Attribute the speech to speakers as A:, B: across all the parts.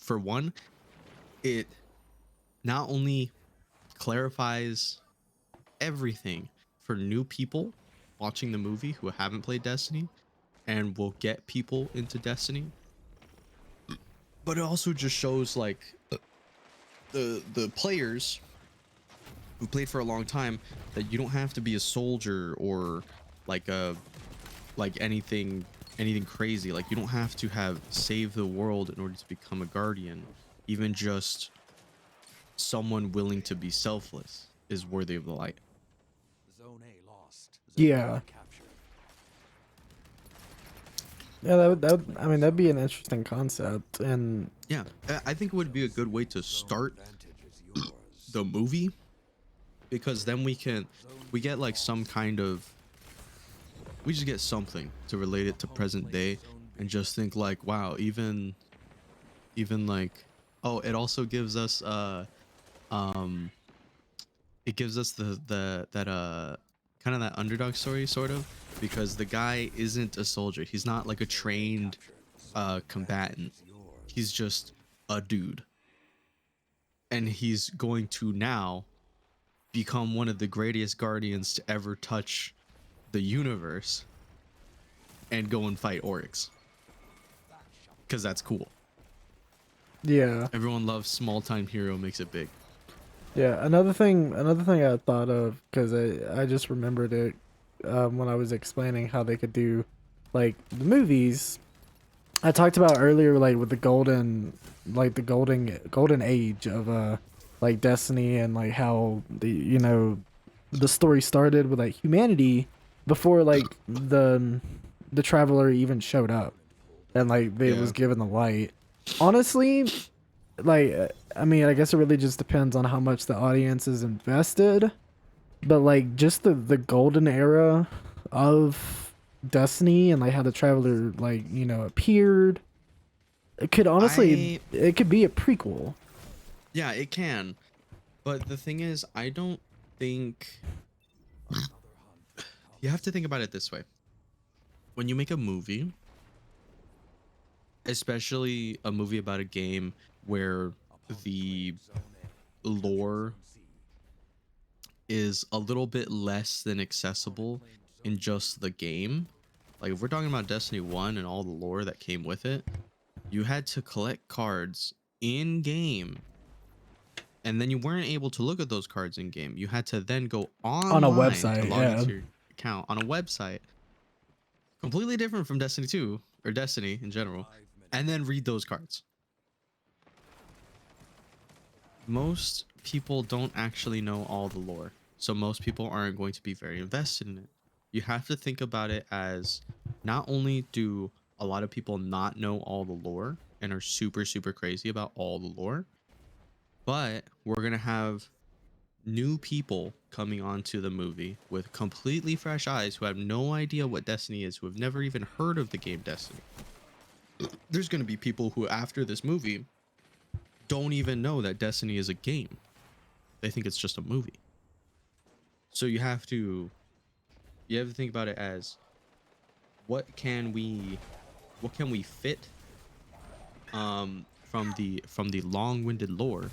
A: for one, it not only clarifies everything for new people watching the movie who haven't played Destiny and will get people into Destiny, but it also just shows like the players who played for a long time that you don't have to be a soldier or like a like anything crazy. Like you don't have to have saved the world in order to become a guardian. Even just someone willing to be selfless is worthy of the light.
B: Zone A lost. Zone
C: Yeah.
B: B captured.
C: Yeah, I mean, that'd be an interesting concept. And
A: Yeah, I think it would be a good way to start the movie, because then we get like some kind of, we just get something to relate it to present day and just think like, wow, even like, oh, it also gives us um it gives us the that kind of that underdog story sort of, because the guy isn't a soldier, he's not like a trained combatant, he's just a dude, and he's going to now become one of the greatest guardians to ever touch the universe and go and fight Oryx, because that's cool.
C: yeah,
A: Everyone loves small time hero makes it big.
C: yeah. Another thing I thought of, because I just remembered it when I was explaining how they could do like the movies. I talked about earlier, like with the golden age of like Destiny, and like how the story started with like humanity before like the traveler even showed up, and like they was
A: Yeah,
C: given the light. Honestly, like I mean, I guess it really just depends on how much the audience is invested, but like just the golden era of Destiny, and like how the traveler like appeared, it could honestly,
A: I
C: it could be a prequel.
A: yeah, it can, but the thing is, I don't think, you have to think about it this way. When you make a movie, especially a movie about a game where the lore is a little bit less than accessible in just the game, like if we're talking about Destiny 1 and all the lore that came with it, you had to collect cards in game, and then you weren't able to look at those cards in game. You had to then go
C: On a
A: online to
C: website,
A: log
C: yeah.
A: into your account on a website completely different from Destiny 2 or Destiny in general, and then read those cards. Most people don't actually know all the lore, so most people aren't going to be very invested in it. You have to think about it as, not only do a lot of people not know all the lore and are super crazy about all the lore, but we're going to have new people coming onto the movie with completely fresh eyes who have no idea what Destiny is, who have never even heard of the game Destiny. There's going to be people who, after this movie, don't even know that Destiny is a game. They think it's just a movie. So you have to think about it as, what can we fit from the long-winded lore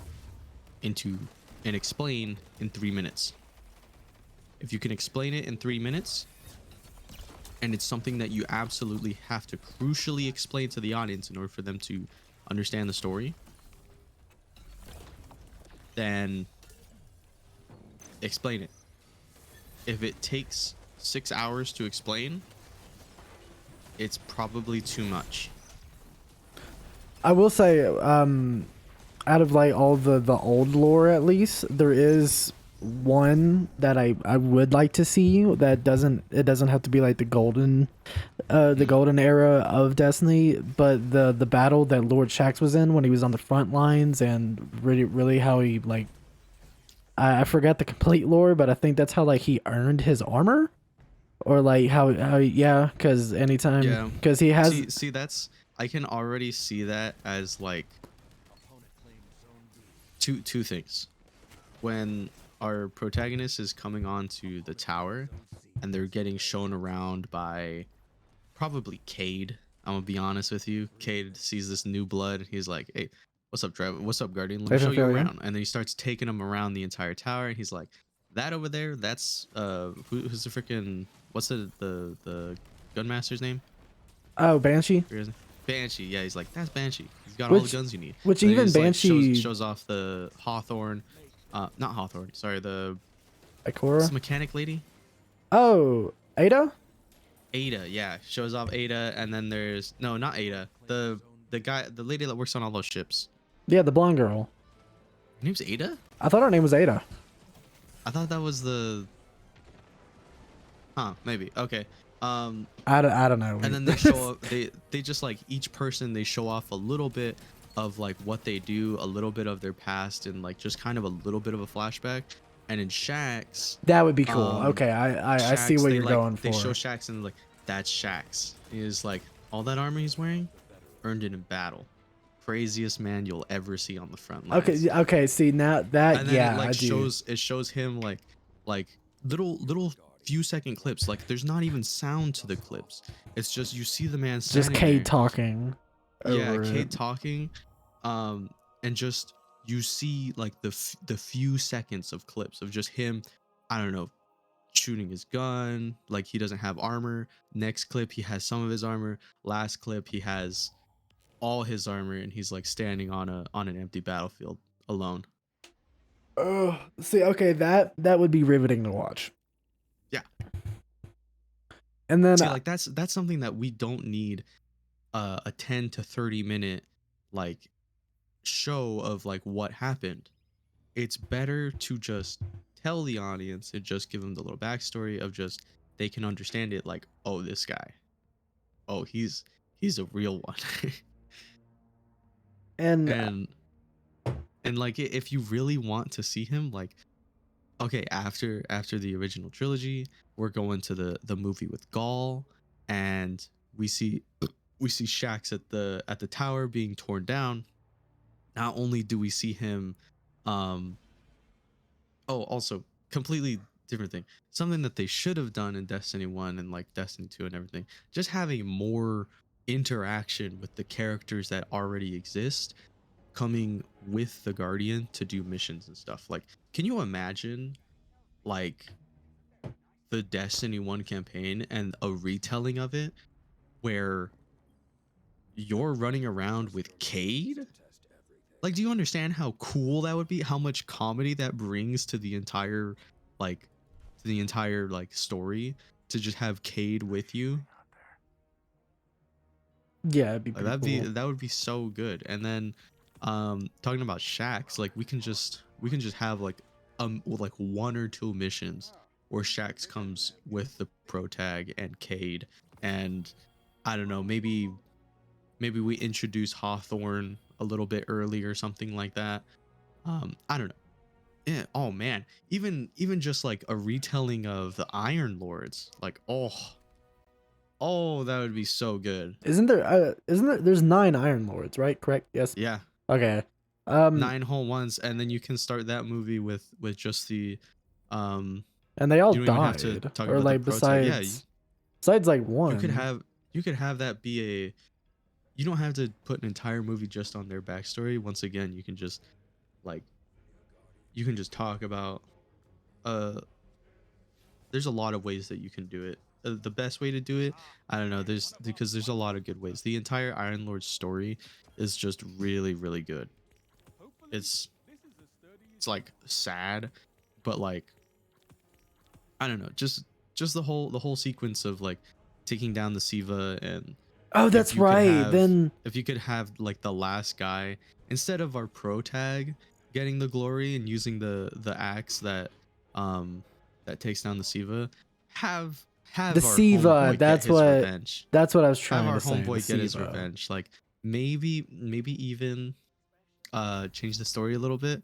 A: into and explain in 3 minutes. If you can explain it in 3 minutes, and it's something that you absolutely have to crucially explain to the audience in order for them to understand the story, then explain it. If it takes 6 hours to explain, it's probably too much.
C: I will say, out of like all the old lore, at least there is one that I would like to see that doesn't have to be like the golden era of Destiny, but the battle that Lord Shaxx was in when he was on the front lines, and really how he like, I forgot the complete lore, but I think that's how like he earned his armor, or like how yeah, because anytime,
A: Yeah.
C: because he has
A: See, that's, I can already see that as like two things. When our protagonist is coming onto the tower and they're getting shown around by probably Cade. I'm gonna be honest with you. Cade sees this new blood and he's like, "Hey, What's up, Trev? What's up, Guardian? Let
C: I
A: me show
C: don't
A: you
C: feel you.
A: around. And then he starts taking him around the entire tower, and he's like, that over there, that's who's the freaking what's the gunmaster's name?
C: Oh, Banshee.
A: Where is it? Banshee. Yeah, he's like, that's Banshee. He's got all
C: Which-
A: the guns you need.
C: which
A: And then
C: even
A: he's like,
C: Banshee-
A: shows off the Hawthorne, not Hawthorne. Sorry, the
C: Ikora.
A: what's the mechanic lady.
C: Oh, Ada.
A: Ada, yeah, shows off Ada, and then there's no, not Ada, the lady that works on all those ships.
C: Yeah, the blonde girl.
A: Her name's Ada.
C: I thought her name was Ada.
A: I thought that was the. Huh, maybe. Okay.
C: I don't know.
A: And then they show up, they just like each person, they show off a little bit of like what they do, a little bit of their past, and like just kind of a little bit of a flashback. And in Shaxx,
C: That would be cool.
A: Um,
C: Okay, I see
A: Shaxx,
C: what
A: they,
C: you're
A: like,
C: going for.
A: They show Shaxx and like, that's Shaxx. He's like, all that armor he's wearing, earned it in battle. Craziest man you'll ever see on the front lines.
C: Okay. See now that
A: And then
C: yeah,
A: it like
C: I do.
A: shows him like little few second clips. Like there's not even sound to the clips. It's just you see the man standing
C: Just Cade
A: there.
C: talking.
A: Yeah,
C: over
A: Cade
C: it.
A: talking, and just you see like the few seconds of clips of just him, I don't know, shooting his gun. Like he doesn't have armor. Next clip he has some of his armor. Last clip he has all his armor, and he's like standing on an empty battlefield alone.
C: Oh, see, okay, that would be riveting to watch.
A: Yeah.
C: And then
A: See, like that's something that we don't need a 10 to 30 minute like show of like what happened. It's better to just tell the audience and just give them the little backstory of just they can understand it, like, oh, this guy, oh, he's a real one.
C: and
A: and like if you really want to see him, like, okay, after the original trilogy, we're going to the movie with Gaul, and we see Shaxx at the tower being torn down. Not only do we see him, also completely different thing. Something that they should have done in Destiny 1 and like Destiny 2 and everything. Just having more interaction with the characters that already exist coming with the Guardian to do missions and stuff. Like, can you imagine like the Destiny 1 campaign and a retelling of it where you're running around with Cade? Like, do you understand how cool that would be? How much comedy that brings to the entire like story to just have Cade with you?
C: yeah, it'd be
A: Like,
C: pretty cool.
A: that would be so good. And then talking about Shaxx, like we can just have like one or two missions where Shaxx comes with the pro tag and Cade, and I don't know, maybe we introduce Hawthorne a little bit early or something like that. I don't know. Yeah. Oh man, even just like a retelling of the Iron Lords, like, oh, that would be so good.
C: Isn't there there's 9 Iron Lords, right? Correct? Yes.
A: Yeah.
C: Okay.
A: 9 whole ones, and then you can start that movie with just the
C: and they all
A: you don't even have to
C: died.
A: talk
C: Or
A: about
C: like
A: the pro tag. Yeah,
C: besides like one.
A: you could have that be a, you don't have to put an entire movie just on their backstory. Once again, you can just talk about there's a lot of ways that you can do it. The best way to do it, I don't know, because there's a lot of good ways. The entire Iron Lord story is just really, really good. It's like sad, but like, I don't know, just the whole sequence of like taking down the Siva. And
C: Oh, that's
A: if you could
C: right.
A: have-
C: Then
A: if you could have like the last guy, instead of our pro tag getting the glory and using the axe that takes down the Siva, have
C: the
A: our
C: Siva,
A: homeboy get
C: that's
A: his
C: what
A: revenge.
C: that's what I was
A: Have
C: trying
A: our
C: to say. the
A: homeboy get his
C: Siva.
A: revenge. Like maybe even change the story a little bit.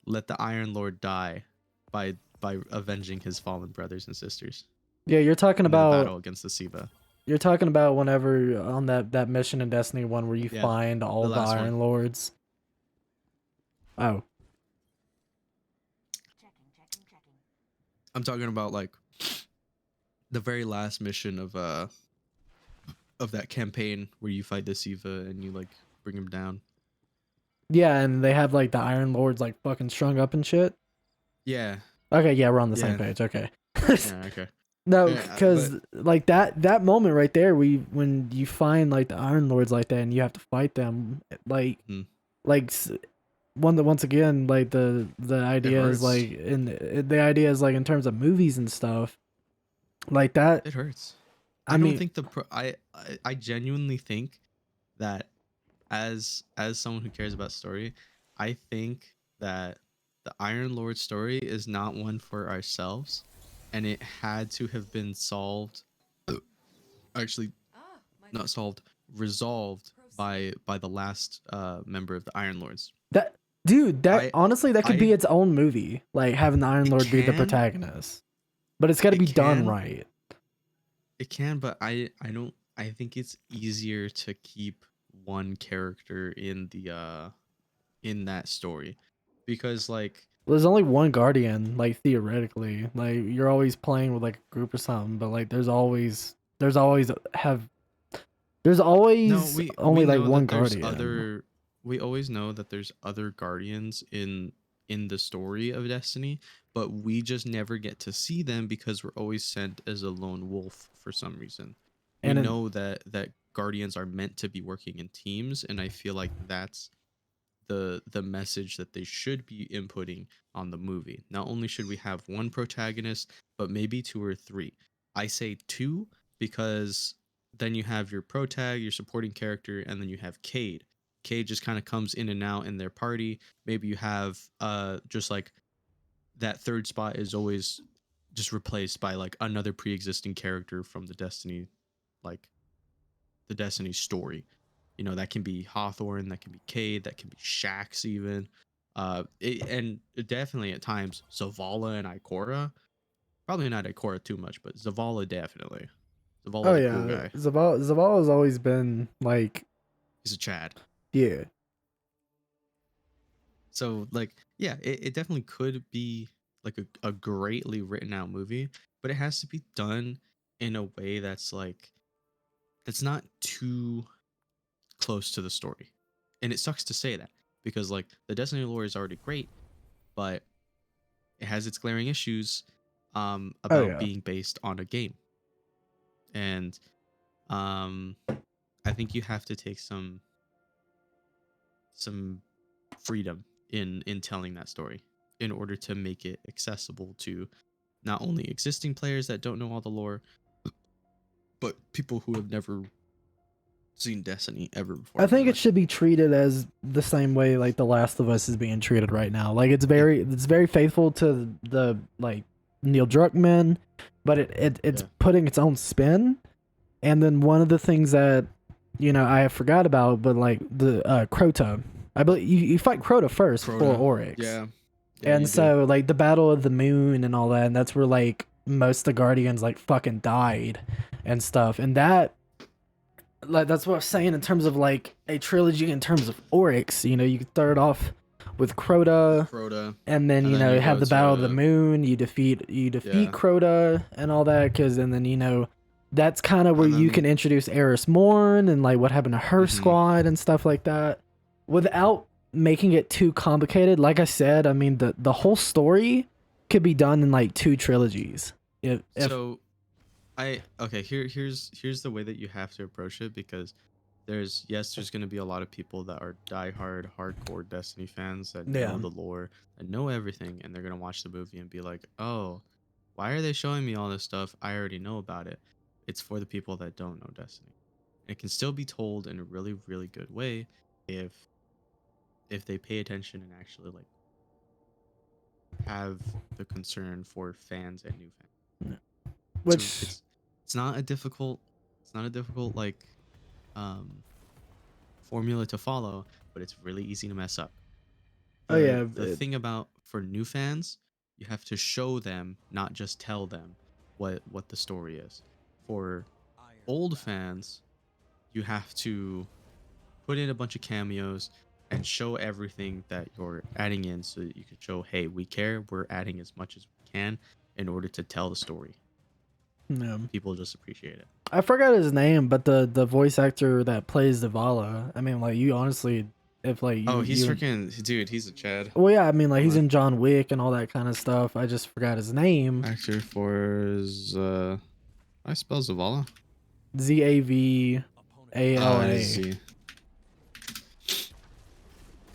A: Let the Iron Lord die by avenging his fallen brothers and sisters
C: Yeah, you're talking
A: in the battle
C: about
A: against the Siva.
C: you're talking about whenever on that mission in Destiny 1 where you
A: Yeah,
C: find all
A: the
C: the
A: last
C: Iron
A: one.
C: Lords. Oh.
A: I'm talking about like the very last mission of that campaign where you fight the Siva and you like bring him down.
C: Yeah, and they have like the Iron Lords like fucking strung up and shit.
A: Yeah.
C: Okay, yeah, we're on the same
A: Yeah.
C: page. Okay.
A: Yeah. Okay.
C: No,
A: Yeah,
C: because like that moment right there, when you find like the Iron Lords like that and you have to fight them, like
A: Hmm.
C: like once again, like the idea is
A: hurts.
C: like the idea is like in terms of movies and stuff like that.
A: It hurts.
C: I
A: I don't
C: mean,
A: think I genuinely think that as someone who cares about story, I think that the Iron Lord story is not one for ourselves, and it had to have been solved. Actually, not solved, resolved by the last member of the Iron Lords.
C: that dude, that
A: I
C: honestly that could be
A: I
C: its own movie, like having the Iron
A: it
C: Lord be the
A: can
C: protagonist, but it's got to
A: it
C: be done
A: can
C: right.
A: it can, but I don't. I think it's easier to keep one character in that story, because like
C: There's only one Guardian, like theoretically. Like you're always playing with like a group or something, but like have there's
A: no,
C: always
A: we
C: only like
A: know
C: one
A: that there's
C: Guardian.
A: other. We always know that there's other guardians in the story of Destiny, but we just never get to see them because we're always sent as a lone wolf for some reason. We
C: And in,
A: know that guardians are meant to be working in teams, and I feel like that's the message that they should be inputting on the movie. Not only should we have one protagonist, but maybe two or three. I say two because then you have your protag, your supporting character, and then you have Cade. Cade just kind of comes in and out in their party. Maybe you have just like that third spot is always just replaced by like another pre-existing character from like the Destiny story. You know, that can be Hawthorne, that can be Cade, that can be Shax even. And definitely at times Zavala and Ikora. Probably not Ikora too much, but Zavala definitely.
C: oh
A: Zavala's a cool
C: yeah,
A: guy.
C: Zavala has always been like
A: He's a Chad.
C: yeah.
A: So like, yeah, it definitely could be like a greatly written out movie, but it has to be done in a way that's like that's not too close to the story. And it sucks to say that because like the Destiny lore is already great, but it has its glaring issues
C: Oh
A: about
C: yeah.
A: being based on a game. And um I think you have to take some freedom in telling that story in order to make it accessible to not only existing players that don't know all the lore, but people who have never seen Destiny ever before
C: I
A: in their
C: think it
A: life.
C: should be treated as the same way like The Last of Us is being treated right now. Like
A: Yeah.
C: it's very faithful to the like Neil Druckmann, but it's
A: Yeah.
C: putting its own spin. And then one of the things that I forgot about, but like the Crota, I believe you fight Crota first before
A: Crota.
C: Oryx,
A: Yeah. Yeah,
C: and
A: you do.
C: so like the Battle of the Moon and all that, and that's where like most of the Guardians like fucking died and stuff, and that like that's what I was saying in terms of like a trilogy in terms of Oryx. You could start off with Crota,
A: Crota.
C: and then
A: And then you
C: have
A: go
C: the Battle of the
A: to
C: Moon. You defeat
A: yeah.
C: Crota and all that, because and then that's kind of where
A: And
C: you
A: then
C: can introduce Eris Morn and like what happened to her
A: mhm.
C: squad and stuff like that, without making it too complicated. Like I said, I mean the whole story could be done in like two trilogies. If
A: So here's the way that you have to approach it, because there's going to be a lot of people that are diehard hardcore Destiny fans that
C: yeah,
A: know the lore and know everything, and they're going to watch the movie and be like, "Oh, why are they showing me all this stuff? I already know about it." It's for the people that don't know Destiny. It can still be told in a really really good way if they pay attention and actually like have the concern for fans and new fans. So
C: which
A: it's not a difficult like um formula to follow, but it's really easy to mess up.
C: oh
A: The
C: yeah,
A: thing about for new fans, you have to show them, not just tell them what the story is. For old fans, you have to put in a bunch of cameos and show everything that you're adding in so that you can show, hey, we care, we're adding as much as we can in order to tell the story.
C: yeah.
A: People just appreciate it.
C: I forgot his name, but the voice actor that plays Zavala, I mean, like you honestly, If like you,
A: Oh, he's
C: you,
A: freaking dude. He's a Chad.
C: well, yeah, I mean, like he's
A: Hold on.
C: in John Wick and all that kind of stuff. I just forgot his name.
A: Actor for I spell Zavala.
C: Zavala.
A: Is he?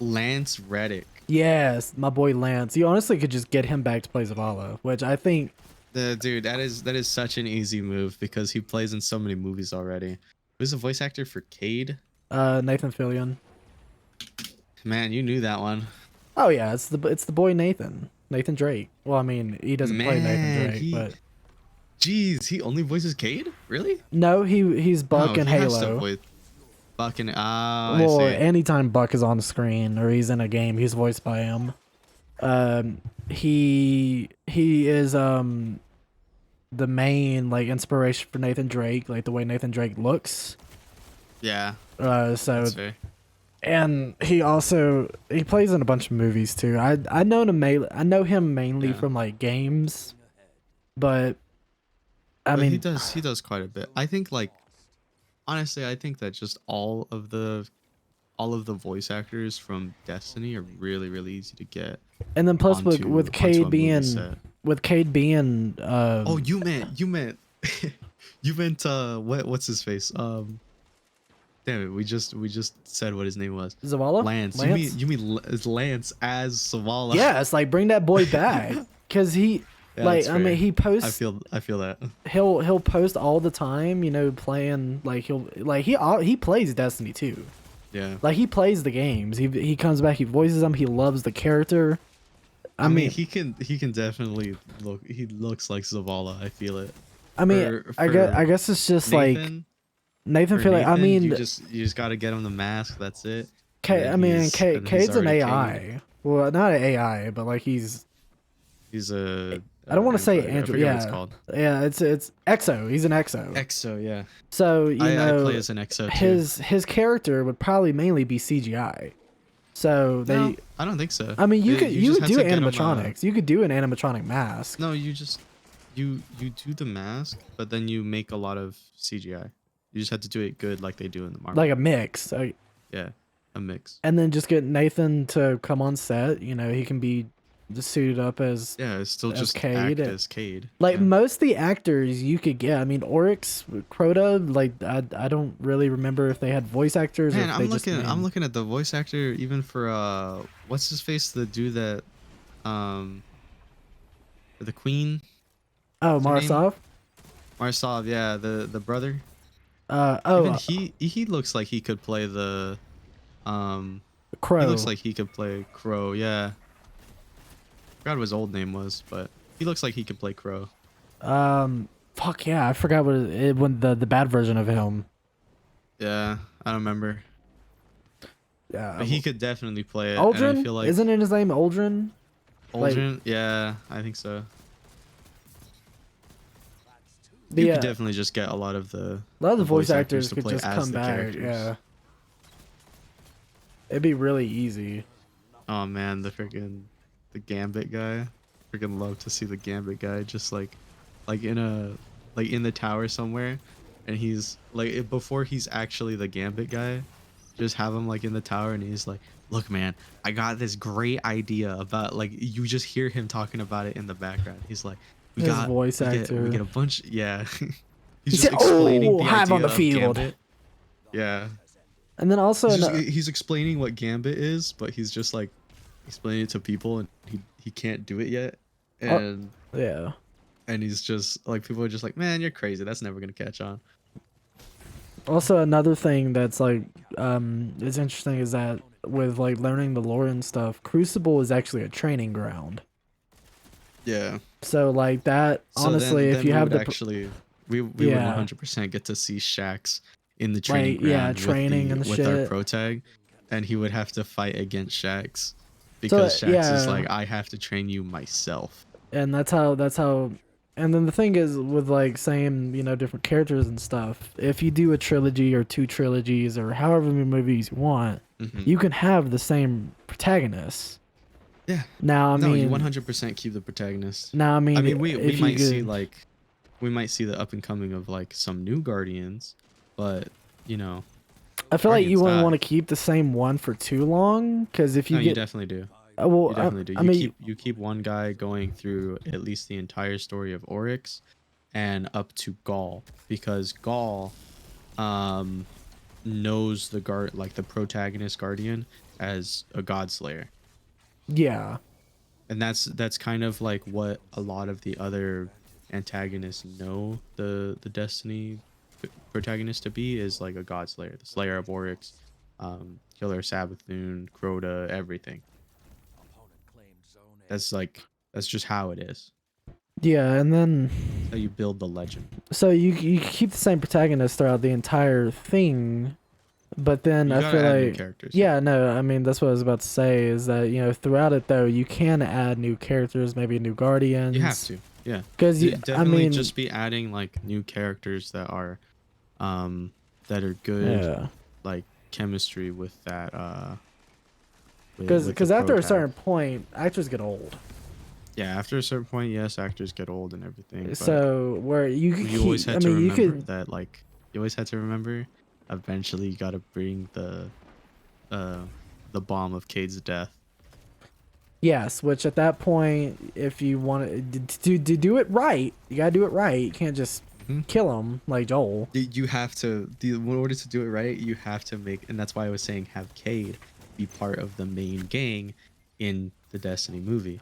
A: Lance Reddick.
C: Yes, my boy Lance. You honestly could just get him back to play Zavala, which I think.
A: Dude, that is such an easy move because he plays in so many movies already. Who's the voice actor for Cade?
C: Nathan Fillion.
A: Man, you knew that one.
C: Oh yeah, it's the boy Nathan Drake. Well, I mean, he doesn't play Nathan Drake, but
A: Jeez, he only voices Cade? Really?
C: no, he's Buck
A: No,
C: in
A: he has to
C: Halo.
A: voice Buck and I
C: Well,
A: see.
C: anytime Buck is on the screen or he's in a game, he's voiced by him. He is the main like inspiration for Nathan Drake, like the way Nathan Drake looks.
A: Yeah,
C: So
A: that's fair.
C: and he plays in a bunch of movies too. I know him mainly
A: Yeah.
C: from like games, but I
A: But
C: mean
A: he does quite a bit. I think like honestly, I think that just all of the voice actors from Destiny are really really easy to get.
C: and then plus
A: onto
C: with
A: a
C: Cade
A: movie
C: being
A: set.
C: Oh,
A: You meant you meant what's his face? Damn it, we just said what his name was.
C: Zavala?
A: Lance. You mean Lance as Zavala?
C: Yes, like bring that boy back cuz he
A: Yeah,
C: like
A: that's
C: I mean
A: fair.
C: he posts
A: I feel that.
C: he'll post all the time, you know, playing like he plays Destiny too.
A: Yeah.
C: Like he plays the games. He comes back, he voices them, he loves the character.
A: I mean, he can definitely look. He looks like Zavala. I feel it.
C: I mean, I guess it's just like Nathan
A: for
C: Fillion. I
A: Nathan,
C: mean,
A: you just got to get him the mask. That's it.
C: I mean, Cade's an
A: already
C: AI.
A: Cade.
C: Well, not an AI, but like he's
A: He's a.
C: I don't want to say
A: android. I
C: Android.
A: forget what it's
C: Yeah,
A: called.
C: yeah. It's Exo. He's an Exo.
A: Exo, yeah.
C: So you
A: I
C: know,
A: play as an Exo too.
C: his character would probably mainly be CGI. So they.
A: No, I don't think so.
C: I mean, you
A: They-
C: could
A: just
C: do
A: have to get him,
C: animatronics. You could do an animatronic mask.
A: no, you just you do the mask, but then you make a lot of CGI. You just have to do it good, like they do in the Marvel.
C: Like a mix.
A: Yeah, a mix.
C: And then just get Nathan to come on set. You know, he can be just suited up as
A: Yeah, it's still
C: as
A: just
C: Cade.
A: act as Cade.
C: like
A: yeah.
C: most of the actors you could get. I mean, Oryx, Crota. Like I don't really remember if they had voice actors.
A: Man,
C: or if they
A: I'm looking at the voice actor even for what's his face, the dude that for the Queen,
C: Oh,
A: what's her name?
C: Marasov.
A: Marsov, yeah, the brother.
C: Oh,
A: Even he looks like he could play the
C: Crow.
A: he looks like he could play Crow, yeah. Forgot what his old name was, but he looks like he could play Crow.
C: Fuck yeah, I forgot what when the bad version of him.
A: Yeah, I don't remember.
C: Yeah,
A: But he could definitely play it. And I
C: Aldrin.
A: feel like
C: Isn't it his name Aldrin? like-
A: Aldrin, yeah, I think so.
C: But
A: You
C: yeah,
A: could definitely just get a lot of the
C: a lot of the voice actors
A: to
C: could
A: play
C: just
A: as
C: come
A: the
C: back.
A: characters.
C: Yeah, it'd be really easy.
A: Oh man, the Gambit guy. Freaking love to see the Gambit guy just like in the tower somewhere, and he's like before he's actually the Gambit guy, just have him like in the tower and he's like, look man, I got this great idea about, like, you just hear him talking about it in the background. He's like, we
C: His
A: got
C: voice
A: we
C: actor.
A: get a bunch, yeah.
C: He
A: He's
C: said,
A: just explaining the
C: "Oh, on
A: idea
C: the
A: of
C: field."
A: Gambit. Yeah.
C: And then also,
A: He's explaining what Gambit is, but he's just like explaining it to people, and he can't do it yet. And
C: yeah.
A: and he's just like, people are just like, man, you're crazy. That's never gonna catch on.
C: Also, another thing that's like is interesting is that with like learning the lore and stuff, Crucible is actually a training ground.
A: Yeah.
C: So like that,
A: So
C: honestly,
A: then
C: if you
A: we
C: have
A: would
C: the
A: actually we
C: Yeah.
A: would 100% get to see Shaxx in the training
C: Like, yeah,
A: ground
C: training
A: with,
C: and
A: with our
C: shit.
A: pro tag, and he would have to fight against Shaxx because Shaxx is
C: yeah.
A: like, I have to train you myself.
C: and that's how and then the thing is with like same, you know, different characters and stuff, if you do a trilogy or two trilogies or however many movies you want,
A: Mhm.
C: you can have the same protagonists.
A: Yeah.
C: Now I
A: No, you
C: mean
A: 100% keep the protagonist.
C: now I mean,
A: I mean, we
C: if you
A: might see
C: could-
A: like, we might see the up and coming of like some new Guardians, but you know,
C: I feel like you
A: Guardians
C: wouldn't
A: die.
C: want to keep the same one for too long, because if you
A: No,
C: get
A: you definitely do.
C: well,
A: You definitely do.
C: I mean,
A: You keep one guy going through at least the entire story of Oryx and up to Gaul, because Gaul um knows the guard, like the protagonist guardian, as a god slayer.
C: yeah,
A: And that's kind of like what a lot of the other antagonists know the Destiny protagonist to be, is like a god slayer, the slayer of Oryx, Killer Sabathun, Crota, everything.
B: Opponent claimed Zone A.
A: That's just how it is.
C: yeah, and then
A: That's how you build the legend.
C: so you keep the same protagonist throughout the entire thing, but then
A: You
C: I
A: gotta
C: feel
A: add new
C: like
A: characters.
C: yeah, no, I mean that's what I was about to say is that throughout it though you can add new characters, maybe new guardians.
A: You have to. Yeah.
C: because
A: You
C: I
A: definitely
C: mean
A: just be adding like new characters that are good,
C: yeah,
A: like chemistry with that
C: because
A: with the
C: after a
A: protag.
C: certain point actors get old.
A: Yeah, after a certain point, yes, actors get old and everything, but
C: So where you could
A: you always
C: keep,
A: had
C: I
A: to
C: mean, you
A: remember
C: could
A: that, like, you always had to remember eventually you got to bring the bomb of Cade's death.
C: yes, which at that point, if you want to do it right, you gotta do it right. You can't just
A: Mhm.
C: kill him like Joel.
A: You have to, in order to do it right, you have to make, and that's why I was saying have Cade be part of the main gang in the Destiny movie.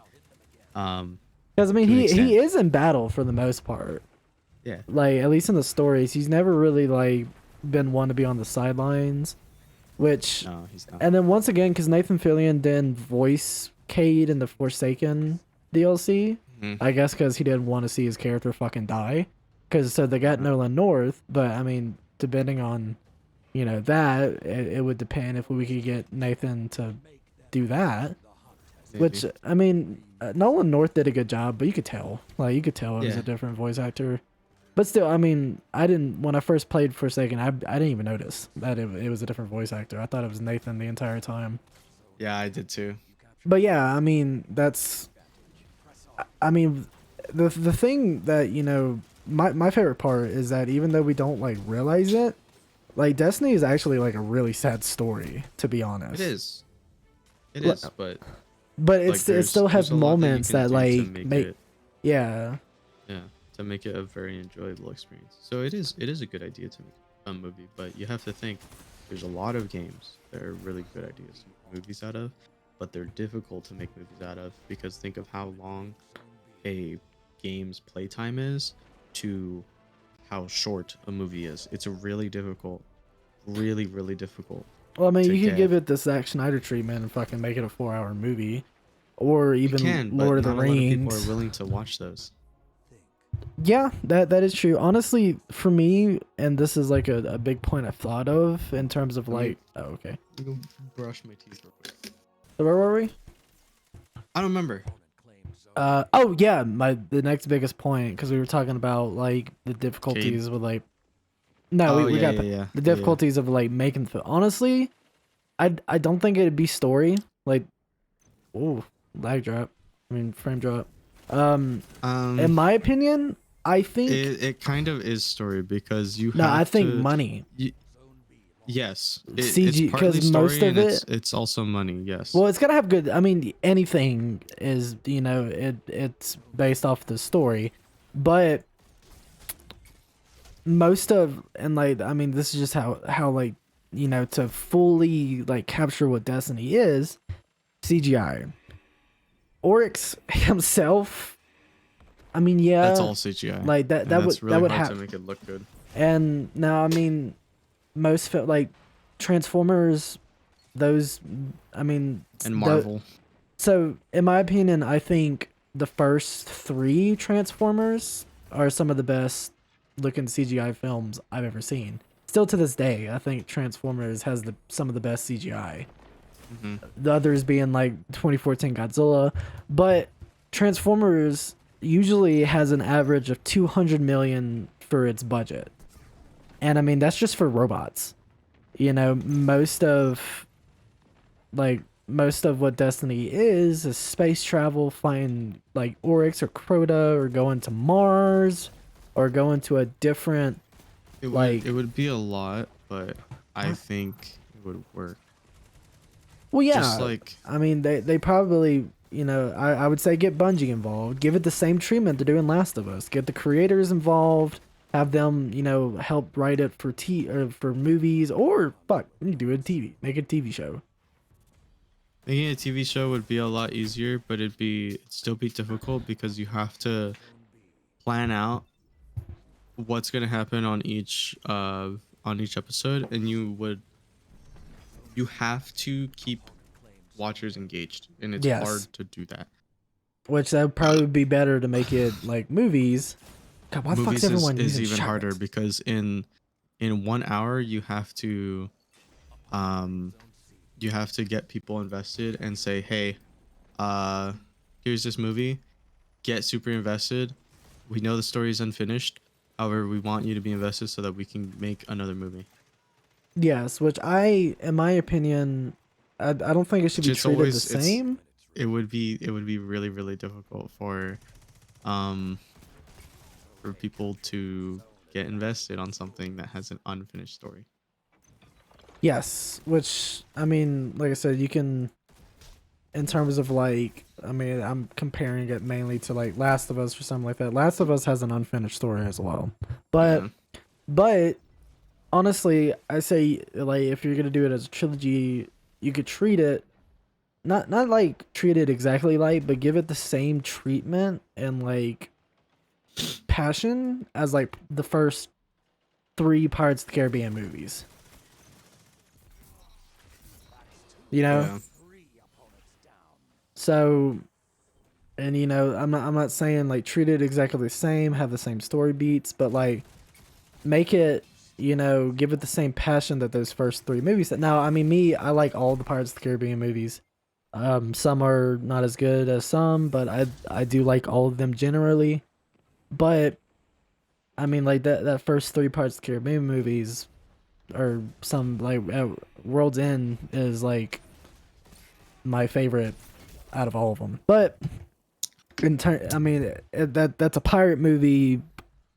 C: Because I mean,
A: To an
C: he
A: extent.
C: is in battle for the most part.
A: Yeah.
C: Like at least in the stories, he's never really like been one to be on the sidelines. Which
A: No, he's not.
C: and then once again, because Nathan Fillion didn't voice Cade in the Forsaken DLC,
A: Mhm.
C: I guess because he didn't want to see his character fucking die. Because so they got Nolan North, but I mean, depending on that, it would depend if we could get Nathan to do that. Which
A: Maybe.
C: I mean, Nolan North did a good job, but you could tell, it was
A: Yeah.
C: a different voice actor. But still, I mean, I didn't when I first played Forsaken, I didn't even notice that it was a different voice actor. I thought it was Nathan the entire time.
A: Yeah, I did too.
C: But yeah, I mean, I mean, the thing that my favorite part is that even though we don't like realize it, like Destiny is actually like a really sad story, to be honest.
A: It is. It
C: Look,
A: is, but
C: But
A: like,
C: it still has
A: there's a lot that you
C: moments
A: can
C: that
A: do
C: like
A: to
C: make
A: it,
C: yeah.
A: yeah, to make it a very enjoyable experience. So it is a good idea to make a movie, but you have to think there's a lot of games that are really good ideas to make movies out of, but they're difficult to make movies out of because think of how long a game's playtime is to how short a movie is. It's a really difficult, really difficult.
C: Well, I mean,
A: to
C: you could
A: get.
C: give it the Zack Snyder treatment and fucking make it a 4-hour movie, or
A: You
C: even
A: can,
C: Lord
A: but
C: of the
A: not a lot of people
C: Rings.
A: are willing to watch those.
C: Yeah, that is true. Honestly, for me, and this is like a big point I've thought of in terms of
A: Let me-
C: like, oh, okay.
A: I'm gonna brush my teeth real quick.
C: So where were we?
A: I don't remember.
C: Oh yeah, the next biggest point because we were talking about like the difficulties with like. No,
A: Oh,
C: we
A: yeah,
C: got
A: yeah,
C: the,
A: yeah,
C: the
A: yeah.
C: difficulties of like making the film. Honestly, I don't think it'd be story like. Ooh, lag drop. I mean frame drop. In my opinion, I think
A: It kind of is story because you
C: no,
A: have
C: I think
A: to,
C: money.
A: Yes,
C: CG
A: it's partly
C: 'cause
A: story
C: most of
A: and
C: it-
A: it's also money. Yes.
C: Well, it's gotta have good. I mean, anything is it's based off the story, but most of and like I mean, this is just how like to fully like capture what Destiny is, CGI. Oryx himself. I mean, yeah,
A: That's all CGI.
C: like that.
A: And
C: That
A: that's
C: would
A: really
C: that would
A: hard
C: have.
A: to make it look good.
C: And now, I mean, most like Transformers, those. I mean,
A: And Marvel.
C: So, in my opinion, I think the first 3 Transformers are some of the best looking CGI films I've ever seen. Still to this day, I think Transformers has some of the best CGI.
A: Hmm.
C: The others being like 2014 Godzilla, but Transformers usually has an average of 200 million for its budget. And I mean, that's just for robots. Most of what Destiny is space travel, find like Oryx or Crota, or going to Mars, or going to a different.
A: It
C: Like-
A: would be a lot, but I think it would work.
C: Well,
A: Just
C: yeah.
A: like
C: I mean, they probably, you know, I would say get Bungie involved. Give it the same treatment they're doing Last of Us. Get the creators involved. Have them, you know, help write it for or for movies, or fuck, you can do it TV. Make a TV show.
A: making a TV show would be a lot easier, but it'd still be difficult because you have to plan out what's gonna happen on each episode, and you have to keep watchers engaged, and it's
C: Yes.
A: hard to do that.
C: Which that would probably be better to make it like movies. God, why the fuck's
A: Movies
C: everyone
A: is
C: using
A: even harder
C: shotguns?
A: because in 1 hour you have to get people invested and say, hey, here's this movie, get super invested. We know the story is unfinished, however we want you to be invested so that we can make another movie.
C: Yes, which in my opinion, I don't think it should be
A: It's
C: treated
A: always
C: the same.
A: it would be really really difficult um for people to get invested on something that has an unfinished story.
C: Yes, which I mean, like I said, you can, in terms of like, I mean, I'm comparing it mainly to like Last of Us or something like that. Last of Us has an unfinished story as well, but
A: Yeah.
C: but honestly, I say like if you're gonna do it as a trilogy, you could treat it not like treat it exactly like, but give it the same treatment and like passion as like the first three Pirates of the Caribbean movies. You know?
A: Yeah.
C: So, and you know, I'm not saying like treat it exactly the same, have the same story beats, but like make it, you know, give it the same passion that those first three movies. Now, I mean, I like all the Pirates of the Caribbean movies. Some are not as good as some, but I do like all of them generally. But I mean, like that first three Pirates of the Caribbean movies, or some like World's End is like my favorite out of all of them. But I mean, that's a pirate movie.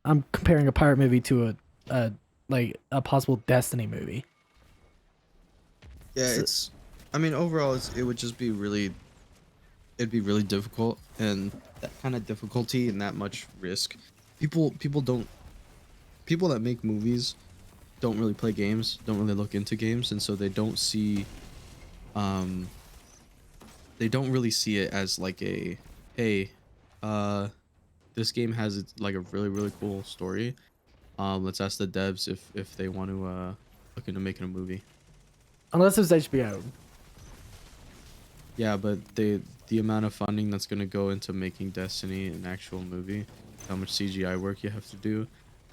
C: I'm comparing a pirate movie to a like a possible Destiny movie.
A: Yeah,
C: So-
A: it's. I mean, overall, it would just be really. It'd be really difficult, and that kind of difficulty and that much risk. People don't. People that make movies don't really play games, don't really look into games, and so they don't see. Um. They don't really see it as like a, hey, this game has like a really really cool story. Let's ask the devs if they want to look into making a movie.
C: Unless it's HBO.
A: Yeah, but the amount of funding that's gonna go into making Destiny an actual movie, how much CGI work you have to do,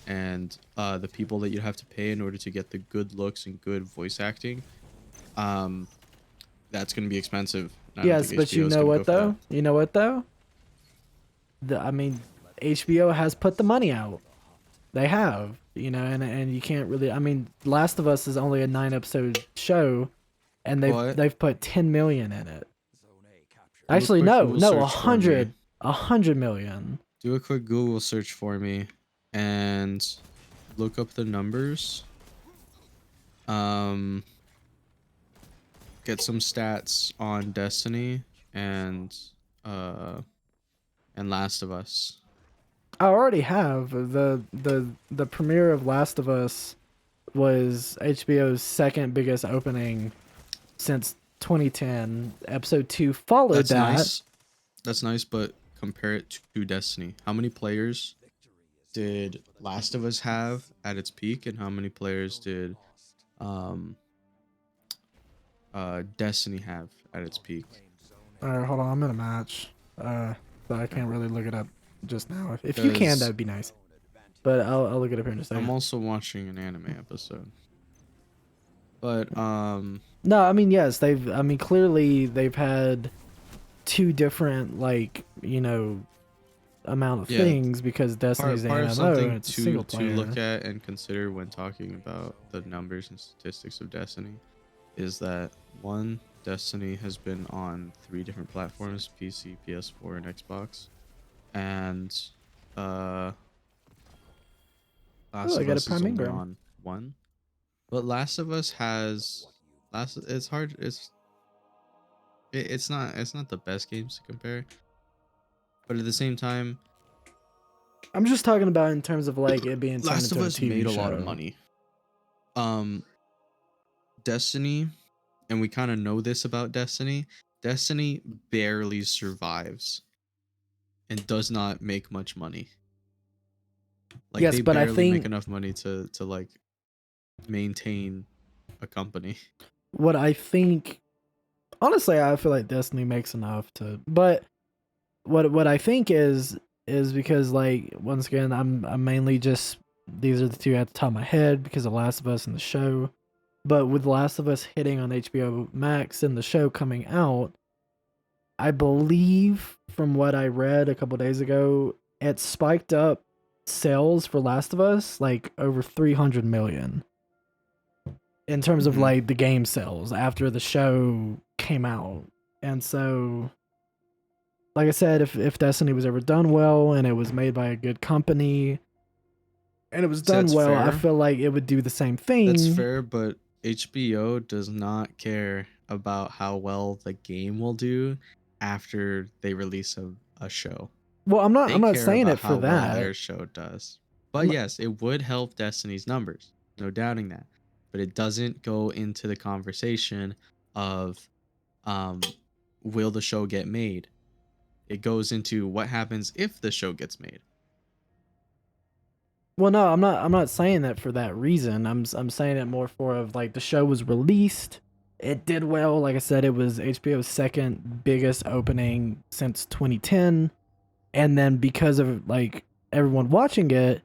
A: and the people that you have to pay in order to get the good looks and good voice acting, that's gonna be expensive. And I don't
C: Yes,
A: think
C: but you
A: HBO is
C: know
A: gonna
C: what
A: go for
C: though?
A: that.
C: You know what though? I mean, HBO has put the money out. They have, you know, and you can't really. I mean, Last of Us is only a 9 episode show, and
A: But
C: they've put 10 million in it.
B: Zone A captured.
A: do a
C: Actually,
A: quick
C: no,
A: Google
C: no,
A: search for me.
C: 100 million.
A: Do a quick Google search for me, and look up the numbers. Um, get some stats on Destiny and Last of Us.
C: I already have the premiere of Last of Us was HBO's second biggest opening since 2010. Episode 2 followed
A: That's
C: that.
A: nice. That's nice, but compare it to Destiny. How many players did Last of Us have at its peak, and how many players did um Destiny have at its peak?
C: All right, hold on. I'm in a match. But I can't really look it up just now. If you can,
A: Because
C: that'd be nice. But I'll look it up here in a second.
A: I'm also watching an anime episode. But
C: No, I mean yes, I mean clearly they've had two different like you know amount of
A: Yeah,
C: things because Destiny's
A: part
C: an
A: of
C: MMO
A: something
C: and it's a single
A: to
C: player.
A: look at and consider when talking about the numbers and statistics of Destiny is that one, Destiny has been on 3 different platforms: PC, PS4, and Xbox. And Last
C: Oh, I
A: of
C: got a
A: Us is
C: Prime
A: only
C: Ingram.
A: on one. But Last of Us has last. It's hard. It's not the best games to compare, but at the same time,
C: I'm just talking about in terms of like it being turned
A: Last of
C: into a
A: Us
C: TV
A: made a
C: show.
A: lot of money. Destiny, and we kind of know this about Destiny. Destiny barely survives and does not make much money. Like
C: Yes,
A: they
C: but I
A: barely make
C: think
A: enough money to like maintain a company.
C: what I think, honestly, I feel like Destiny makes enough to, but what I think is because like once again I'm mainly just these are the two at the top of my head because of Last of Us and the show. But with Last of Us hitting on HBO Max and the show coming out, I believe from what I read a couple days ago, it spiked up sales for Last of Us like over 300 million in terms of
A: Mhm.
C: like the game sales after the show came out. And so like I said, if Destiny was ever done well and it was made by a good company and it was
A: See,
C: done
A: that's
C: well, I
A: fair.
C: feel like it would do the same
A: That's
C: thing.
A: fair, but HBO does not care about how well the game will do after they release a show.
C: Well, I'm
A: They
C: not
A: care
C: saying
A: about
C: it for
A: how well
C: that.
A: their show does. But
C: I'm-
A: yes, it would help Destiny's numbers. No doubting that. But it doesn't go into the conversation of um will the show get made? It goes into what happens if the show gets made.
C: Well, no, I'm not saying that for that reason. I'm saying it more for of like the show was released, it did well. Like I said, it was HBO's second biggest opening since 2010, and then because of like everyone watching it,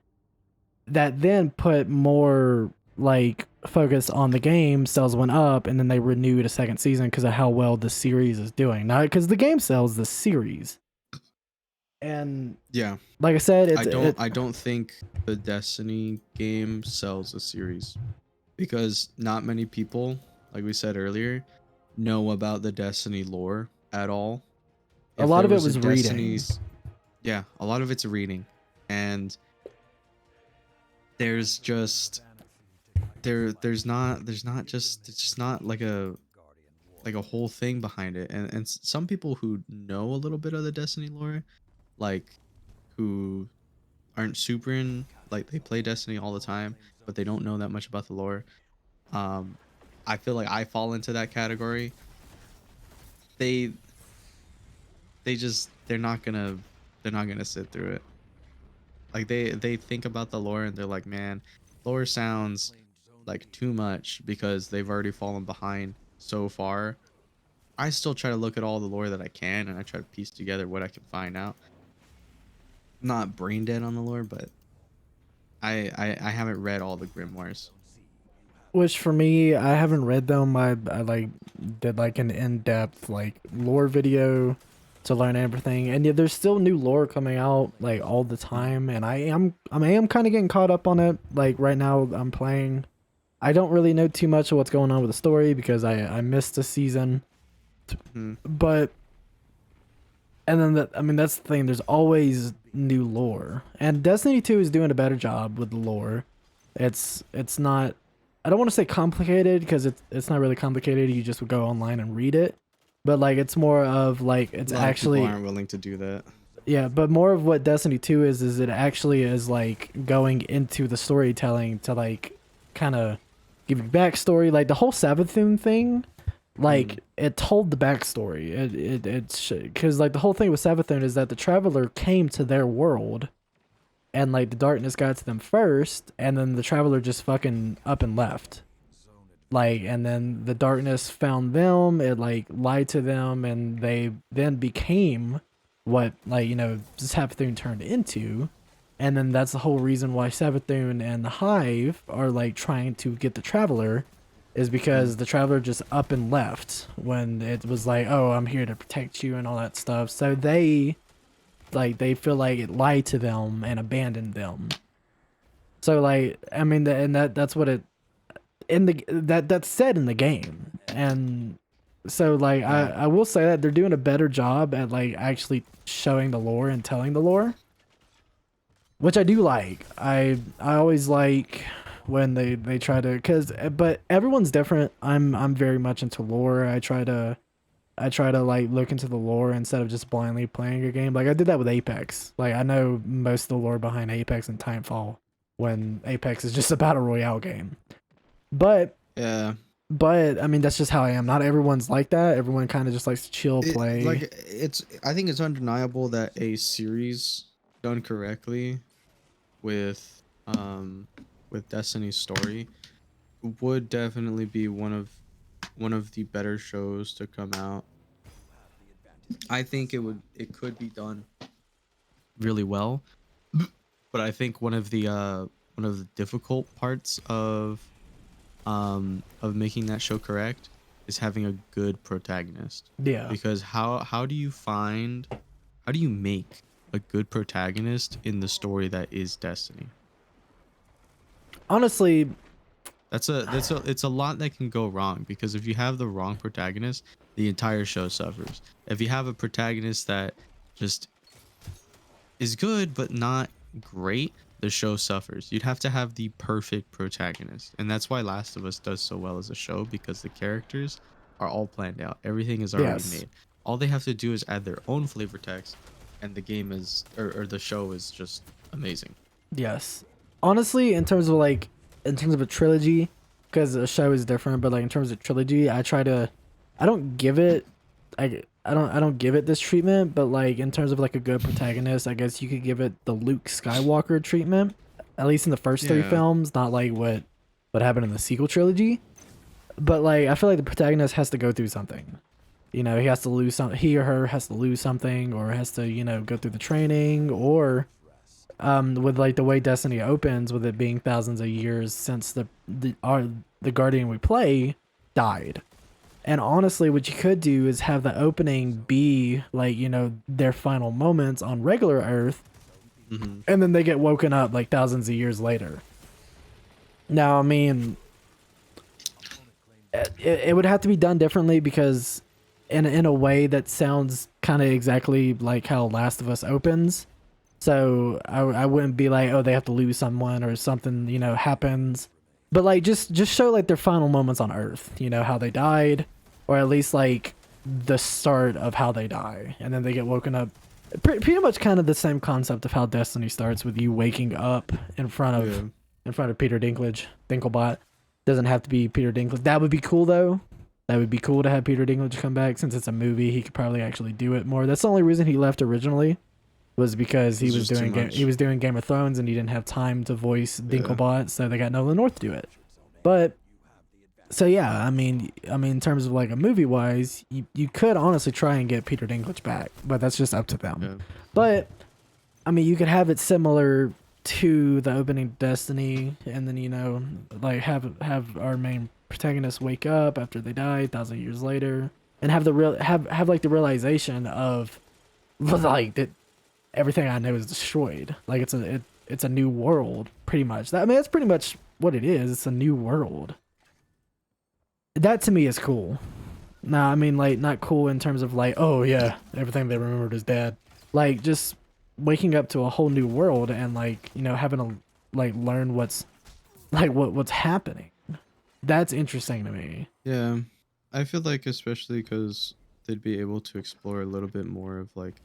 C: that then put more like focus on the game. Sales went up, and then they renewed a second season because of how well the series is doing. Not because the game sells, the series. And
A: Yeah.
C: like I said,
A: I don't think the Destiny game sells a series because not many people, like we said earlier, know about the Destiny lore at all.
C: a lot
A: there
C: of it
A: a
C: was reading.
A: Yeah, a lot of it's reading, and there's just there's not just it's just not like a whole thing behind it, and some people who know a little bit of the Destiny lore, like who aren't super in, like they play Destiny all the time but they don't know that much about the lore. um I feel like I fall into that category. they they're not gonna sit through it. Like they think about the lore and they're like, man, lore sounds like too much because they've already fallen behind so far. I still try to look at all the lore that I can and I try to piece together what I can find out. Not brain dead on the lore, but I haven't read all the grimoires.
C: Which for me, I haven't read them. I like did like an in-depth like lore video to learn everything. And yeah, there's still new lore coming out like all the time, and I am kind of getting caught up on it. Like right now I'm playing. I don't really know too much of what's going on with the story because I missed a season.
A: Mhm.
C: But and then I mean that's the thing, there's always new lore. And Destiny 2 is doing a better job with the lore. It's not, I don't want to say complicated because it's not really complicated. You just would go online and read it. But like it's more of like it's
A: A lot of
C: actually
A: people aren't willing to do that.
C: yeah, but more of what Destiny 2 is it actually is like going into the storytelling to like kind of give you backstory. Like the whole Savathun thing, like it told the backstory. It's because like the whole thing with Savathun is that the Traveler came to their world, and like the darkness got to them first, and then the Traveler just fucking up and left. Like, and then the darkness found them. It like lied to them, and they then became what like Savathun turned into. And then that's the whole reason why Savathun and the Hive are like trying to get the Traveler, is because the Traveler just up and left when it was like, oh, I'm here to protect you and all that stuff. So they feel like it lied to them and abandoned them. So like, I mean, that's what it in the that's said in the game. And so like I will say that they're doing a better job at like actually showing the lore and telling the lore, which I do like. I always like when they try to, cause but everyone's different. I'm very much into lore. I try to like look into the lore instead of just blindly playing a game. Like I did that with Apex. Like I know most of the lore behind Apex and Timefall when Apex is just a battle royale game. But
A: Yeah.
C: I mean that's just how I am. Not everyone's like that. Everyone kind of just likes to chill, play.
A: I think it's undeniable that a series done correctly with Destiny's story would definitely be one of the better shows to come out. I think it could be done really well, but I think one of the difficult parts of making that show correct is having a good protagonist.
C: Yeah.
A: Because how do you make a good protagonist in the story that is Destiny?
C: Honestly,
A: It's a lot that can go wrong, because if you have the wrong protagonist, the entire show suffers. If you have a protagonist that just is good but not great, the show suffers. You'd have to have the perfect protagonist, and that's why Last of Us does so well as a show, because the characters are all planned out. Everything is already
C: Yes.
A: made. All they have to do is add their own flavor text, and the game is or the show is just amazing.
C: yes. Honestly, in terms of a trilogy, because a show is different, but like in terms of trilogy, I don't give it I don't give it this treatment, but like in terms of like a good protagonist, I guess you could give it the Luke Skywalker treatment, at least in the first three
A: Yeah.
C: films, not like what happened in the sequel trilogy. But like I feel like the protagonist has to go through something. You know, he has to lose some he or her has to lose something, or has to, you know, go through the training, or with like the way Destiny opens, with it being thousands of years since the Guardian we play died. And honestly, what you could do is have the opening be like, you know, their final moments on regular Earth,
A: Hmm.
C: and then they get woken up like thousands of years later. Now, I mean, it would have to be done differently, because in a way that sounds kind of exactly like how Last of Us opens. So I wouldn't be like, oh, they have to lose someone or something, you know, happens. But like just show like their final moments on Earth, you know, how they died, or at least like the start of how they die, and then they get woken up. Pretty much kind of the same concept of how Destiny starts, with you waking up in front of Peter Dinklebot. Doesn't have to be Peter Dinklage. That would be cool though. That would be cool to have Peter Dinklage come back. Since it's a movie, he could probably actually do it more. That's the only reason he left originally, was because he
A: It's
C: was
A: just too
C: doing
A: much.
C: he was doing Game of Thrones, and he didn't have time to voice Dinklebot, so they got Nolan North to do it. But so yeah, I mean, in terms of like a movie wise, you could honestly try and get Peter Dinklage back, but that's just up to them.
A: Yeah.
C: But I mean, you could have it similar to the opening of Destiny, and then, you know, like have our main protagonist wake up after they die 1,000 years later, and have like the realization of like that everything I know is destroyed. Like it's a new world, pretty much. I mean, that's pretty much what it is. It's a new world. That to me is cool. Nah, I mean, like, not cool in terms of like, oh yeah, everything they remembered is bad. Like, just waking up to a whole new world, and like, you know, having to like learn what's happening. That's interesting to me.
A: Yeah, I feel like, especially because they'd be able to explore a little bit more of like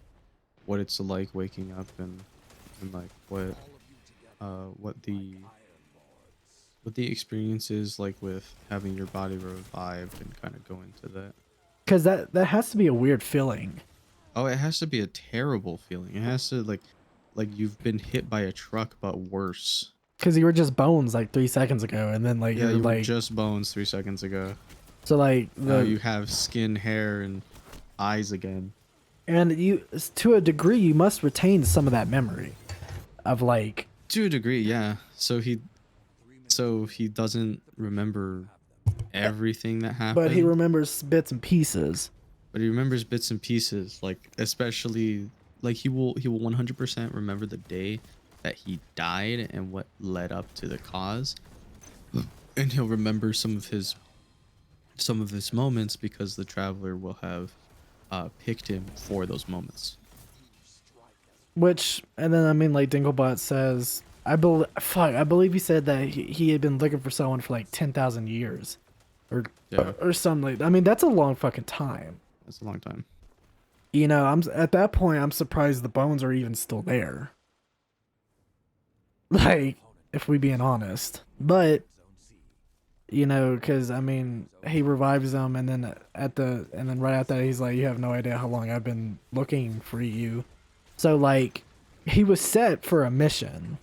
A: what it's like waking up, and like what the experience is like with having your body revived, and kind of go into that.
C: Cause that has to be a weird feeling.
A: Oh, it has to be a terrible feeling. It has to like you've been hit by a truck, but worse.
C: Cause you were just bones like 3 seconds ago, and then like
A: Yeah,
C: you're
A: you were
C: like,
A: just bones 3 seconds ago.
C: so like
A: Now
C: the
A: you have skin, hair, and eyes again.
C: and you, to a degree, you must retain some of that memory of like,
A: To a degree, yeah. So he doesn't remember everything that happened,
C: but he remembers bits and pieces.
A: but he remembers bits and pieces. Like, especially, like, he will 100% remember the day that he died and what led up to the cause, and he'll remember some of his moments, because the traveler will have picked him for those moments.
C: Which, and then I mean, like Dinklebot says, I believe he said that he had been looking for someone for like 10,000 years, or
A: Yeah,
C: or something like. I mean, that's a long fucking time.
A: that's a long time.
C: You know, I'm at that point. I'm surprised the bones are even still there. Like, if we being honest, but you know, because I mean, he revives them, and then right after that, he's like, "You have no idea how long I've been looking for you." So like, he was set for a mission.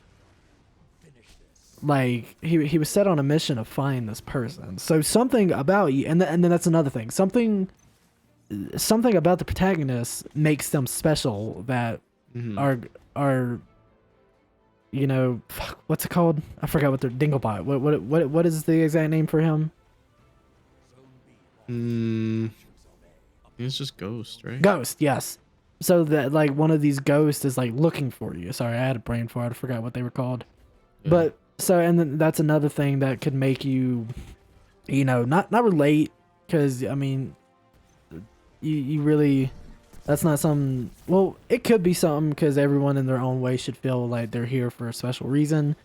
C: Like he was set on a mission to find this person. So something about you, and then that's another thing. Something about the protagonist makes them special. That
A: Mhm.
C: are you know, fuck, what's it called? I forgot what they're Dinglebot. What is the exact name for him?
A: Mm, it's just Ghost, right?
C: Ghost, yes. So that like one of these ghosts is like looking for you. Sorry, I had a brain fart. I forgot what they were called.
A: Yeah.
C: But so and then that's another thing that could make you, you know, not relate, because I mean, you really, that's not some. Well, it could be something because everyone in their own way should feel like they're here for a special reason.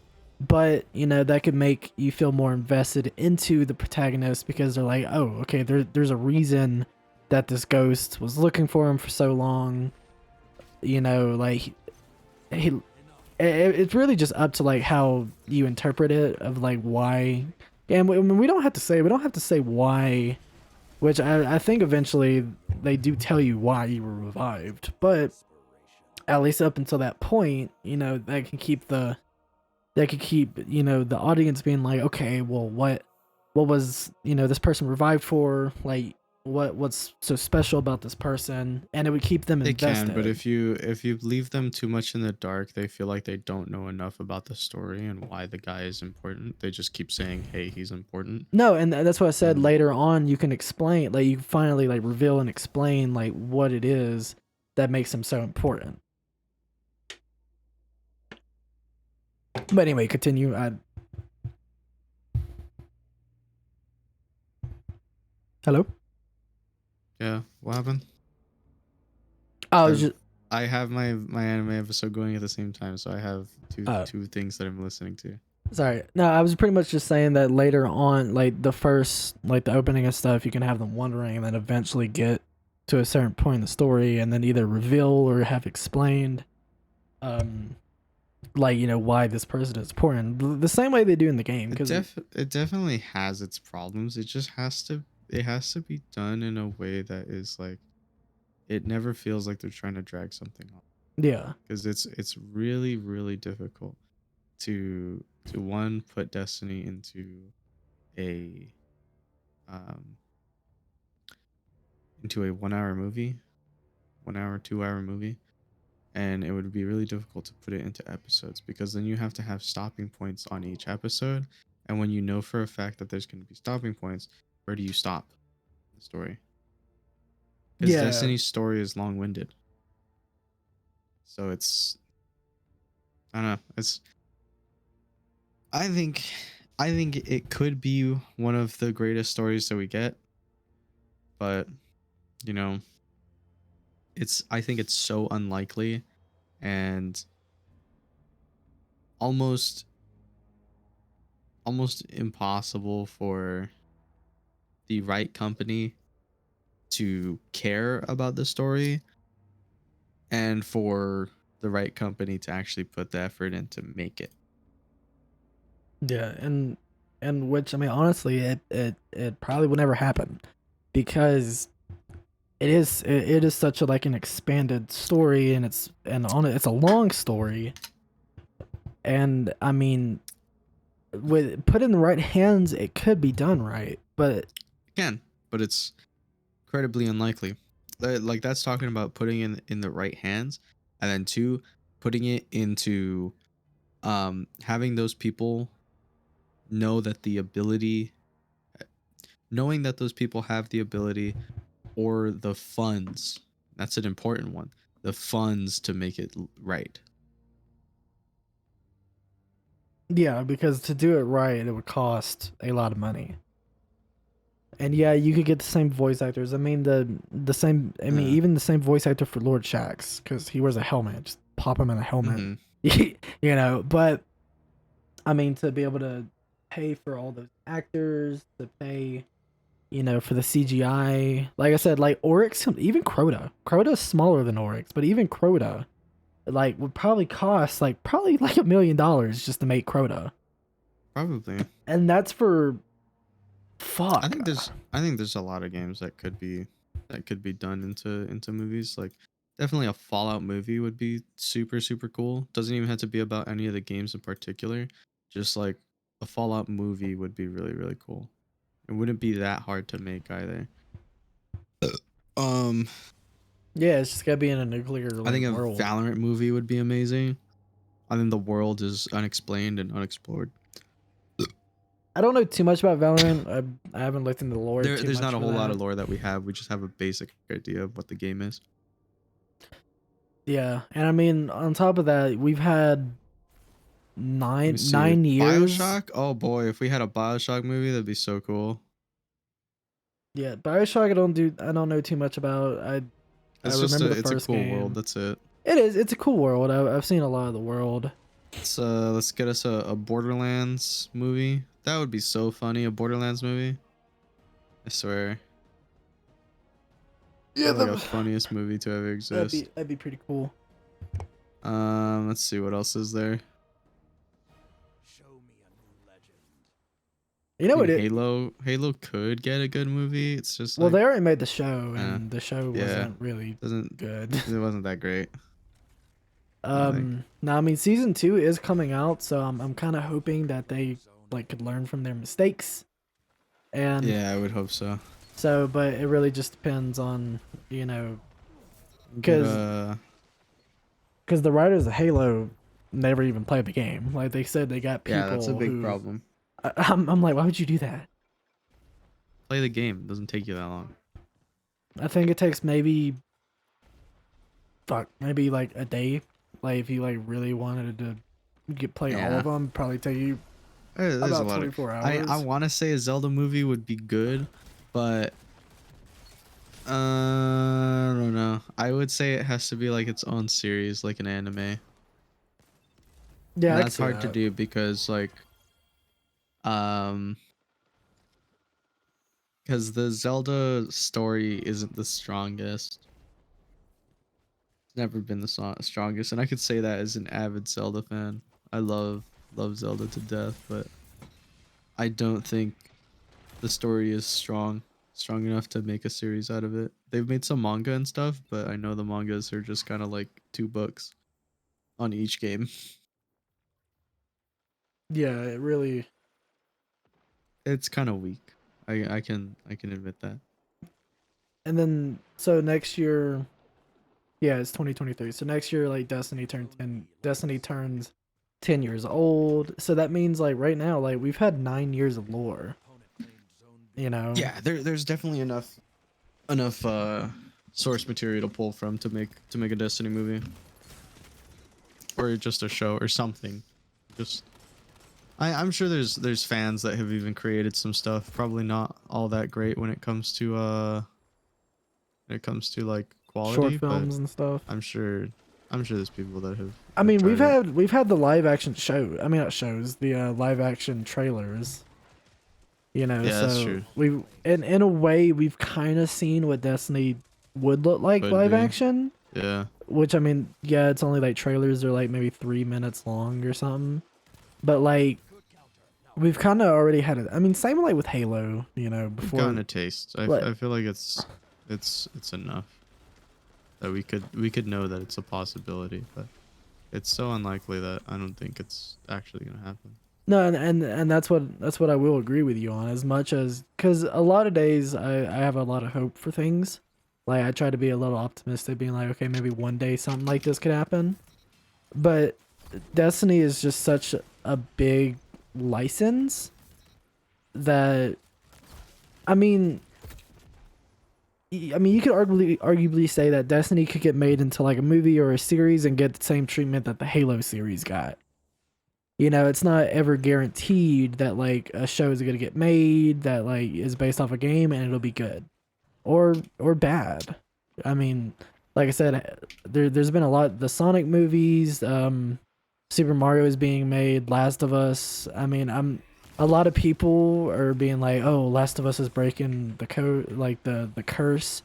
C: But you know that could make you feel more invested into the protagonist because they're like, oh, okay, there's a reason that this ghost was looking for him for so long. You know, like it's really just up to like how you interpret it of like why. And we don't have to say why, which I think eventually they do tell you why you were revived, but at least up until that point, you know, that could keep, you know, the audience being like, okay, well, what was, you know, this person revived for? Like, what's so special about this person? And it would keep them
A: They
C: invested.
A: can, but if you leave them too much in the dark, they feel like they don't know enough about the story and why the guy is important. They just keep saying, "Hey, he's important."
C: No, and that's what I said.
A: Mm.
C: Later on, you can explain, like, you finally like reveal and explain like what it is that makes him so important. But anyway, continue. Hello.
A: Yeah, what happened?
C: I was
A: I've-
C: just
A: I have my anime episode going at the same time, so I have
C: Oh.
A: two things that I'm listening to.
C: sorry. No, I was pretty much just saying that later on, like the first, like the opening and stuff, you can have them wondering, and then eventually get to a certain point in the story, and then either reveal or have explained, like, you know, why this person is important. The same way they do in the game, because
A: It definitely has its problems. It just has to be done in a way that is like, it never feels like they're trying to drag something on,
C: yeah,
A: because it's really difficult to one, put Destiny a um into a 1 hour movie, 1 hour 2 hour movie, and it would be really difficult to put it into episodes, because then you have to have stopping points on each episode, and when you know for a fact that there's going to be stopping points, where do you stop the story? Because
C: yeah,
A: Destiny's story is long-winded, so it's, I don't know, it's, I think it could be one of the greatest stories that we get, but you know, I think it's so unlikely, and almost impossible for the right company to care about the story, and for the right company to actually put the effort in to make it.
C: yeah, and which, I mean, honestly, it probably will never happen, because it is such a like an expanded story, and it's a long story, and I mean, with put in the right hands, it could be done right, but
A: It can, but it's incredibly unlikely. Like, that's talking about putting in the right hands, and then two, putting it into having those people know that the ability knowing that those people have the ability or the funds. That's an important one. The funds to make it right.
C: yeah, because to do it right, it would cost a lot of money. And yeah, you could get the same voice actors. I mean, the same. I mean,
A: Yeah.
C: even the same voice actor for Lord Shaxx, because he wears a helmet. Just pop him in a helmet.
A: Mhm.
C: You know, but I mean, to be able to pay for all those actors, to pay, for the CGI. Like I said, like Oryx, even Crota. Crota is smaller than Oryx, but even Crota, like, would probably cost probably like $1 million just to make Crota,
A: Probably.
C: and that's for fuck.
A: I think there's a lot of games that could be done into movies. Like definitely a Fallout movie would be super super cool. Doesn't even have to be about any of the games in particular. Just like a Fallout movie would be really really cool. It wouldn't be that hard to make either. Um,
C: Yeah, it's just gotta be in a nuclear
A: I think a
C: world.
A: Valorant movie would be amazing. I think the world is unexplained and unexplored.
C: I don't know too much about Valorant. I haven't looked into the lore.
A: There's
C: much
A: not a
C: for
A: whole lot
C: that.
A: of lore that we have. We just have a basic idea of what the game is.
C: Yeah, and I mean, on top of that, we've had
A: Let me see.
C: 9 years.
A: BioShock? Oh boy, if we had a BioShock movie, that'd be so cool.
C: Yeah, Bioshock. I don't know too much about. I
A: It's just
C: remember the
A: it's a
C: first
A: cool
C: game.
A: world. That's it.
C: It is. It's a cool world. I've seen a lot of the world.
A: Let's get us a Borderlands movie. That would be so funny. A Borderlands movie. I swear.
C: Yeah,
A: Like the funniest movie to ever exist.
C: that'd be pretty cool.
A: Let's see what else is there.
B: Show me a new legend.
C: You know
A: I
C: what?
A: mean, Halo could get a good movie. It's just
C: Well,
A: like,
C: they already made the show,
A: Yeah.
C: and the show
A: Yeah.
C: wasn't really
A: doesn't
C: good.
A: it wasn't that great. think.
C: Now I mean, season 2 is coming out, so I'm kind of hoping that they could learn from their mistakes, and
A: Yeah, I would hope so.
C: so, but it really just depends on
A: But,
C: because the writers of Halo never even played the game. Like they said, they got people.
A: yeah, that's a big
C: who,
A: problem.
C: I'm like, why would you do that?
A: Play the game. It doesn't take you that long.
C: I think it takes maybe like a day. Like if you really wanted to play all
A: Yeah.
C: of them, probably take you
A: There's
C: about
A: a lot
C: 24
A: of.
C: hours.
A: I want to say a Zelda movie would be good, but I don't know. I would say it has to be like its own series, like an anime.
C: Yeah,
A: And
C: I can
A: that's
C: see
A: hard to
C: that.
A: do because um because the Zelda story isn't the strongest. It's never been the strongest, and I could say that as an avid Zelda fan. I love Zelda to death, but I don't think the story is strong enough to make a series out of it. They've made some manga and stuff, but I know the mangas are just kind of like 2 books on each game.
C: Yeah, it really.
A: It's kind of weak. I can admit that.
C: And then so next year, yeah, it's 2023. So next year, Destiny turns 10 years old. So that means right now, we've had 9 years of lore.
A: Yeah, there's definitely enough source material to pull from to make a Destiny movie, or just a show or something. Just I'm sure there's fans that have even created some stuff. Probably not all that great when it comes to like quality,
C: Short films
A: but
C: and stuff.
A: I'm sure there's people that have.
C: I mean,
A: tried it.
C: we've had the live action show. I mean, not shows, the live action trailers.
A: Yeah, that's
C: so
A: true.
C: we in a way we've kind of seen what Destiny would look like
A: Could
C: live
A: be.
C: action.
A: Yeah.
C: Which I mean, yeah, it's only trailers are maybe 3 minutes long or something. But we've kind of already had it. I mean, same with Halo.
A: We've
C: Before.
A: gotten a taste.
C: Like-
A: I feel like it's enough that we could know that it's a possibility, but it's so unlikely that I don't think it's actually gonna happen.
C: No, and that's what I will agree with you on. As much as because a lot of days I have a lot of hope for things. I try to be a little optimistic, being like, okay, maybe one day something like this could happen. But Destiny is just such a big license that I mean you could arguably say that Destiny could get made into a movie or a series and get the same treatment that the Halo series got. It's not ever guaranteed that a show is going to get made that is based off a game and it'll be good or bad. I mean, like I said, there's been a lot the Sonic movies, Super Mario is being made, Last of Us. I mean, a lot of people are being like, "Oh, Last of Us is breaking the code, like the curse."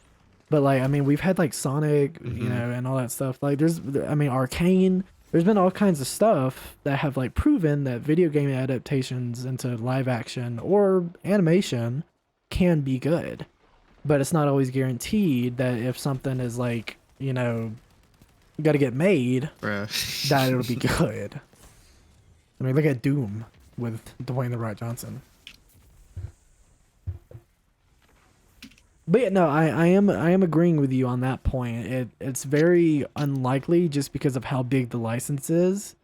C: But like, I mean, we've had like Sonic, you
A: Mm-hmm.
C: know, and all that stuff. Like, I mean, Arcane. There's been all kinds of stuff that have like proven that video game adaptations into live action or animation can be good, but it's not always guaranteed that if something is like, you know, got to get made, that it'll be
A: Bruh.
C: good. I mean, look at Doom with Dwayne the Rock Johnson. But yeah, no, I am agreeing with you on that point. It's very unlikely just because of how big the license is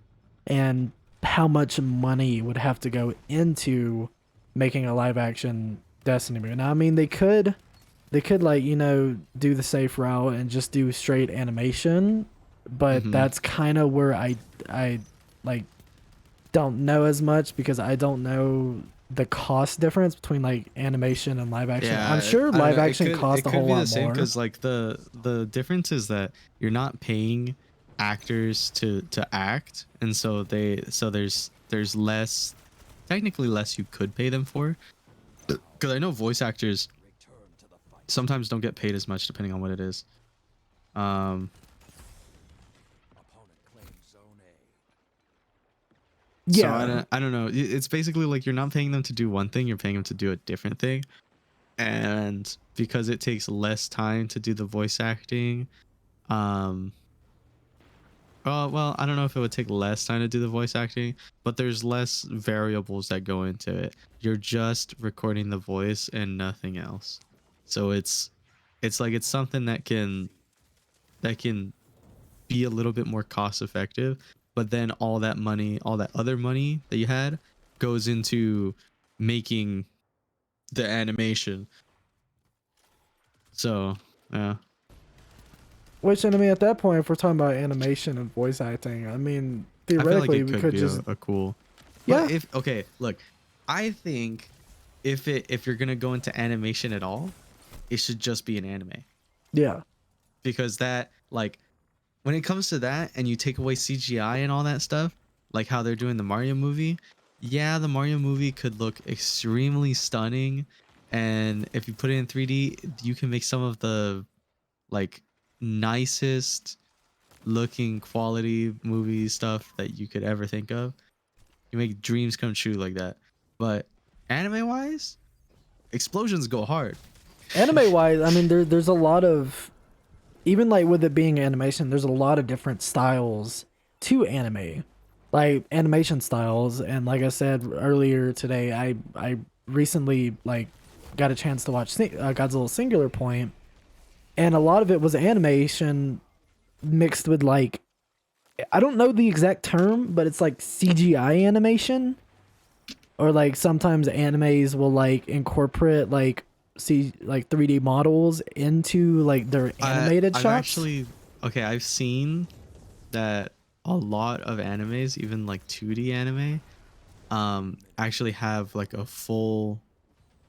C: and how much money would have to go into making a live action Destiny movie. Now, I mean, they could like, you know, do the safe route and just do straight animation, but
A: Mm-hmm.
C: that's kind of where I like don't know as much because I don't know the cost difference between like animation and live action. I'm
A: Yeah,
C: sure
A: I don't
C: live
A: know.
C: action
A: It
C: cost a
A: could
C: whole
A: be the
C: lot
A: same
C: more.
A: because like the difference is that you're not paying actors to act, and so there's less, technically less you could pay them for. Because I know voice actors
B: Return to the fight.
A: sometimes don't get paid as much depending on what it is. Um,
B: Opponent claims zone A.
A: so
C: Yeah,
A: I don't know. It's basically like you're not paying them to do one thing, you're paying them to do a different thing. And because it takes less time to do the voice acting, um, well, I don't know if it would take less time to do the voice acting, but there's less variables that go into it. You're just recording the voice and nothing else. So it's like it's something that can be a little bit more cost effective, but then all that money, all that other money that you had goes into making the animation. So, yeah.
C: which and I mean at that point, if we're talking about animation and voice acting, I mean
A: I feel like
C: theoretically
A: it
C: we
A: could
C: could
A: be
C: just
A: a cool. But
C: yeah
A: if okay, look, I think if you're gonna go into animation at all, it should just be an anime
C: yeah
A: because that like when it comes to that and you take away CGI and all that stuff, like how they're doing the Mario movie, yeah, the Mario movie could look extremely stunning, and if you put it in 3D, you can make some of the like nicest looking quality movie stuff that you could ever think of. You make dreams come true like that. But anime wise, explosions go hard.
C: anime wise, I mean there's a lot of, even like with it being animation, there's a lot of different styles to anime, like animation styles. And like I said earlier today, I recently like got a chance to watch Godzilla Singular Point, and a lot of it was animation mixed with like, I don't know the exact term, but it's like CGI animation, or like sometimes animes will like incorporate like see like 3D models into like their animated
A: I've
C: shots.
A: actually okay, I've seen that a lot of animes, even like 2D anime, actually have like a full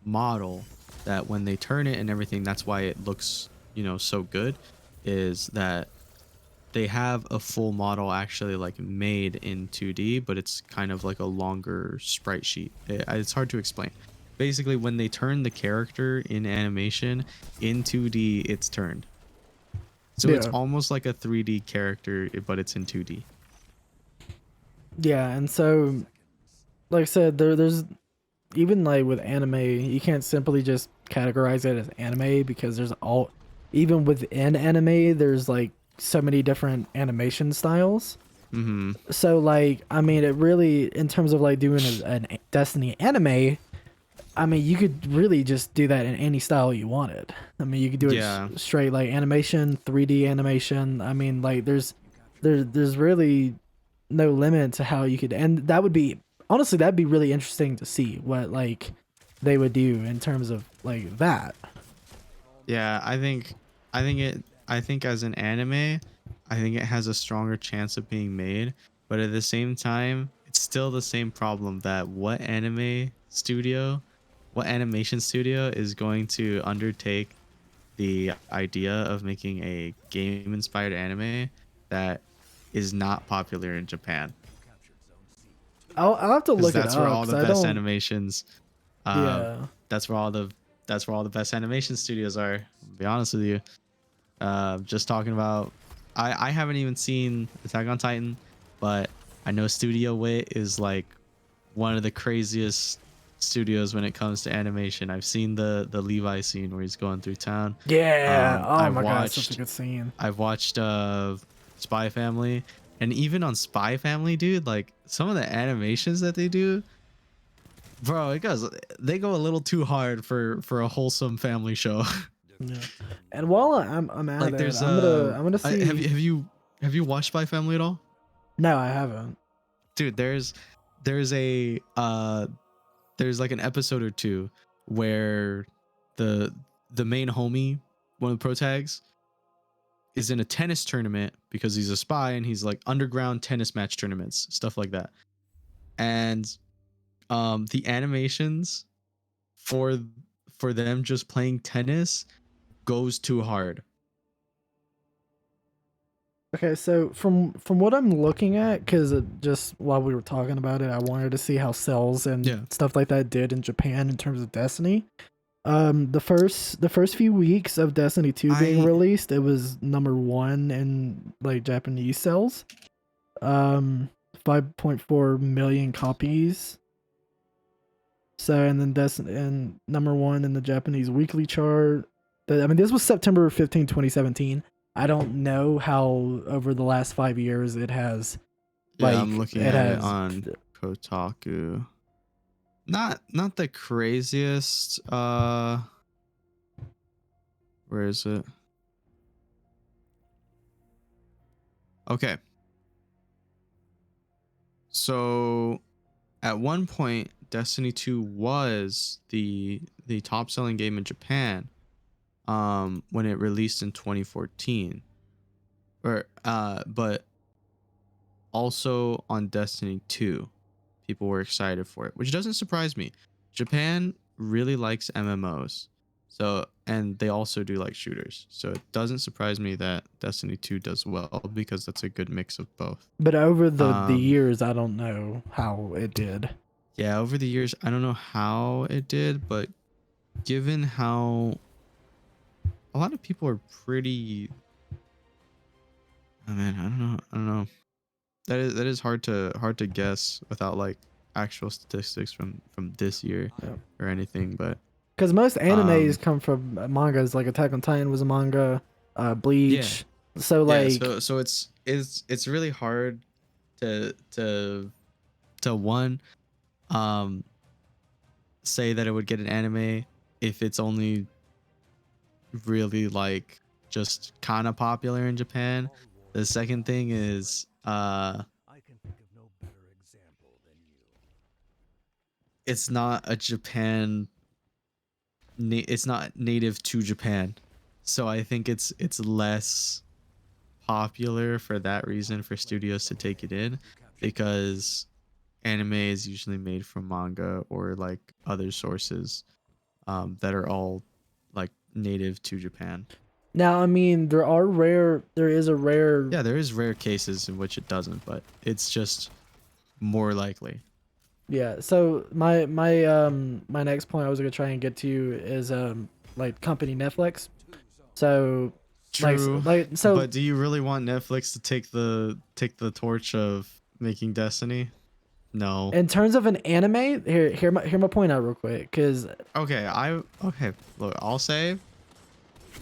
A: model that when they turn it and everything, that's why it looks, so good, is that they have a full model actually like made in 2D, but it's kind of like a longer sprite sheet. It's hard to explain. Basically, when they turn the character in animation in 2D, it's turned. So it's
C: Yeah.
A: almost like a 3D character, but it's in 2D.
C: Yeah, and so like I said, there's even like with anime, you can't simply just categorize it as anime because there's all, even within anime, there's like so many different animation styles.
A: Mm-hmm.
C: So like, I mean, it really, in terms of like doing an Destiny anime, I mean, you could really just do that in any style you wanted. I mean, you could do it
A: Yeah.
C: straight like animation, 3D animation. I mean, like there's really no limit to how you could, and that would be, honestly, that'd be really interesting to see what like they would do in terms of like that.
A: Yeah, I think as an anime, I think it has a stronger chance of being made, but at the same time, it's still the same problem that what animation studio is going to undertake the idea of making a game inspired anime that is not popular in Japan.
C: I'll have to
A: 'Cause
C: look it
A: that's where
C: up.
A: all
C: 'Cause
A: the
C: I
A: best
C: don't.
A: animations.
C: Yeah.
A: That's where all the best animation studios are. To be honest with you. Just talking about, I haven't even seen Attack on Titan, but I know Studio Wit is like one of the craziest studios when it comes to animation. I've seen the Levi scene where he's going through town.
C: Yeah. Oh
A: I've
C: my god, such a
A: watched
C: good scene.
A: I've watched Spy Family, and even on Spy Family, dude, like some of the animations that they do, bro, they go a little too hard for a wholesome family show.
C: Yeah. And while I'm at
A: Like
C: it,
A: there's
C: I'm gonna
A: have
C: see.
A: you watched Spy Family at all?
C: No, I haven't.
A: Dude, there's a there's like an episode or two where the main homie, one of the pro tags, is in a tennis tournament because he's a spy, and he's like underground tennis match tournaments, stuff like that. And the animations for them just playing tennis goes too hard.
C: Okay, so from what I'm looking at, because just while we were talking about it, I wanted to see how sales and
A: Yeah.
C: stuff like that did in Japan in terms of Destiny. The first few weeks of Destiny 2 being
A: I-
C: released, it was number one in like Japanese sales. 5.4 million copies. So and then and number one in the Japanese weekly chart. I mean, this was September 15, 2017. I don't know how over the last 5 years it has.
A: Yeah,
C: Like,
A: I'm looking
C: it
A: at it
C: has-
A: on Kotaku. Not the craziest. Where is it? Okay. So at one point, Destiny 2 was the top selling game in Japan when it released in 2014. But also on Destiny 2, people were excited for it, which doesn't surprise me. Japan really likes MMOs. So, and they also do like shooters. So it doesn't surprise me that Destiny 2 does well because that's a good mix of both.
C: But over the
A: Um,
C: years, I don't know how it did.
A: Yeah, over the years, I don't know how it did, but given how a lot of people are pretty, oh man, I don't know. That is hard to guess without like actual statistics from this year
C: Yep.
A: or anything. But
C: Because most animes come from mangas, like Attack on Titan was a manga, Bleach. So like,
A: yeah, so it's really hard to one say that it would get an anime if it's only really like just kind of popular in Japan. The second thing is
B: I can think of no better example than you.
A: it's not a Japan it's not native to Japan. So I think it's less popular for that reason for studios to take it in, because anime is usually made from manga or like other sources that are all like native to Japan.
C: now I mean, there is a rare.
A: Yeah, there is rare cases in which it doesn't, but it's just more likely.
C: Yeah. So my next point I was gonna try and get to is like company Netflix. So
A: True.
C: so
A: But do you really want Netflix to take the torch of making Destiny? No.
C: in terms of an anime, hear my point out real quick, because
A: Okay, look, I'll say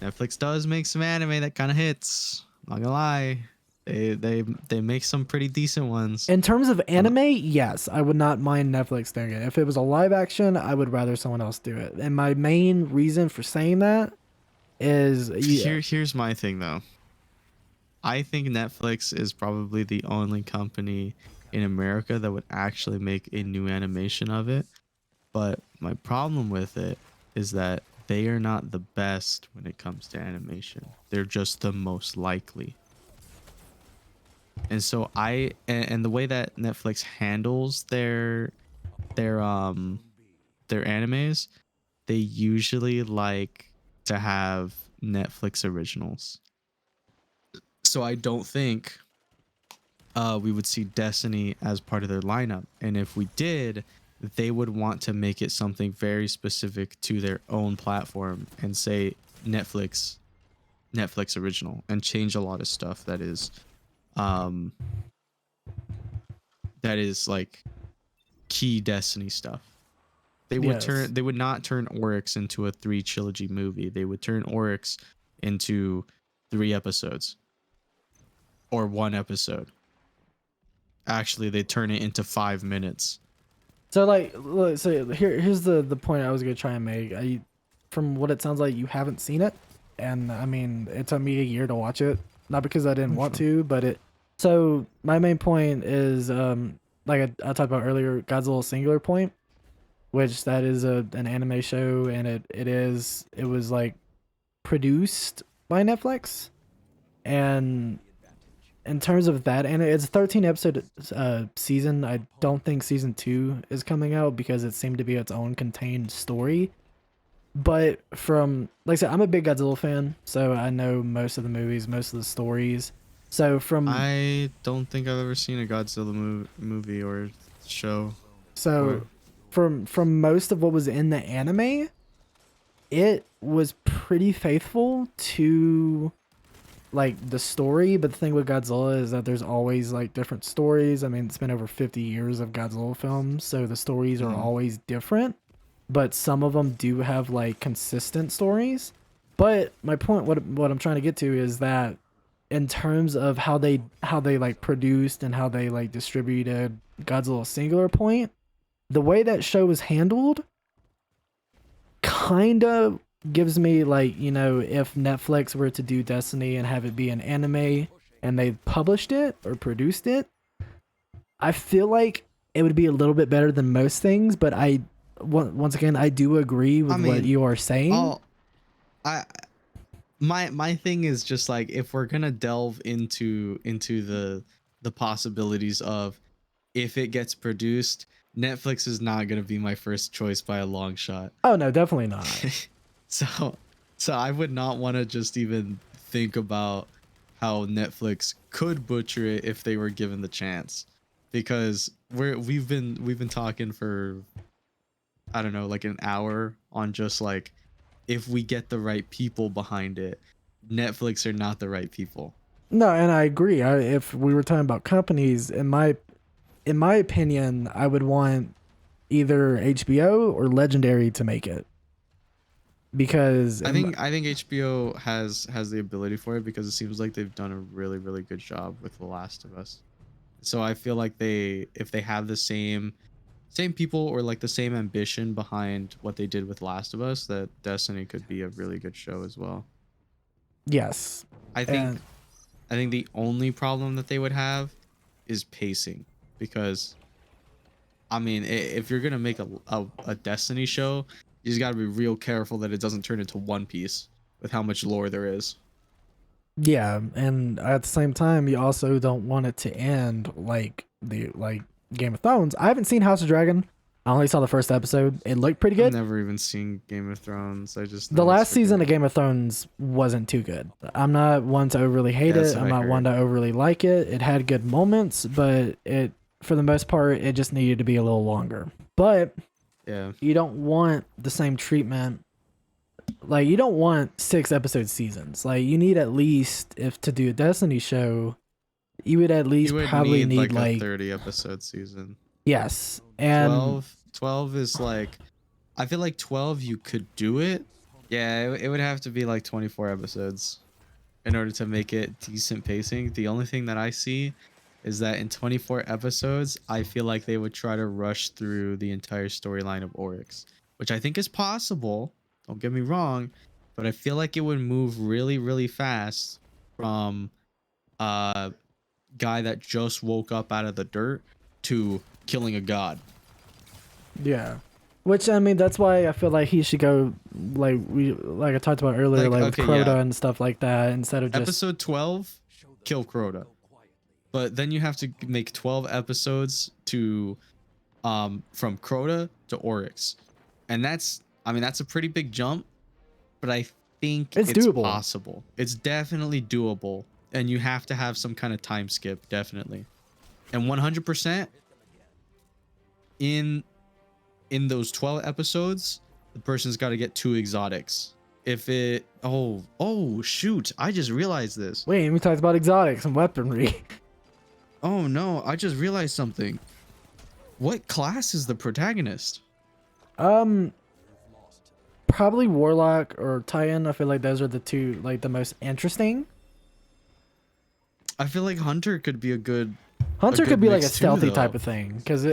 A: Netflix does make some anime that kind of hits. Not gonna lie. They make some pretty decent ones.
C: in terms of anime, yes, I would not mind Netflix doing it. If it was a live action, I would rather someone else do it. And my main reason for saying that is
A: Here's my thing though. I think Netflix is probably the only company in America that would actually make a new animation of it. But my problem with it is that they are not the best when it comes to animation. They're just the most likely. And so and the way that Netflix handles their animes, they usually like to have Netflix originals. So I don't think we would see Destiny as part of their lineup. And if we did, they would want to make it something very specific to their own platform and say Netflix original, and change a lot of stuff um that is like key Destiny stuff. They would
C: Yes.
A: they would not turn Oryx into a 3 trilogy movie. They would turn Oryx into 3 episodes or 1 episode. Actually, they turn it into 5 minutes.
C: So like, look, so here's the point I was gonna try and make. From what it sounds like, you haven't seen it, and I mean, it took me a year to watch it. Not because I didn't want to, but it. So my main point is, like I talked about earlier, Godzilla Singular Point, which that is an anime show, and it was like produced by Netflix, and in terms of that, and it's a 13 episode season. I don't think season 2 is coming out because it seemed to be its own contained story. But from, like I said, I'm a big Godzilla fan, so I know most of the movies, most of the stories. So from
A: I don't think I've ever seen a Godzilla movie or show.
C: so from most of what was in the anime, it was pretty faithful to like the story. But the thing with Godzilla is that there's always like different stories. I mean, it's been over 50 years of Godzilla films, so the stories are always different, but some of them do have like consistent stories. But my point, what I'm trying to get to is that in terms of how they like produced and how they like distributed Godzilla Singular Point, the way that show was handled kind of gives me like, you know, if Netflix were to do Destiny and have it be an anime and they published it or produced it, I feel like it would be a little bit better than most things. But once again, I do agree with what you are saying.
A: My thing is just like, if we're gonna delve into the possibilities of, if it gets produced, Netflix is not gonna be my first choice by a long shot.
C: Oh no, definitely not.
A: So I would not want to just even think about how Netflix could butcher it if they were given the chance, because we've been talking for, I don't know, like an hour on just like, if we get the right people behind it, Netflix are not the right people.
C: No, and I agree. If we were talking about companies, in my opinion, I would want either HBO or Legendary to make it, because
A: I think HBO has the ability for it, because it seems like they've done a really, really good job with The Last of Us. So I feel like if they have the same people or like the same ambition behind what they did with Last of Us, that Destiny could be a really good show as well.
C: yes.
A: I think the only problem that they would have is pacing, because I mean, if you're gonna make a Destiny show, you just gotta be real careful that it doesn't turn into One Piece with how much lore there is.
C: Yeah, and at the same time, you also don't want it to end like Game of Thrones. I haven't seen House of Dragon. I only saw the first episode. It looked pretty
A: I've
C: good.
A: never even seen Game of Thrones. I just
C: The
A: know it's
C: last season
A: freaking-
C: of Game of Thrones wasn't too good. I'm not one to overly hate
A: That's
C: it.
A: what
C: I'm
A: I
C: not one to overly like it. It had good moments, but for the most part, it just needed to be a little longer. But
A: yeah.
C: you don't want the same treatment. Like, you don't want 6 episode seasons. Like, you need at least, if to do a Destiny show, you would at least
A: You would
C: probably need
A: like
C: like
A: a 30 episode season.
C: yes, and
A: 12 is like, I feel like 12 you could do it. Yeah, it would have to be like 24 episodes in order to make it decent pacing. The only thing that I see is that in 24 episodes, I feel like they would try to rush through the entire storyline of Oryx, which I think is possible. Don't get me wrong, but I feel like it would move really, really fast from a guy that just woke up out of the dirt to killing a god.
C: yeah. Which, I mean, that's why I feel like he should go like I talked about earlier,
A: Like,
C: with
A: okay,
C: Crota
A: yeah.
C: and stuff like that, instead of just
A: Episode 12, kill Crota. But then you have to make 12 episodes to from Crota to Oryx. And that's a pretty big jump, but I think
C: It's
A: it's
C: doable.
A: possible. It's definitely doable, and you have to have some kind of time skip, definitely. And 100% in those 12 episodes, the person's got to get 2 exotics. If it oh shoot, I just realized this.
C: Wait, we talked about exotics and weaponry.
A: Oh no, I just realized something. What class is the protagonist?
C: Probably Warlock or Titan. I feel like those are the two, like, the most interesting.
A: I feel like Hunter could be a good
C: Hunter
A: good
C: could be like a
A: mix too,
C: stealthy
A: though.
C: type of thing, because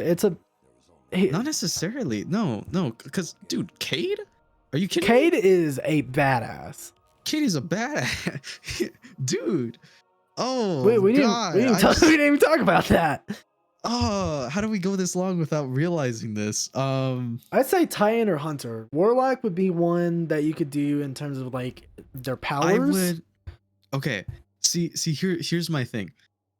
A: Not necessarily. No, because dude, Cade? Are you kidding
C: Cade
A: me?
C: is a badass.
A: Cade is a badass. Dude. Oh,
C: Wait, we
A: God.
C: we didn't even talk about that.
A: Oh, how do we go this long without realizing this?
C: I'd say Titan or Hunter. Warlock would be one that you could do in terms of like their powers.
A: I would. Okay. See, here's my thing.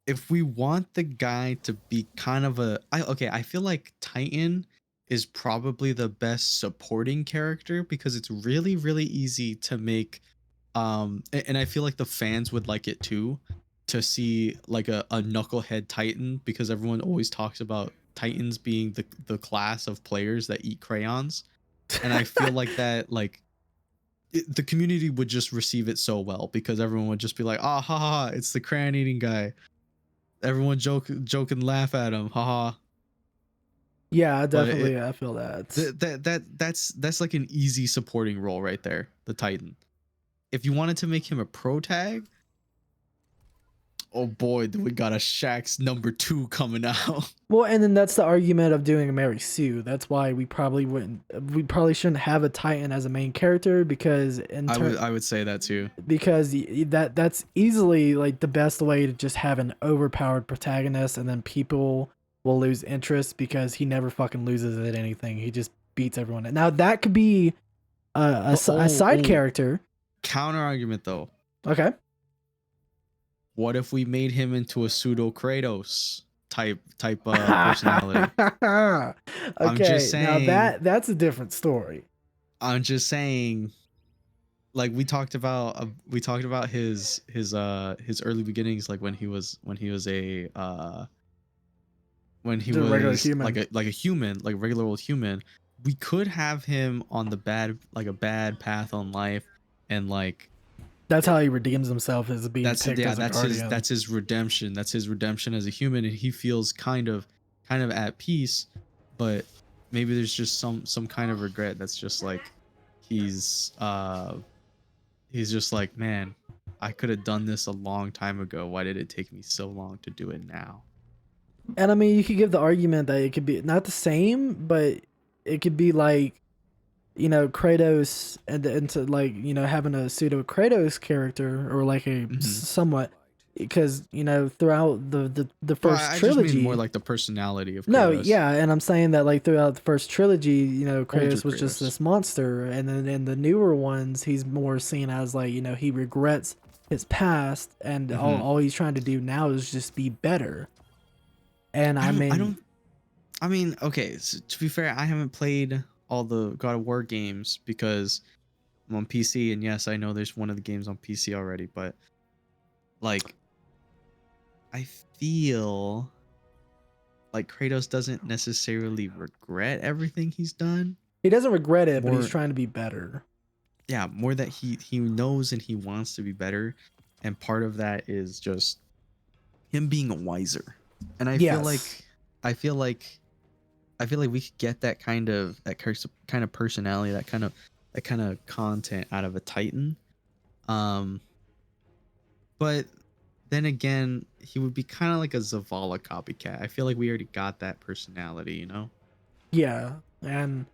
A: If we want the guy to be kind of I feel like Titan is probably the best supporting character because it's really, really easy to make. And I feel like the fans would like it too, to see like a knucklehead Titan, because everyone always talks about Titans being the class of players that eat crayons, and I feel like that like the community would just receive it so well because everyone would just be like, ah, ha, ha, ha, it's the crayon eating guy. Everyone joke and laugh at him, haha.
C: Yeah,
A: But
C: definitely. I feel that.
A: That's like an easy supporting role right there, the Titan. If you wanted to make him a pro tag, oh boy, we got a Shaxx #2 coming out.
C: Well, and then that's the argument of doing a Mary Sue. That's why we probably shouldn't have a Titan as a main character, because
A: I would say that too.
C: because that's easily like the best way to just have an overpowered protagonist, and then people will lose interest because he never fucking loses at anything. He just beats everyone. Now that could be a side character.
A: Counter argument though.
C: Okay.
A: What if we made him into a pseudo Kratos type personality?
C: Okay.
A: I'm just saying,
C: now that's a different story.
A: I'm just saying, like we talked about his early beginnings, like when he was a
C: regular human.
A: like a human, like a regular old human. We could have him on the bad path on life, and like
C: that's how he redeems himself, is being picked as a guardian.
A: that's his redemption. That's his redemption as a human, and he feels kind of at peace, but maybe there's just some kind of regret. That's just like he's just like, man, I could have done this a long time ago. Why did it take me so long to do it now?
C: And I mean, you could give the argument that it could be not the same, but it could be like, you know, Kratos and to like, you know, having a pseudo Kratos character, or like a somewhat, because, you know, throughout the first
A: I
C: trilogy,
A: just mean more like the personality of Kratos.
C: no, yeah, and I'm saying that like throughout the first trilogy, you know, Kratos was
A: Kratos.
C: just this monster, and then in the newer ones, he's more seen as like, you know, he regrets his past, and all he's trying to do now is just be better. And I mean,
A: okay, so to be fair, I haven't played all the God of War games because I'm on PC, and yes, I know there's one of the games on PC already, but like I feel like Kratos doesn't necessarily regret everything he's done.
C: he doesn't regret it, but he's
A: More-
C: trying to be better.
A: Yeah, more that he knows and he wants to be better, and part of that is just him being wiser. And I feel like we could get that kind of personality, that kind of content out of a Titan. But then again, he would be kind of like a Zavala copycat. I feel like we already got that personality, you know?
C: Yeah, and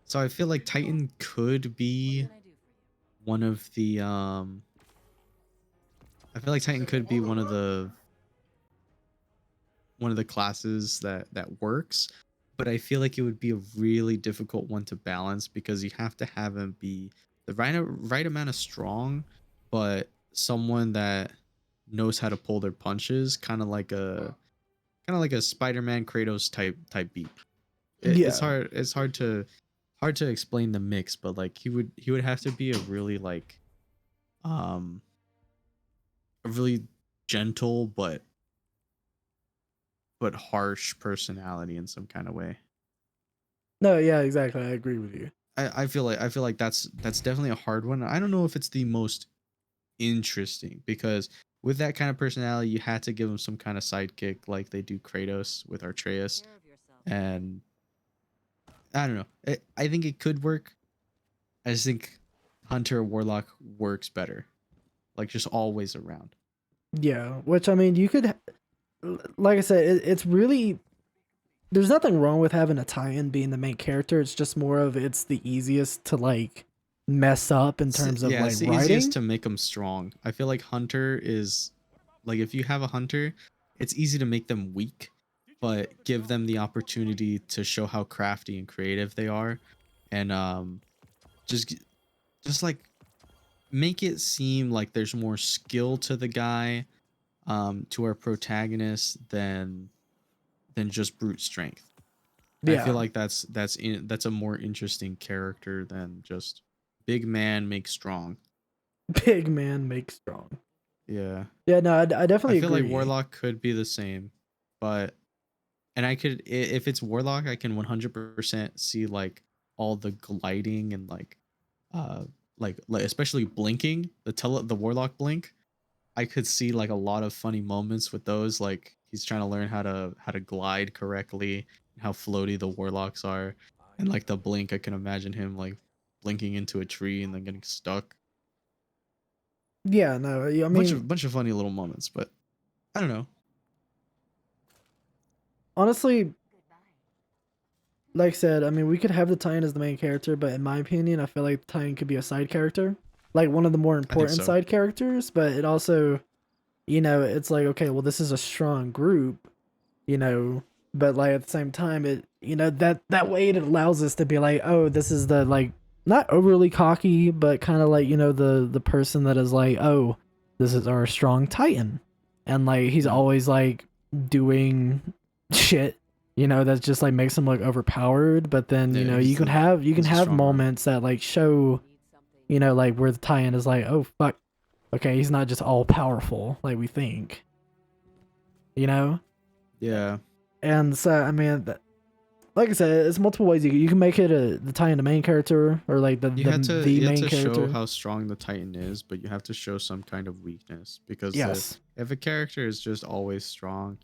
A: So I feel like Titan could be one of the I feel like Titan could be one of the classes that works, but I feel like it would be a really difficult one to balance because you have to have him be the right amount of strong, but someone that knows how to pull their punches, kind of like a Spider-Man Kratos type beat. It's hard to explain the mix, but like he would have to be a really like a really gentle but harsh personality in some kind of way.
C: No, yeah, exactly. I agree with you.
A: I feel like that's definitely a hard one. I don't know if it's the most interesting because with that kind of personality, you had to give him some kind of sidekick like they do Kratos with Atreus, and I don't know. I think it could work. I just think Hunter or Warlock works better, like just always around.
C: Yeah, which I mean, you could, like I said, it's really there's nothing wrong with having a tie-in being the main character. It's just more of it's the easiest to like mess up in terms of
A: Yeah,
C: like
A: it's the
C: writing.
A: easiest to make them strong. I feel like Hunter is like if you have a Hunter, it's easy to make them weak, but give them the opportunity to show how crafty and creative they are, and just just like make it seem like there's more skill to the guy, to our protagonist than just brute strength. I feel
C: Yeah,
A: like that's a more interesting character than just big man makes strong.
C: big man makes strong.
A: Yeah.
C: Yeah, no, I
A: I
C: definitely
A: feel
C: agree.
A: like Warlock could be the same, but and I could if it's Warlock, I can 100% see like all the gliding and uh like especially blinking, the Warlock blink. I could see like a lot of funny moments with those, like he's trying to learn how to glide correctly, and how floaty the Warlocks are, and like the blink, I can imagine him like blinking into a tree and then getting stuck.
C: Yeah, no, I mean,
A: Bunch of funny little moments, but I don't know.
C: honestly, like I said, I mean, we could have the Titan as the main character, but in my opinion, I feel like the Titan could be a side character, like one of the more
A: I think
C: important
A: so.
C: side characters. But it also, it's like okay, well, this is a strong group, but like at the same time, it that way it allows us to be like, oh, this is the like not overly cocky, but kind of like the person that is like, oh, this is our strong Titan, and like he's
A: Yeah.
C: always like doing shit that just like makes him look overpowered, but then
A: Yeah,
C: you can have
A: he's a strong arm.
C: moments that like show like where the tie-in is like, oh fuck, okay, he's not just all powerful like we think,
A: Yeah.
C: and so I mean like I said, it's multiple ways you can make it the tie-in the main character, or like the
A: You had to
C: main character.
A: show how strong the Titan is, but you have to show some kind of weakness because
C: Yes.
A: if a character is just always strong,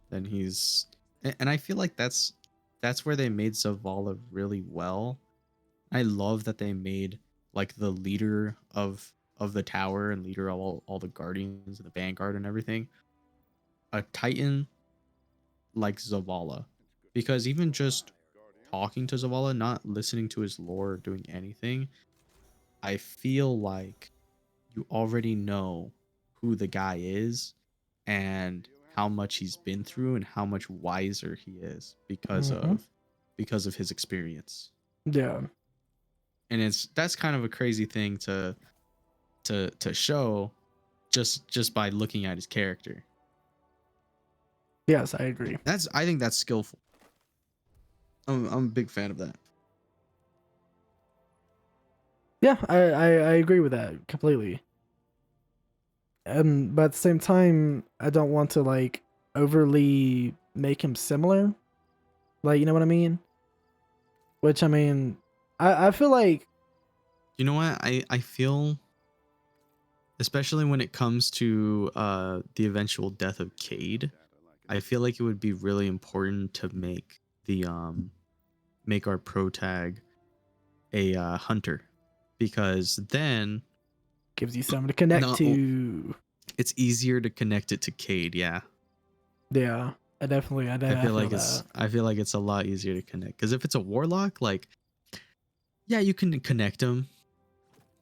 A: then he's and I feel like that's where they made Zavala really well. I love that they made like the leader of the tower and leader of all the guardians and the vanguard and everything a Titan like Zavala, because even just talking to Zavala, not listening to his lore or doing anything, I feel like you already know who the guy is and how much he's been through and how much wiser he is
C: Mhm.
A: because of his experience.
C: Yeah.
A: And that's kind of a crazy thing to show just by looking at his character.
C: Yes, I agree.
A: I think that's skillful. I'm a big fan of that.
C: Yeah, I agree with that completely. But at the same time, I don't want to like overly make him similar. Like, you know what I mean? Which I mean, I feel like
A: You know what? I feel, especially when it comes to the eventual death of Cade, I feel like it would be really important to make the make our pro tag a hunter, because then
C: gives you something to connect
A: No.
C: to.
A: it's easier to connect it to Cade. Yeah,
C: Yeah, I definitely
A: I feel like it's a lot easier to connect, because if it's a warlock, like yeah, you can connect him.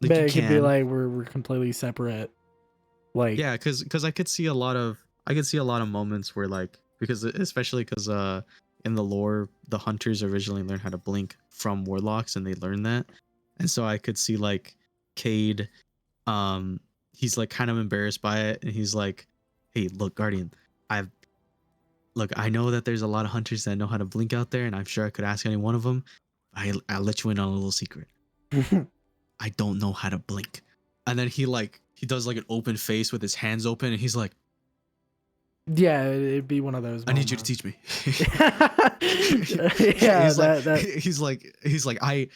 A: Like
C: but
A: you
C: it could be
A: can.
C: like we're completely separate. Like
A: Yeah, because I could see a lot of moments where like, because especially because in the lore the hunters originally learned how to blink from warlocks and they learned that, and so I could see like Cade, he's like kind of embarrassed by it and he's like, hey look guardian, I've look, I know that there's a lot of hunters that know how to blink out there and I'm sure I could ask any one of them. I'll let you in on a little secret. I don't know how to blink. And then he does like an open face with his hands open and he's like,
C: Yeah, it'd be one of those.
A: I need you to
C: moments.
A: teach me.
C: Yeah,
A: he's like,
C: that
A: he's like, I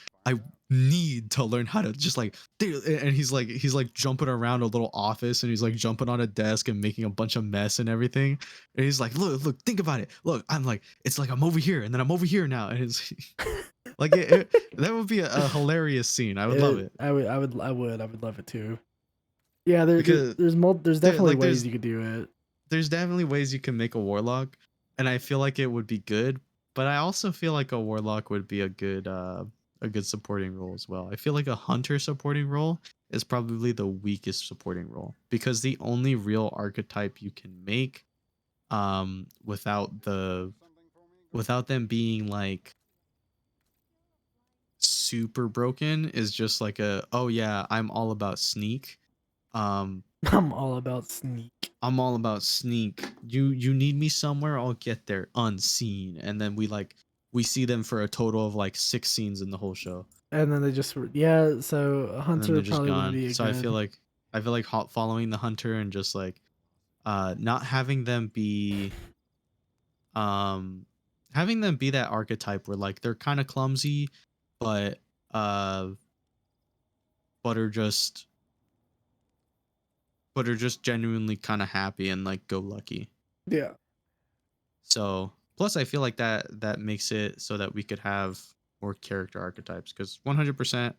A: need to learn how to just like, dude, and he's like jumping around a little office, and he's like jumping on a desk and making a bunch of mess and everything. And he's like, look, think about it. Look, I'm like, it's like I'm over here, and then I'm over here now, and it's like that would be a hilarious scene. I would love it.
C: I would love it too. Yeah,
A: Because
C: there's definitely
A: like,
C: ways you could do it.
A: there's definitely ways you can make a warlock, and I feel like it would be good, but I also feel like a warlock would be a good supporting role as well. I feel like a hunter supporting role is probably the weakest supporting role, because the only real archetype you can make without them being like super broken is just like oh yeah, I'm all about sneak.
C: I'm all about sneak.
A: I'm all about sneak. You need me somewhere, I'll get there unseen. And then we see them for a total of like 6 scenes in the whole show.
C: And then they just yeah. So a
A: And then
C: hunter
A: they're just
C: probably would
A: gone.
C: be a
A: So
C: good.
A: I feel like following the hunter and just like not having them be that archetype where like they're kind of clumsy, but but are just genuinely kind of happy and like go lucky.
C: Yeah.
A: So plus I feel like that makes it so that we could have more character archetypes, because 100%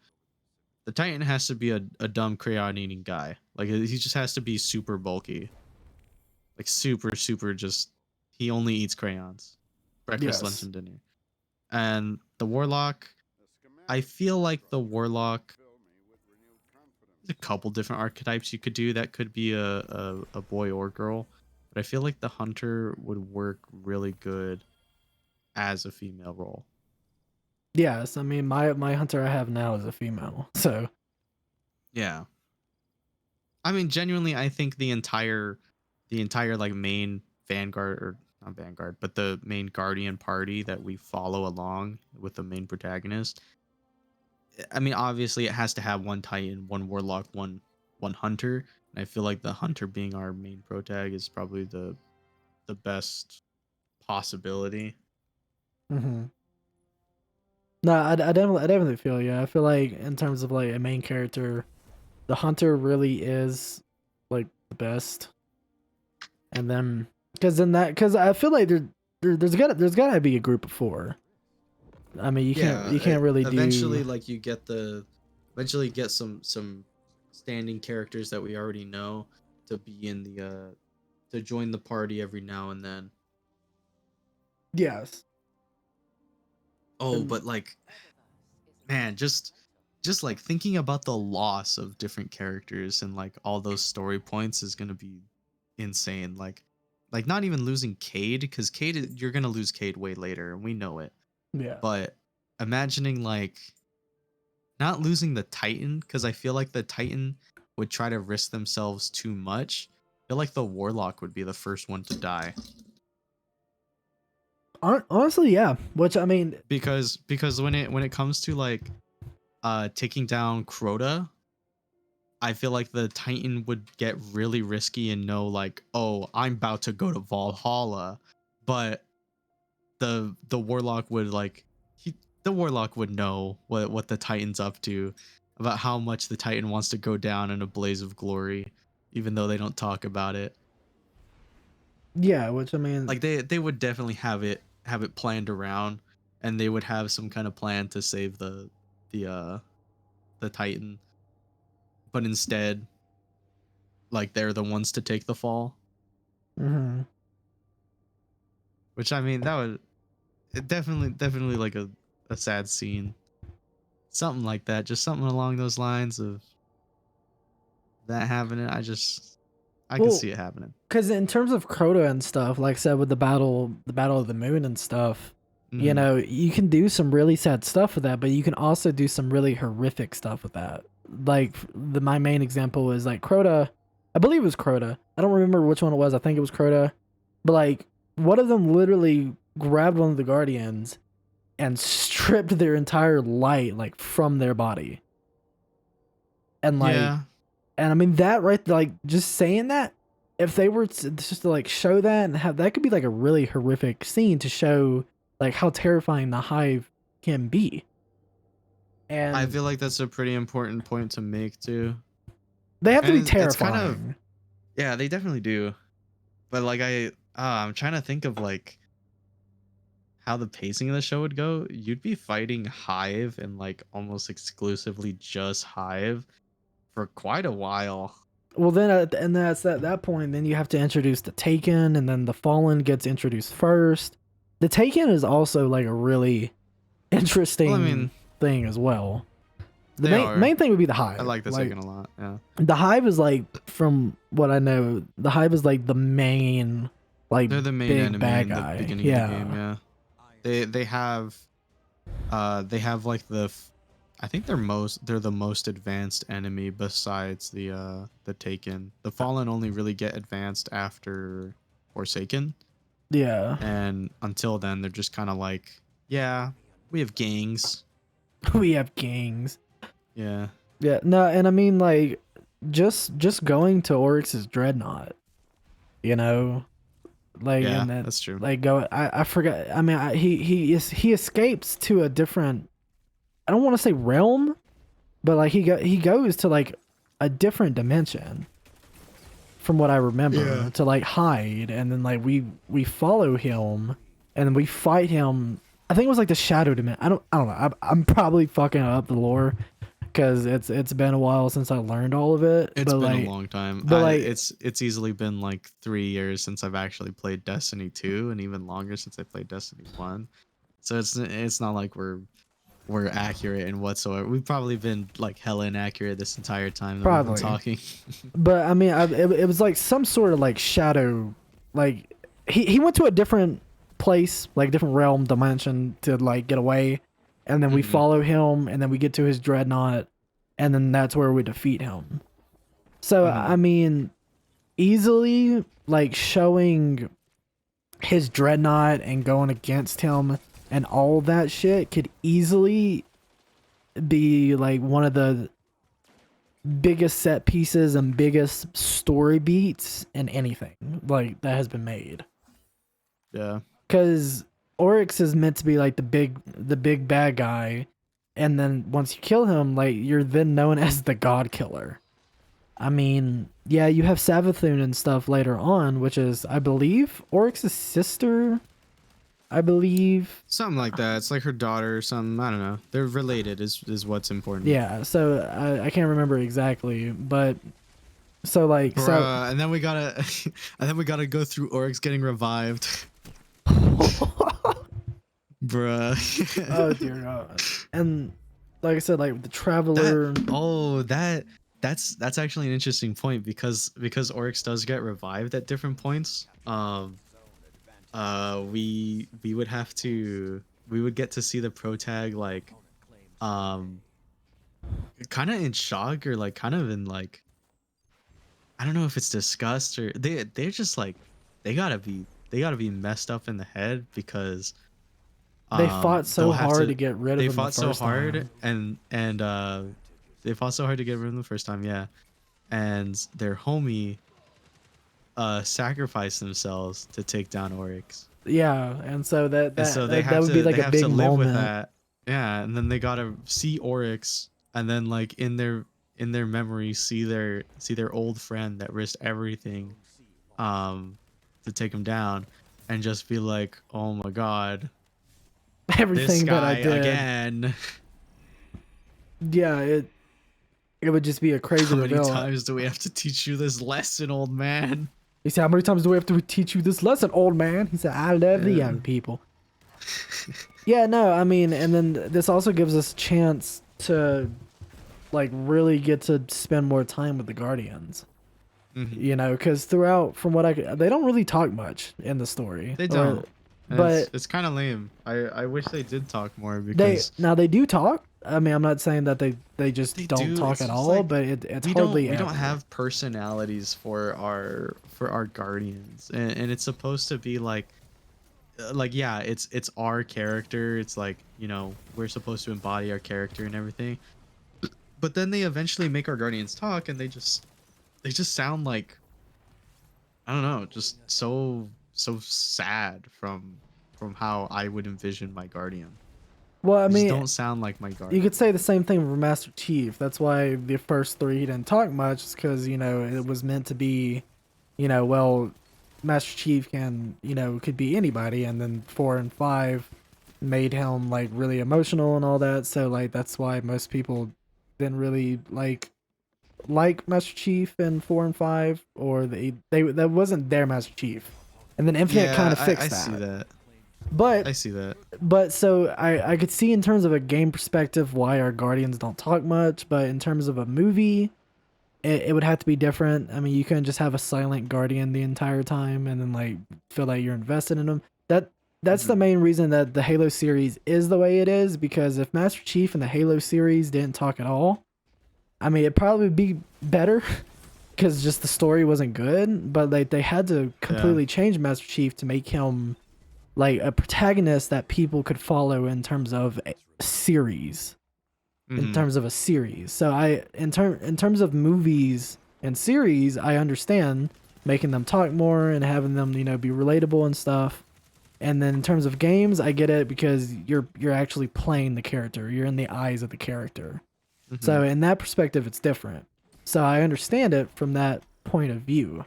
A: the Titan has to be a dumb crayon eating guy. Like he just has to be super bulky. Like super just he only eats crayons. Breakfast, lunch,
C: Yes.
A: and dinner. And the warlock, I feel like the warlock, there's a couple different archetypes you could do. That could be a boy or girl, but I feel like the hunter would work really good as a female role.
C: Yes, I mean my hunter I have now is a female, so
A: Yeah. I mean, genuinely, I think the entire like main Vanguard, or not Vanguard, but the main Guardian party that we follow along with the main protagonist. I mean, obviously, it has to have one Titan, one Warlock, one Hunter, and I feel like the Hunter being our main protag is probably the best possibility.
C: mm-hmm. No, I definitely feel you. I feel like in terms of like a main character, the hunter really is like the best. And then because I feel like there's gotta be a group of 4. I mean you can't really
A: Eventually,
C: do
A: like you get some standing characters that we already know to be in the to join the party every now and then.
C: yes.
A: Oh, but like, man, just like thinking about the loss of different characters and like all those story points is gonna be insane. Like not even losing Cade, because Cade, you're gonna lose Cade way later, and we know it.
C: Yeah.
A: But imagining like not losing the Titan, because I feel like the Titan would try to risk themselves too much. I feel like the Warlock would be the first one to die.
C: Honestly, yeah. Which I mean,
A: Because when it comes to like taking down Crota, I feel like the Titan would get really risky and know like, oh, I'm about to go to Valhalla, but the Warlock would like the Warlock would know what the Titan's up to, about how much the Titan wants to go down in a blaze of glory, even though they don't talk about it.
C: yeah, which I mean,
A: Like they would definitely have it planned around, and they would have some kind of plan to save the Titan. But instead, like they're the ones to take the fall.
C: mm-hmm.
A: Which I mean, that would definitely like a sad scene. Something like that, just something along those lines of that happening. I can see it happening.
C: Because in terms of Crota and stuff, like I said, with the battle of the moon and stuff, you
A: Mhm.
C: know, you can do some really sad stuff with that, but you can also do some really horrific stuff with that. Like my main example is like Crota. I believe it was Crota. I don't remember which one it was. I think it was Crota. But like one of them literally grabbed one of the Guardians and stripped their entire light like from their body. And like
A: Yeah.
C: and I mean that right, like just saying that if they were to, just to like show that and have that could be like a really horrific scene to show like how terrifying the hive can be.
A: I
C: And
A: feel like that's a pretty important point to make too.
C: they have to be
A: And it's kind
C: terrifying.
A: of, yeah, they definitely do. But like I'm trying to think of like how the pacing of the show would go. You'd be fighting Hive and like almost exclusively just Hive for quite a while.
C: Well, then, and that's at that point. Then you have to introduce the Taken, and then the Fallen gets introduced first. The Taken is also like a really interesting
A: Well, I mean,
C: thing as well. The
A: they
C: main,
A: are.
C: main thing would be the Hive.
A: I like the second a lot. Yeah.
C: The Hive is like, from what I know, the Hive is like the main, like
A: They're the main
C: big
A: enemy
C: bad
A: in the
C: guy.
A: beginning
C: Yeah,
A: of the game. Yeah. They have like I think they're the most advanced enemy besides the Taken. The Fallen only really get advanced after Forsaken,
C: yeah.
A: and until then they're just kind of like, yeah, we have gangs.
C: We have gangs.
A: Yeah.
C: Yeah, no, and I mean like just going to Oryx's dreadnought, you know, like
A: Yeah,
C: and that
A: that's true.
C: like go. I forgot. I mean, he escapes to a different. I don't want to say realm, but like he goes to like a different dimension. From what I remember,
A: Yeah.
C: to like hide, and then like we follow him, and then we fight him. I think it was like the shadow dimension. I don't know. I'm probably fucking up the lore because it's been a while since I learned all of it.
A: It's
C: but
A: been
C: like,
A: a long time.
C: but like
A: It's easily been like 3 years since I've actually played Destiny 2, and even longer since I played Destiny 1. So it's not like we're accurate in whatsoever. We've probably been like hella inaccurate this entire time that we've been
C: Probably.
A: talking.
C: But I mean, it was like some sort of like shadow, like he went to a different place, like different realm dimension to like get away, and then we
A: Mhm.
C: follow him, and then we get to his dreadnought, and then that's where we defeat him. So
A: Mhm.
C: I mean, easily like showing his dreadnought and going against him and all that shit could easily be like one of the biggest set pieces and biggest story beats in anything like that has been made.
A: Yeah.
C: Because Oryx is meant to be like the big bad guy, and then once you kill him, like you're then known as the God Killer. I mean, yeah, you have Savathun and stuff later on, which is I believe Oryx's sister. I believe.
A: Something like that. It's like her daughter or something. I don't know. They're related is what's important.
C: Yeah, so I can't remember exactly, but so like so.
A: Bruh, and then we gotta and then we gotta go through Oryx getting revived. Bruh.
C: Oh dear God! And like I said, like the Traveler.
A: That's actually an interesting point because Oryx does get revived at different points. We would get to see the pro tag like kind of in shock or like kind of in like, I don't know if it's disgust or they're just like they gotta be messed up in the head because
C: They fought so
A: they'll have
C: hard to get rid of
A: they
C: him.
A: fought
C: the
A: so
C: first
A: hard
C: time.
A: and they fought so hard to get rid of him the first time, yeah, and their homie sacrificed themselves to take down Oryx.
C: Yeah, and so
A: And so they have
C: would
A: to
C: be like
A: they
C: a
A: have
C: big
A: to live
C: moment.
A: with that. Yeah, and then they gotta see Oryx, and then like in their memory see their old friend that risked everything, to take him down, and just be like, oh my god, this
C: Everything that I
A: guy
C: did.
A: again.
C: Yeah, it would just be a crazy
A: How many
C: reveal.
A: times do we have to teach you this lesson, old man?
C: He said, "How many times do we have to teach you this lesson, old man?" He said, "I love the
A: Yeah.
C: young people." Yeah, no, I mean, and then this also gives us a chance to like really get to spend more time with the Guardians.
A: Mhm.
C: You know, because throughout, from what they don't really talk much in the story.
A: They
C: Or-
A: don't. And
C: but
A: it's kind of lame. I wish they did talk more
C: they
A: because
C: they do talk. I mean, I'm not saying that they just
A: They
C: don't
A: do,
C: talk
A: it's
C: at
A: just
C: all,
A: like,
C: but it's
A: we don't
C: hardly
A: we don't
C: ever.
A: have personalities for our guardians, and it's supposed to be like yeah, it's our character. It's like, you know, we're supposed to embody our character and everything, but then they eventually make our guardians talk, and they just sound like I don't know, just so sad from how I would envision my guardian.
C: Well, I
A: They just
C: mean,
A: don't sound like my
C: you
A: guardian.
C: could say the same thing for Master Chief. That's why the first three he didn't talk much, is because it was meant to be, well, Master Chief can could be anybody, and then 4 and 5 made him like really emotional and all that. So like that's why most people didn't really like Master Chief in 4 and 5, or they that wasn't their Master Chief. And then Infinite kind
A: Yeah,
C: of
A: I
C: fixed
A: see
C: that.
A: that.
C: But
A: I see that.
C: so I could see in terms of a game perspective why our Guardians don't talk much, but in terms of a movie, it would have to be different. I mean, you couldn't just have a silent Guardian the entire time and then like feel like you're invested in them. That's the
A: Mhm.
C: main reason that the Halo series is the way it is, because if Master Chief in the Halo series didn't talk at all, I mean, it'd probably be better because just the story wasn't good. But like they had to
A: Yeah.
C: completely change Master Chief to make him like a protagonist that people could follow in terms of a series, in
A: Hmm.
C: terms of a series. So in terms of movies and series, I understand making them talk more and having them be relatable and stuff. And then in terms of games, I get it because you're actually playing the character. You're in the eyes of the character.
A: Hmm.
C: So in that perspective, it's different. So I understand it from that point of view.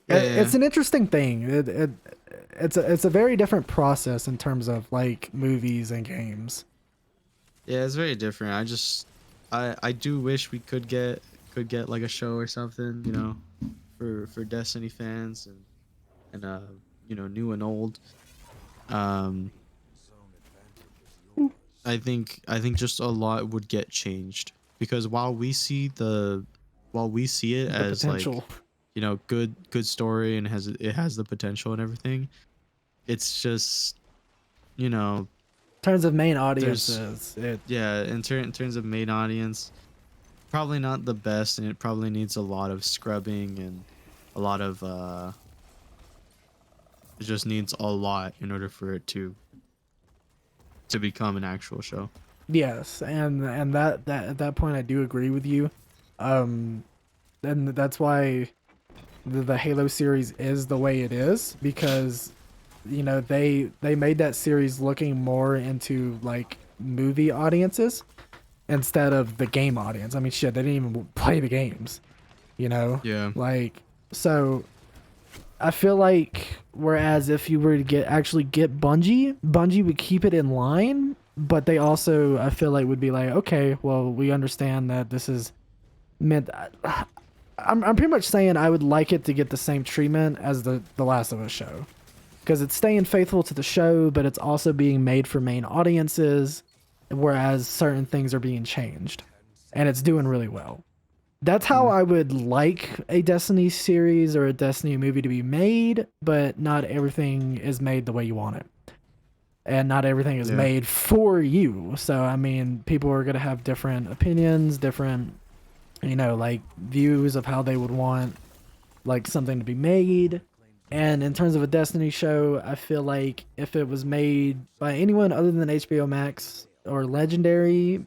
A: Yeah, yeah,
C: It's an interesting thing. It's a very different process in terms of like movies and games.
A: yeah. It's very different. I do wish we could get like a show or something, for Destiny fans and new and old. Um, I think just a lot would get changed because while we see it
C: The
A: as like,
C: potential.
A: good story and it has the potential and everything. It's just, you know,
C: In terms of main
A: there's
C: audiences, it
A: yeah, in terms of main audience, probably not the best, and it probably needs a lot of scrubbing and a lot of it just needs a lot in order for it to become an actual show.
C: yes, and that at that point I do agree with you. Um, and that's why the Halo series is the way it is, because they made that series looking more into like movie audiences instead of the game audience. I mean, shit, they didn't even play the games, you know?
A: Yeah.
C: Like, so I feel like whereas if you were to get Bungie, Bungie would keep it in line, but they also I feel like would be like, okay, well, we understand that this is meant. I'm pretty much saying I would like it to get the same treatment as the Last of Us show, because it's staying faithful to the show, but it's also being made for main audiences, whereas certain things are being changed, and it's doing really well. That's how
A: Mm,
C: I would like a Destiny series or a Destiny movie to be made, but not everything is made the way you want it. And not everything is
A: yeah.
C: made for you. So, I mean, people are going to have different opinions, different, like views of how they would want like something to be made. And in terms of a Destiny show, I feel like if it was made by anyone other than HBO Max or Legendary,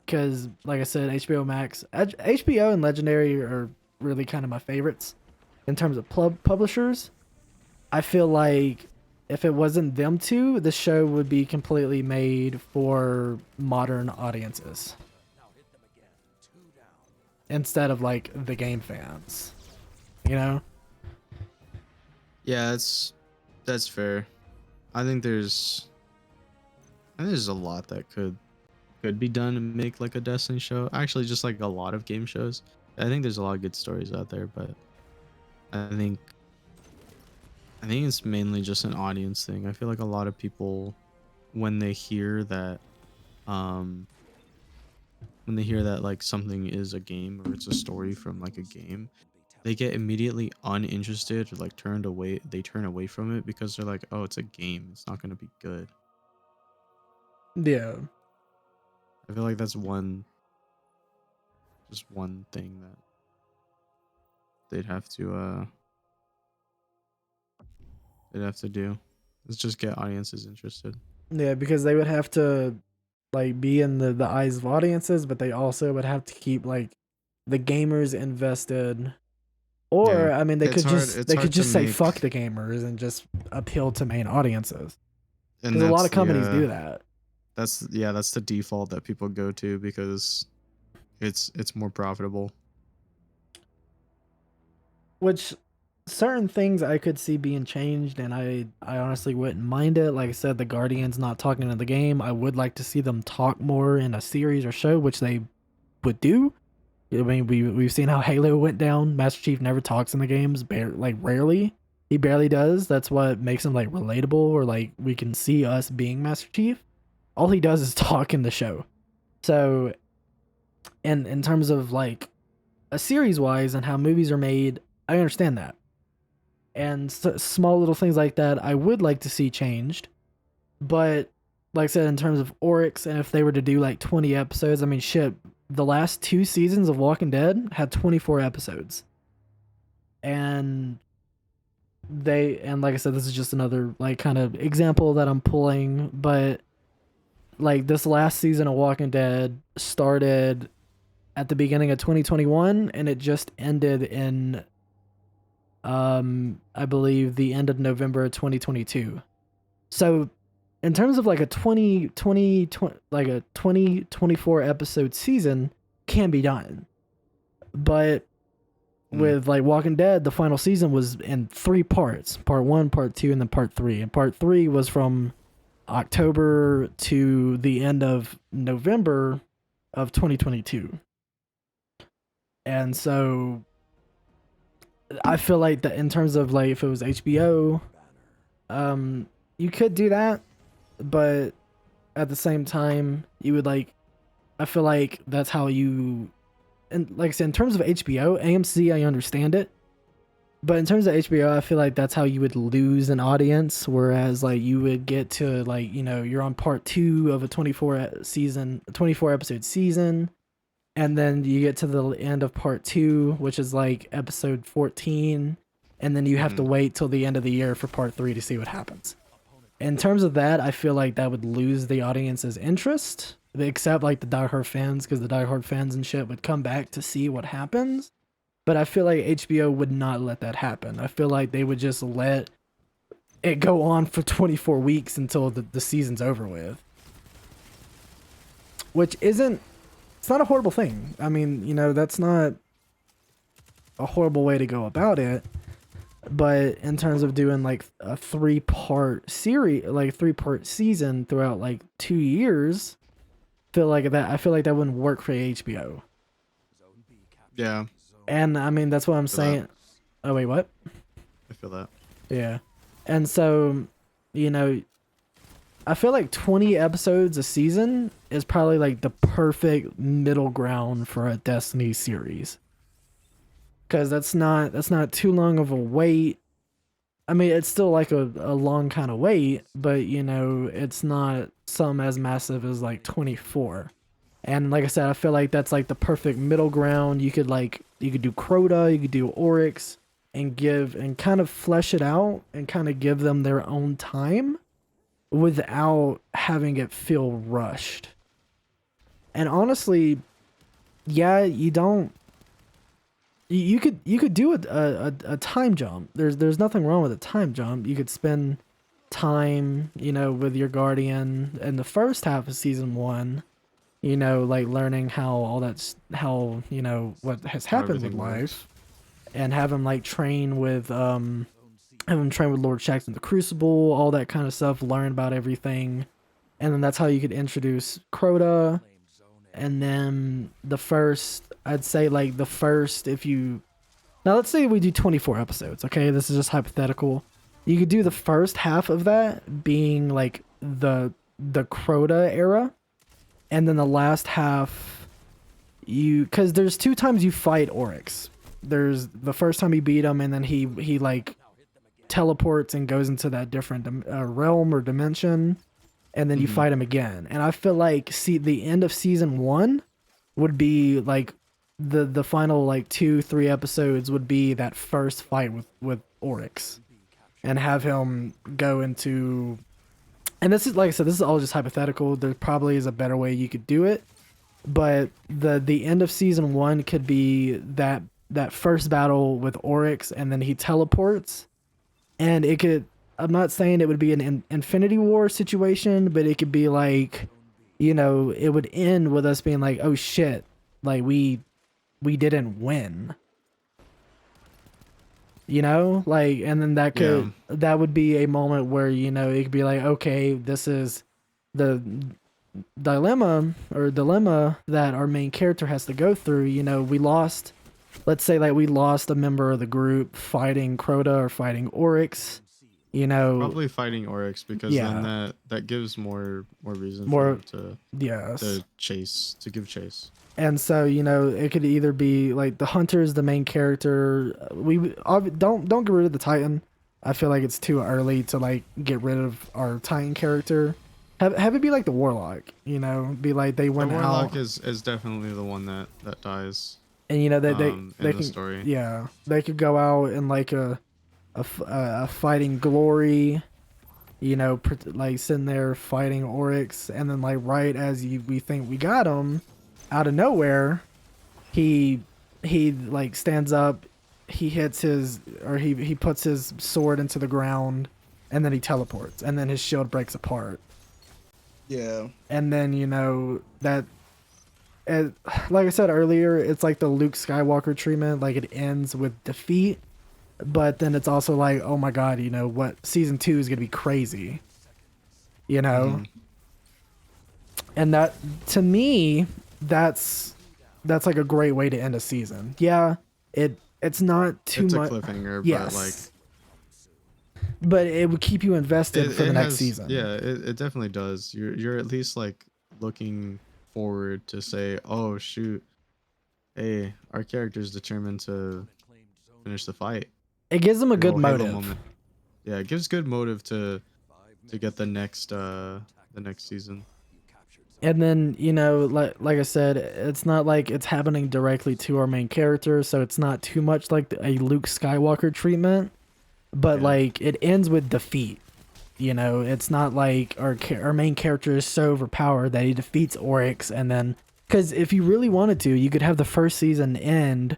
C: because like I said, HBO Max, HBO and Legendary are really kind of my favorites in terms of publishers. I feel like if it wasn't them two, the show would be completely made for modern audiences instead of like the game fans. You know?
A: Yeah, that's fair. I think there's a lot that could be done to make like a Destiny show. Actually, just like a lot of game shows. I think there's a lot of good stories out there, but I think I think it's mainly just an audience thing. I feel like a lot of people when they hear that um when they hear that like something is a game or it's a story from like a game, they get immediately uninterested or like turned away. They turn away from it because they're like, "Oh, it's a game. It's not going to be good."
C: Yeah.
A: I feel like that's one thing that they'd have to uh they'd have to do. Is just get audiences interested.
C: Yeah, because they would have to like be in the eyes of audiences, but they also would have to keep like the gamers invested Or
A: Yeah.
C: I mean, they
A: It's
C: could
A: hard-
C: just
A: it's
C: they
A: hard
C: could
A: to
C: just say
A: make-
C: fuck the gamers and just appeal to main audiences.
A: And
C: Because a lot
A: that's
C: of companies
A: the,
C: do that.
A: That's the default that people go to because it's more profitable.
C: Which certain things I could see being changed, and I honestly wouldn't mind it. Like I said, the Guardians not talking in the game. I would like to see them talk more in a series or show, which they would do. I mean, we've seen how Halo went down. Master Chief never talks in the games, like rarely. He barely does. That's what makes him like relatable, or like we can see us being Master Chief. All he does is talk in the show. So, and in terms of like a series wise and how movies are made, I understand that. And small little things like that I would like to see changed. But like I said, in terms of Oryx, and if they were to do like 20 episodes, I mean, shit, the last 2 seasons of Walking Dead had 24 episodes. And like I said, this is just another like kind of example that I'm pulling, but like this last season of Walking Dead started at the beginning of 2021 and it just ended in I believe the end of November of 2022. So in terms of like a 24 episode season can be done. But with like Walking Dead, the final season was in 3 parts. Part 1, part 2, and then part 3. And part 3 was from October to the end of November of 2022. And so I feel like that in terms of like if it was HBO, you could do that, but at the same time, you would like, I feel like that's how you, and like I said, in terms of HBO, AMC, I understand it, but in terms of HBO, I feel like that's how you would lose an audience, whereas like you would get to like, you know, you're on part 2 of a 24 episode season, and then you get to the end of part 2, which is like episode 14, and then you have to wait till the end of the year for part 3 to see what happens. In terms of that, I feel like that would lose the audience's interest, except like the diehard fans, because the diehard fans and shit would come back to see what happens. But I feel like HBO would not let that happen. I feel like they would just let it go on for 24 weeks until the season's over with. Which isn't, it's not a horrible thing. I mean, you know, that's not a horrible way to go about it. But in terms of doing like a 3-part series, like a 3-part season throughout like 2 years, I feel like that wouldn't work for HBO.
A: Yeah,
C: And I mean, that's what I'm saying. Oh, wait, what?
A: I feel that.
C: Yeah. And so, you know, I feel like 20 episodes a season is probably like the perfect middle ground for a Destiny series. Because that's not too long of a wait. I mean, it's still like a long kind of wait, but you know, it's not some as massive as like 24. And like I said, I feel like that's like the perfect middle ground. You could do Crota, you could do Oryx, and kind of flesh it out and kind of give them their own time without having it feel rushed. And honestly, yeah, you could do a time jump. There's nothing wrong with a time jump. You could spend time, you know, with your guardian in the first half of season 1, you know, like learning how you know, what has happened with life, and have him like train with Lord Shaxx in the Crucible, all that kind of stuff, learn about everything. And then that's how you could introduce Crota. And then I'd say if you, now let's say we do 24 episodes, okay? This is just hypothetical. You could do the first half of that being like the Crota era. And then the last half, because there's 2 times you fight Oryx. There's the first time you beat him, and then he like teleports and goes into that different realm or dimension, and then you fight him again. And I feel like the end of season 1 would be like the final like 2-3 episodes would be that first fight with Oryx, and have him go into, and this is, like I said, this is all just hypothetical. There probably is a better way you could do it, but the end of season 1 could be that that first battle with Oryx, and then he teleports, and it could. I'm not saying it would be an Infinity War situation, but it could be like, you know, it would end with us being like, oh shit, like we didn't win. You know, like, and then that could that would be a moment where, you know, it could be like, okay, this is the dilemma that our main character has to go through. You know, we lost, let's say like we lost a member of the group fighting Crota or fighting Oryx. You know,
A: Probably fighting Oryx, because
C: Yeah.
A: then that gives more reason
C: More-
A: for him
C: yes.
A: to give chase.
C: And so, you know, it could either be like the Hunter is the main character. Don't get rid of the Titan. I feel like it's too early to like get rid of our Titan character. Have it be like the Warlock, you know, be like they
A: The
C: went
A: Warlock
C: out
A: is definitely the one that dies.
C: and you know they
A: in
C: they
A: the
C: can
A: story.
C: yeah, they could go out in like a fighting glory, you know, like sitting there fighting Oryx, and then like right as we think we got him, out of nowhere, he like stands up, he hits his, or he puts his sword into the ground, and then he teleports, and then his shield breaks apart,
A: Yeah.
C: and then you know that. Like I said earlier, it's like the Luke Skywalker treatment, like it ends with defeat, but then it's also like, oh my god, you know what, season 2 is gonna be crazy, you know. And that, to me, that's like a great way to end a season. Yeah, it's not too
A: It's a
C: much,
A: cliffhanger,
C: yes, but it would keep you
A: but
C: invested
A: like
C: for the next season.
A: Yeah, it definitely does. You're at least like looking forward to say, oh shoot, hey, our character's determined to finish the fight.
C: It gives them a good
A: Little Halo
C: motive.
A: moment. Yeah, it gives good motive to get the next season.
C: And then, you know, like I said, it's not like it's happening directly to our main character, so it's not too much like a Luke Skywalker treatment, but
A: Yeah.
C: like it ends with defeat. You know, it's not like our main character is so overpowered that he defeats Oryx, and then, because if you really wanted to, you could have the first season end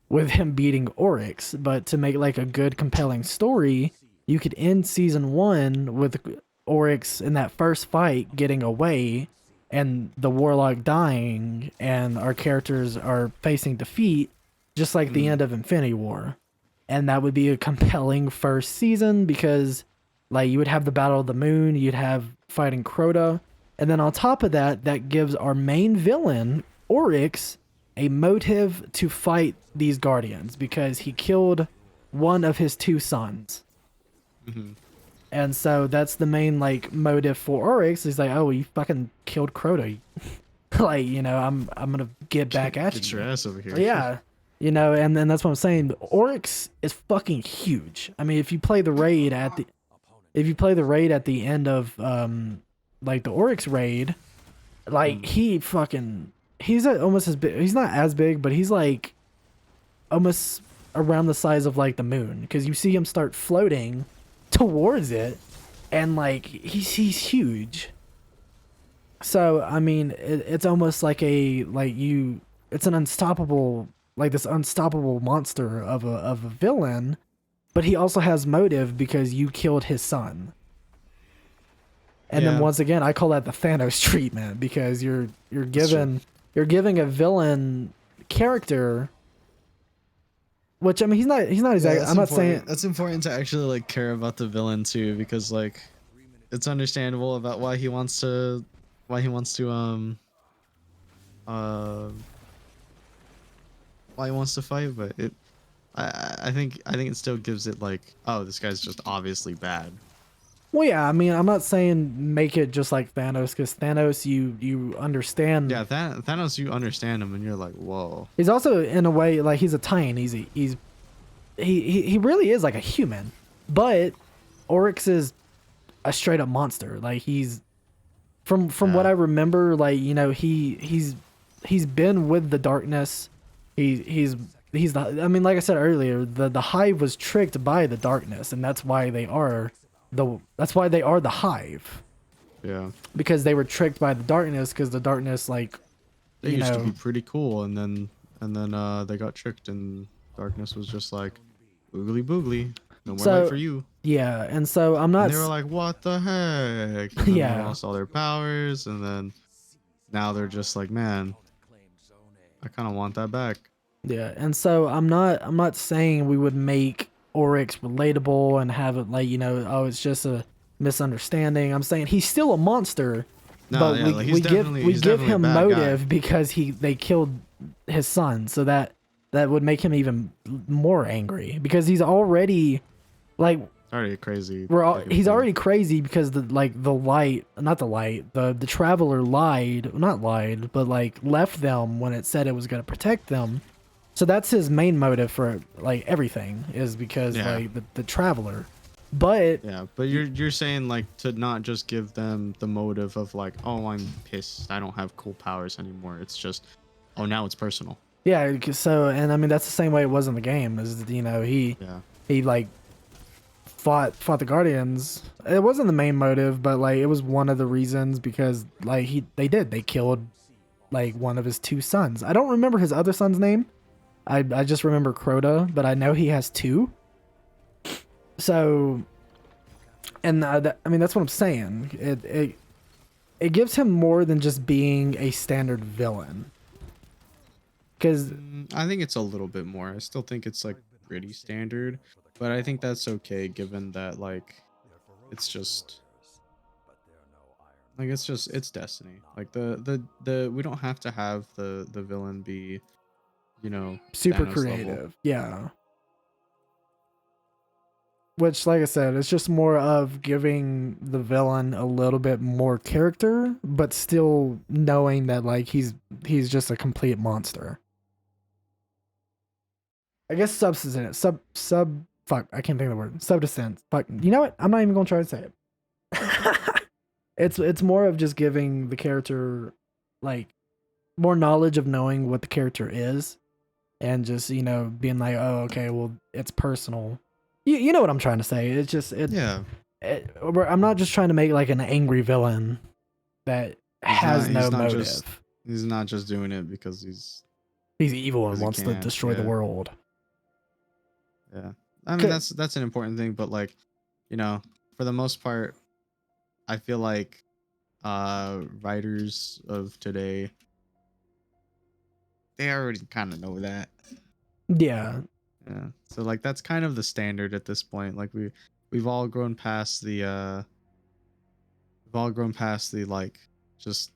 C: with him beating Oryx, but to make like a good compelling story, you could end season 1 with Oryx in that first fight getting away and the Warlock dying, and our characters are facing defeat, just like the end of Infinity War. And that would be a compelling first season, because like you would have the Battle of the Moon, you'd have fighting Crota, and then on top of that, that gives our main villain, Oryx, a motive to fight these Guardians, because he killed one of his 2 sons. And so that's the main like motive for Oryx. He's like, oh, you fucking killed Crota. Like, you know, I'm gonna get back at
A: Get
C: you.
A: your ass over here.
C: Yeah. You know, and then that's what I'm saying. Oryx is fucking huge. I mean, if you play the raid at the end of like the Oryx raid, like he's almost as big. He's not as big, but he's like almost around the size of like the moon, because you see him start floating towards it, and like he's huge. So I mean, it's almost like it's an unstoppable, like this unstoppable monster of a villain, but he also has motive because you killed his son. And then
A: Yeah.
C: once again, I call that the Thanos treatment, because you're giving a villain character, which I mean he's not exactly. I'm not saying
A: that's important to actually like care about the villain too, because like it's understandable about why he wants to why he wants to fight, but I think it still gives it like, oh, this guy's just obviously bad.
C: Well, yeah, I mean, I'm not saying make it just like Thanos, because Thanos, you understand.
A: Yeah, Thanos, you understand him, and you're like, whoa.
C: He's also, in a way, like he's a Titan. He really is like a human, but Oryx is a straight up monster. Like he's from what I remember, like, you know, he's been with the darkness. He's the. I mean, like I said earlier, the Hive was tricked by the darkness, and that's why they are the Hive.
A: Yeah.
C: Because they were tricked by the darkness, because the darkness, like,
A: They
C: you
A: used
C: know,
A: to be pretty cool, and then they got tricked and Darkness was just like, boogly boogly, no more light
C: So
A: for you.
C: yeah, and so I'm
A: And
C: not.
A: they were like, what the heck? And then they
C: Yeah,
A: lost all their powers, and then now they're just like, man, I kind of want that back.
C: yeah, and so I'm not saying we would make Oryx relatable and have it like oh it's just a misunderstanding. I'm saying he's still a monster,
A: No,
C: but
A: yeah, like, he's definitely
C: we give
A: a
C: him
A: bad guy.
C: motive because they killed his son, so that would make him even more angry because he's already like
A: Already crazy.
C: he's already crazy because the light, not the light, the traveler lied, not lied, but like left them when it said it was going to protect them. So that's his main motive for like everything is because
A: Yeah.
C: like the traveler. But
A: Yeah, but you're saying like to not just give them the motive of like, oh, I'm pissed, I don't have cool powers anymore. It's just, oh, now it's personal.
C: yeah, so and I mean that's the same way it was in the game. Is
A: Yeah.
C: he like fought the Guardians. It wasn't the main motive, but like it was one of the reasons because like they killed like one of his two sons. I don't remember his other son's name. I just remember Crota, but I know he has two. So, and I mean that's what I'm saying. It gives him more than just being a standard villain. Because
A: I think it's a little bit more. I still think it's like pretty standard, but I think that's okay given that like it's just like it's Destiny. Like the we don't have to have the villain be,
C: super
A: Thanos
C: creative,
A: level.
C: yeah. Which, like I said, it's just more of giving the villain a little bit more character, but still knowing that like he's just a complete monster. I guess substance fuck, I can't think of the word. Substance. Fuck. You know what? I'm not even gonna try to say it. It's more of just giving the character like more knowledge of knowing what the character is and just, being like, oh, okay, well, it's personal. You know what I'm trying to say. It's just
A: Yeah.
C: I'm not just trying to make like an angry villain that has no motive.
A: He's not just doing it because
C: He's evil and
A: 'cause he
C: wants to
A: can,
C: destroy the
A: yeah.
C: world.
A: Yeah. I mean that's an important thing, but like, for the most part, I feel like writers of today, they already kind of know that.
C: Yeah.
A: Yeah. So like that's kind of the standard at this point. Like we've all grown past the like just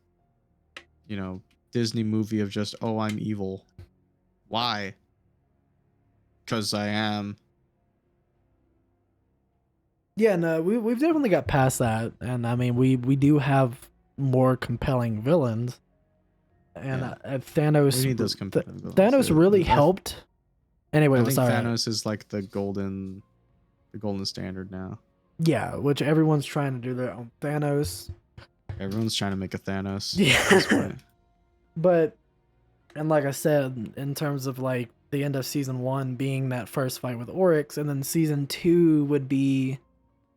A: Disney movie of just, oh, I'm evil. Why? Because I am.
C: Yeah, no, we've definitely got past that, and I mean we do have more compelling villains, and
A: Yeah.
C: Thanos.
A: We need those compelling villains.
C: Thanos really
A: I
C: helped. Anyway,
A: think
C: sorry.
A: Thanos is like the golden standard now.
C: Yeah, which everyone's trying to do their own Thanos.
A: Everyone's trying to make a Thanos.
C: Yeah.
A: At this point.
C: But, and like I said, in terms of like the end of season 1 being that first fight with Oryx, and then season 2 would be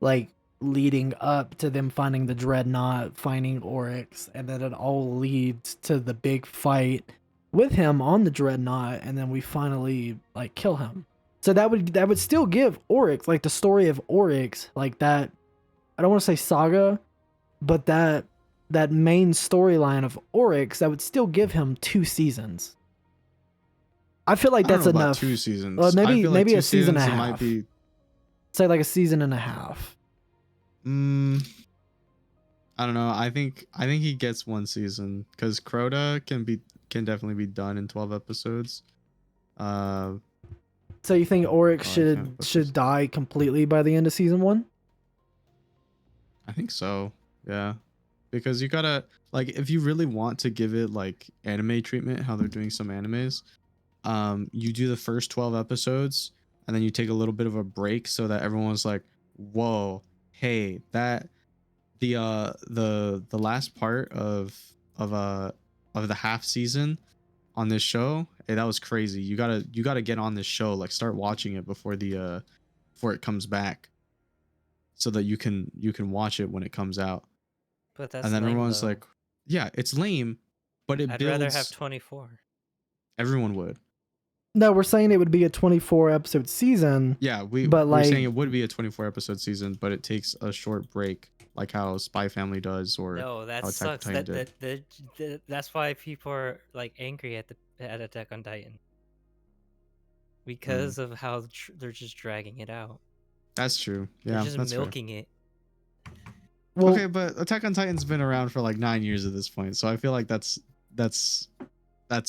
C: like leading up to them finding the Dreadnought, finding Oryx, and then it all leads to the big fight with him on the Dreadnought, and then we finally like kill him. So that would still give Oryx like the story of Oryx, like that. I don't want to say saga, but that main storyline of Oryx, that would still give him 2 seasons. I feel like that's
A: I don't know
C: enough.
A: about 2 seasons.
C: Well,
A: I feel like
C: maybe
A: 2
C: a season and a
A: seasons,
C: half.
A: It might be.
C: Say like a season and a half.
A: I don't know. I think he gets 1 season because Crota can definitely be done in 12 episodes.
C: So you think Oryx
A: Oh, I can't put
C: should die completely by the end of season 1?
A: I think so. Yeah. Because you gotta, like, if you really want to give it like anime treatment, how they're doing some animes, you do the first 12 episodes and then you take a little bit of a break so that everyone's like, whoa, hey, that the last part of the half season on this show, hey, that was crazy. You gotta get on this show, like start watching it before it comes back, so that you can watch it when it comes out.
D: But that's
A: And then
D: lame,
A: everyone's
D: though.
A: like, yeah, it's lame, but it
D: I'd
A: builds.
D: rather have 24.
A: Everyone would.
C: No, we're saying it would be a 24 episode season.
A: Yeah,
C: But,
A: we're saying
C: like-
A: it would be a 24 episode season, but it takes a short break, like how Spy Family does, or
D: No, that
A: how Attack on
D: sucks.
A: Titan
D: That's why people are like angry at Attack on Titan because of how they're just dragging it out.
A: That's true. Yeah,
D: They're just
A: that's fair.
D: milking it.
C: Well,
A: Okay, but Attack on Titan's been around for like 9 years at this point, so I feel like that's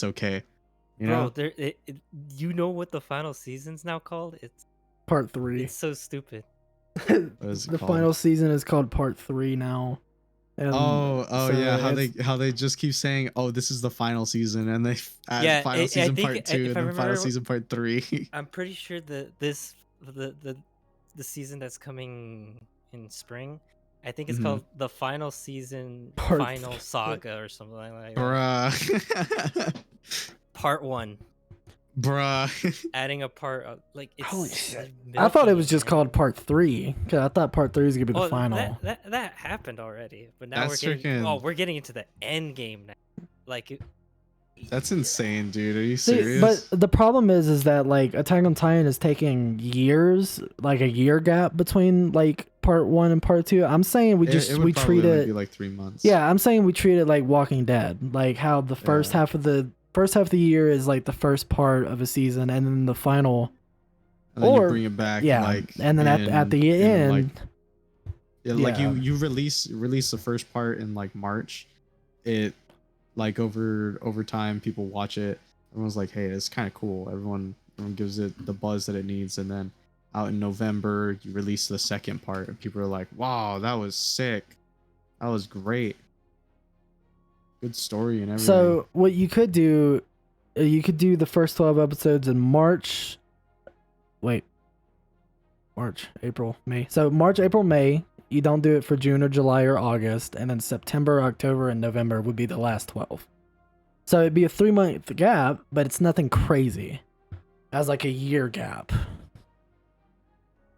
A: okay. You know?
D: Bro, you know what the final season's now called?
C: part 3.
D: It's so stupid.
A: What is it
C: The
A: called?
C: final season is called part 3 now. And
A: Oh
C: so
A: yeah,
C: it's-
A: how they just keep saying, "Oh, this is the final season," and they add
D: Yeah,
A: final
D: I
A: season
D: think,
A: part 2
D: if
A: and
D: I
A: then final
D: remember-
A: season part 3.
D: I'm pretty sure that the season that's coming in spring, I think it's
A: Mhm.
D: called the final season,
C: Part
D: final saga or something like that.
A: Bruh.
D: Part 1,
A: Bruh.
D: adding a part like it's.
C: Holy shit.
D: they're
C: I thought it
D: milking
C: was just
D: man.
C: called part 3. Cause I thought part 3 was gonna be the
D: Oh,
C: final.
D: That happened already, but now
A: That's
D: we're getting.
A: freaking-
D: Oh, we're getting into the end game now. Like,
A: That's insane, dude. Are you
C: See,
A: serious?
C: but the problem is that like Attack on Titan is taking years, like a year gap between like part 1 and part 2. I'm saying we
A: It would
C: we
A: probably
C: treat
A: only
C: it.
A: be like 3 months.
C: Yeah, I'm saying we treat it like Walking Dead, like how the first
A: Yeah.
C: half of the year is like the first part of a season, and then the final.
A: And then
C: or-
A: you bring it back.
C: Yeah,
A: like,
C: and then at the
A: in,
C: end,
A: like, yeah, like
C: Yeah.
A: you release the first part in like March. It like over time people watch it. Everyone's like, hey, it's kind of cool. Everyone gives it the buzz that it needs, and then out in November you release the second part, and people are like, wow, that was sick. That was great. Good story and everything.
C: so what you could do the first 12 episodes in March. Wait. March, April, May. So March, April, May. You don't do it for June or July or August, and then September, October, and November would be the last 12. So it'd be a 3-month gap, but it's nothing crazy. As like a year gap.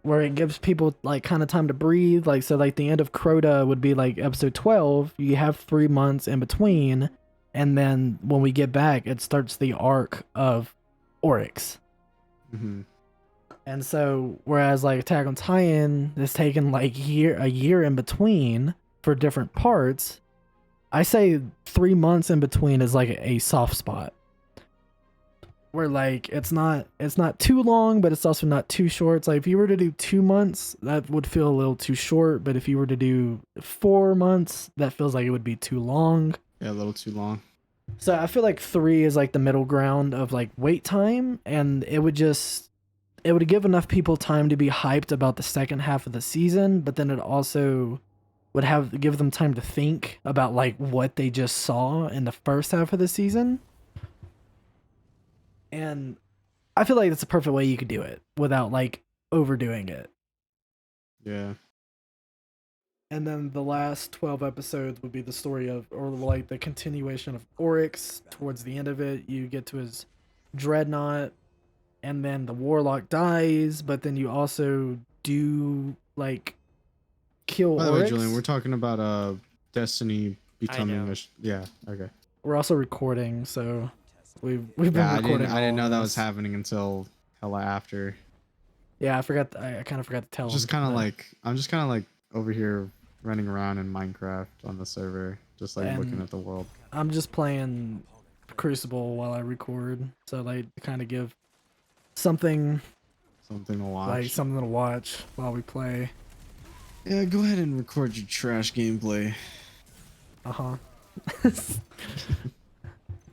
C: Where it gives people like kind of time to breathe. Like so like the end of Crota would be like episode 12. You have 3 months in between, and then when we get back, it starts the arc of Oryx.
A: hmm
C: And so, whereas like Attack on Titan is taking like a year in between for different parts, I say 3 months in between is like a soft spot. Where like it's not too long, but it's also not too short. It's like if you were to do 2 months, that would feel a little too short. But if you were to do 4 months, that feels like it would be too long.
A: Yeah, a little too long.
C: So I feel like 3 is like the middle ground of like wait time, and it would give enough people time to be hyped about the second half of the season, but then it also would give them time to think about like what they just saw in the first half of the season. And I feel like that's a perfect way you could do it without like overdoing it.
A: Yeah.
C: And then the last 12 episodes would be the story of, or like the continuation of Oryx. Towards the end of it, you get to his dreadnought, and then the warlock dies, but then you also do like kill
A: By the way,
C: Oryx.
A: Julian, we're talking about Destiny becoming
D: know.
A: yeah, okay.
C: We're also recording, so we've been
A: Yeah, I
C: recording.
A: didn't
C: all
A: know
C: of
A: that was
C: this.
A: happening until hella after.
C: Yeah, I forgot. I kind of forgot to tell.
A: Just
C: him
A: kind of
C: that.
A: like I'm just kind of like over here running around in Minecraft on the server, just like looking
C: And-
A: at the world.
C: I'm just playing Crucible while I record, so like to kind of give something
A: Something to watch.
C: like something to watch while we play.
A: Yeah, go ahead and record your trash gameplay.
C: Uh-huh.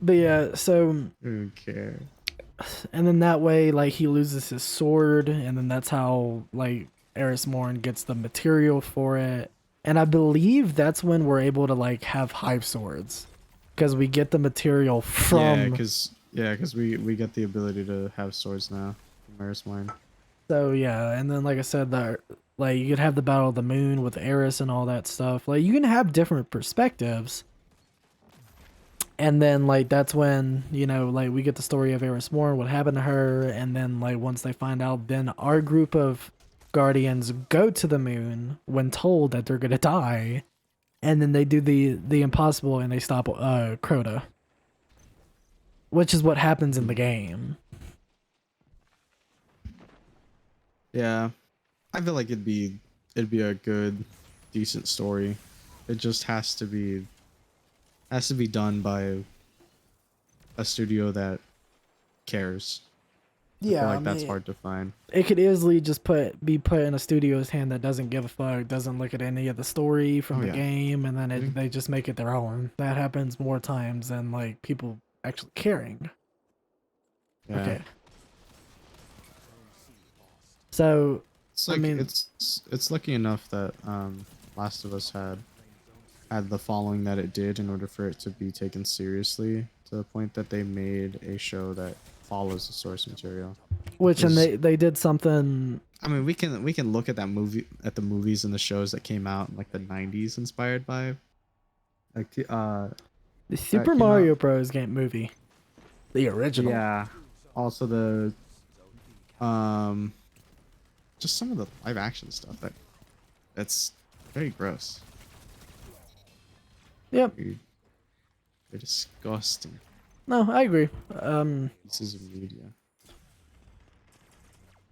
C: But yeah, so
A: I don't care.
C: and then that way like he loses his sword, and then that's how like Eris Morn gets the material for it. And I believe that's when we're able to like have hive swords, because we get the material
A: Yeah,
C: from.
A: because we get the ability to have swords now from Eris Morn.
C: So yeah, and then like I said, that like you could have the Battle of the Moon with Eris and all that stuff. Like you can have different perspectives. And then like that's when, you know, like we get the story of Eris Morn, what happened to her, and then like once they find out, then our group of Guardians go to the moon when told that they're gonna die. And then they do the impossible and they stop Crota. Which is what happens in the game.
A: Yeah, I feel like it'd be a good, decent story. It just has to be done by a studio that cares. I feel
C: Yeah, I
A: like that's
C: mean,
A: hard to find.
C: it could easily just be put in a studio's hand that doesn't give a fuck, doesn't look at any of the story from
A: Oh
C: the
A: yeah.
C: game, and then
A: Mhm.
C: they just make it their own. That happens more times than like people actually caring.
A: Yeah.
C: Okay, so
A: It's
C: I
A: like
C: mean,
A: it's lucky enough that Last of Us had the following that it did in order for it to be taken seriously to the point that they made a show that follows the source material.
C: which and
A: 'Cause,
C: they did something.
A: I mean, we can look at the movies and the shows that came out in like the 90s inspired by like
C: The
A: that
C: Super
A: came out.
C: Mario Bros. Game movie, the original.
A: Yeah. Also the um just some of the live action stuff that's very gross.
C: Yep.
A: Very, very disgusting
C: No, I agree.
A: pieces of media.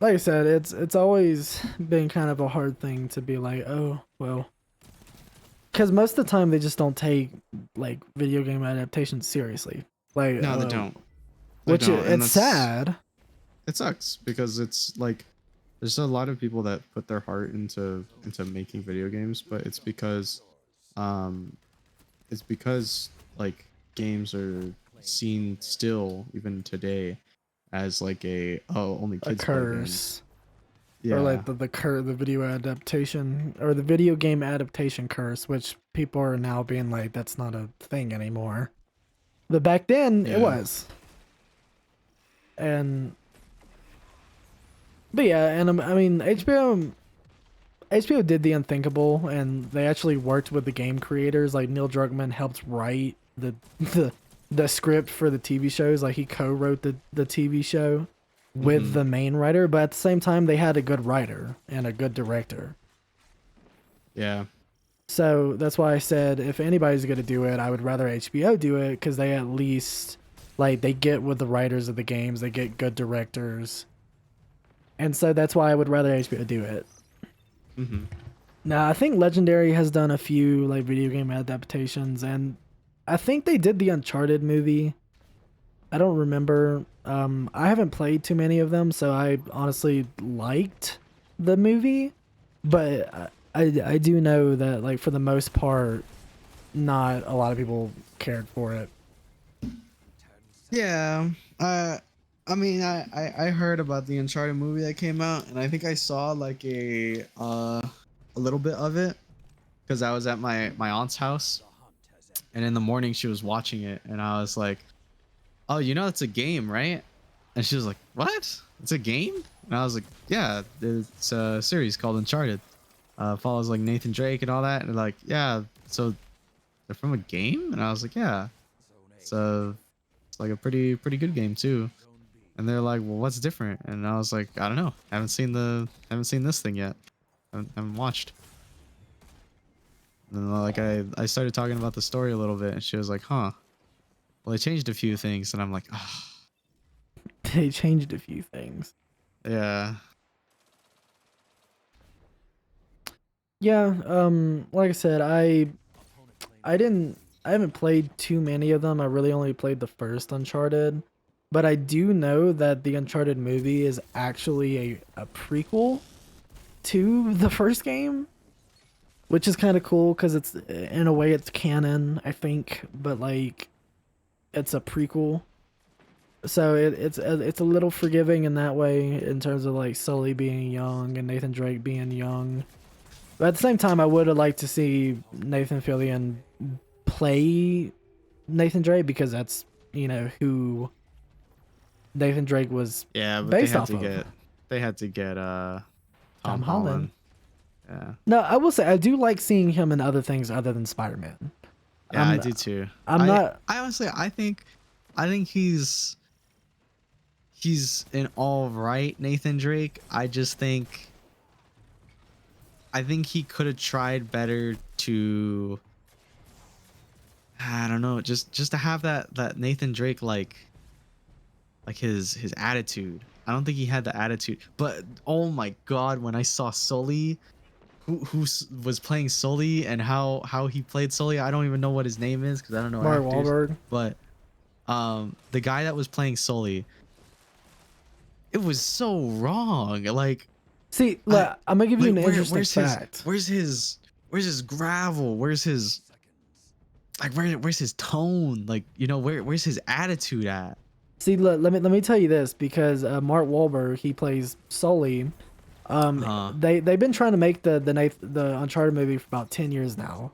C: Like I said, it's always been kind of a hard thing to be like, oh well, because most of the time they just don't take like video game adaptations seriously. Like,
A: No, they don't. They
C: which
A: don't, and
C: it's
A: that's
C: sad.
A: it sucks because it's like there's a lot of people that put their heart into making video games, but um it's because like games are seen still even today as like only
C: A
A: kids play games.
C: curse,
A: Yeah.
C: or like the video adaptation or the video game adaptation curse, which people are now being like, that's not a thing anymore. But back then it
A: Yeah.
C: was. And but yeah, and I mean HBO did the unthinkable, and they actually worked with the game creators. Like Neil Druckmann helped write the script for the TV shows. Like he co-wrote the TV show with
A: Mhm.
C: the main writer, but at the same time they had a good writer and a good director.
A: Yeah.
C: So that's why I said if anybody's gonna do it, I would rather HBO do it because they at least like they get with the writers of the games, they get good directors, and so that's why I would rather HBO do it.
A: Mhm.
C: Now I think Legendary has done a few like video game adaptations, and I think they did the Uncharted movie. I don't remember. I haven't played too many of them, so I honestly liked the movie, but I do know that like for the most part, not a lot of people cared for it.
A: Yeah. I mean, I heard about the Uncharted movie that came out, and I think I saw like a little bit of it because I was at my aunt's house, and in the morning she was watching it, and I was like, "Oh, it's a game, right?" And she was like, "What? It's a game?" And I was like, "Yeah, it's a series called Uncharted. Follows like Nathan Drake and all that." And they're like, "Yeah, so they're from a game?" And I was like, "Yeah, so it's like a pretty good game too." And they're like, "Well, what's different?" And I was like, "I don't know. Haven't seen this thing yet. Haven't watched." And then, like I started talking about the story a little bit, and she was like, "Huh. Well, they changed a few things." And I'm like, "Ah,
C: They changed a few things.
A: yeah,
C: Yeah, like I said, I haven't played too many of them. I really only played the first Uncharted. But I do know that the Uncharted movie is actually a prequel to the first game, which is kind of cool because it's in a way it's canon, I think, but like it's a prequel. So it's a little forgiving in that way in terms of like Sully being young and Nathan Drake being young. But at the same time, I would have liked to see Nathan Fillion play Nathan Drake because that's who Nathan Drake was
A: yeah." But
C: based off of.
A: they had to get
C: Tom
A: Tom
C: Holland.
A: Holland. Yeah,
C: No, I will say I do like seeing him in other things other than Spider-Man.
A: yeah, I
C: I'm-
A: do too.
C: I'm not.
A: I honestly, I think he's an all right Nathan Drake. I think he could have tried better to, I don't know, just to have that Nathan Drake like his attitude. I don't think he had the attitude. But oh my god, when I saw Sully, was playing Sully and how he played Sully, I don't even know what his name is because I don't know
C: Mark
A: actors.
C: Wahlberg.
A: But the guy that was playing Sully, it was so wrong. Like,
C: See, look, I'm gonna give you an interesting
A: where's
C: fact.
A: where's his gravel? Where's his like where's his tone? Like, you know, where's his attitude at?
C: See, look, let me tell you this, because Mark Wahlberg, he plays Sully. They've been trying to make the Uncharted movie for about 10 years now,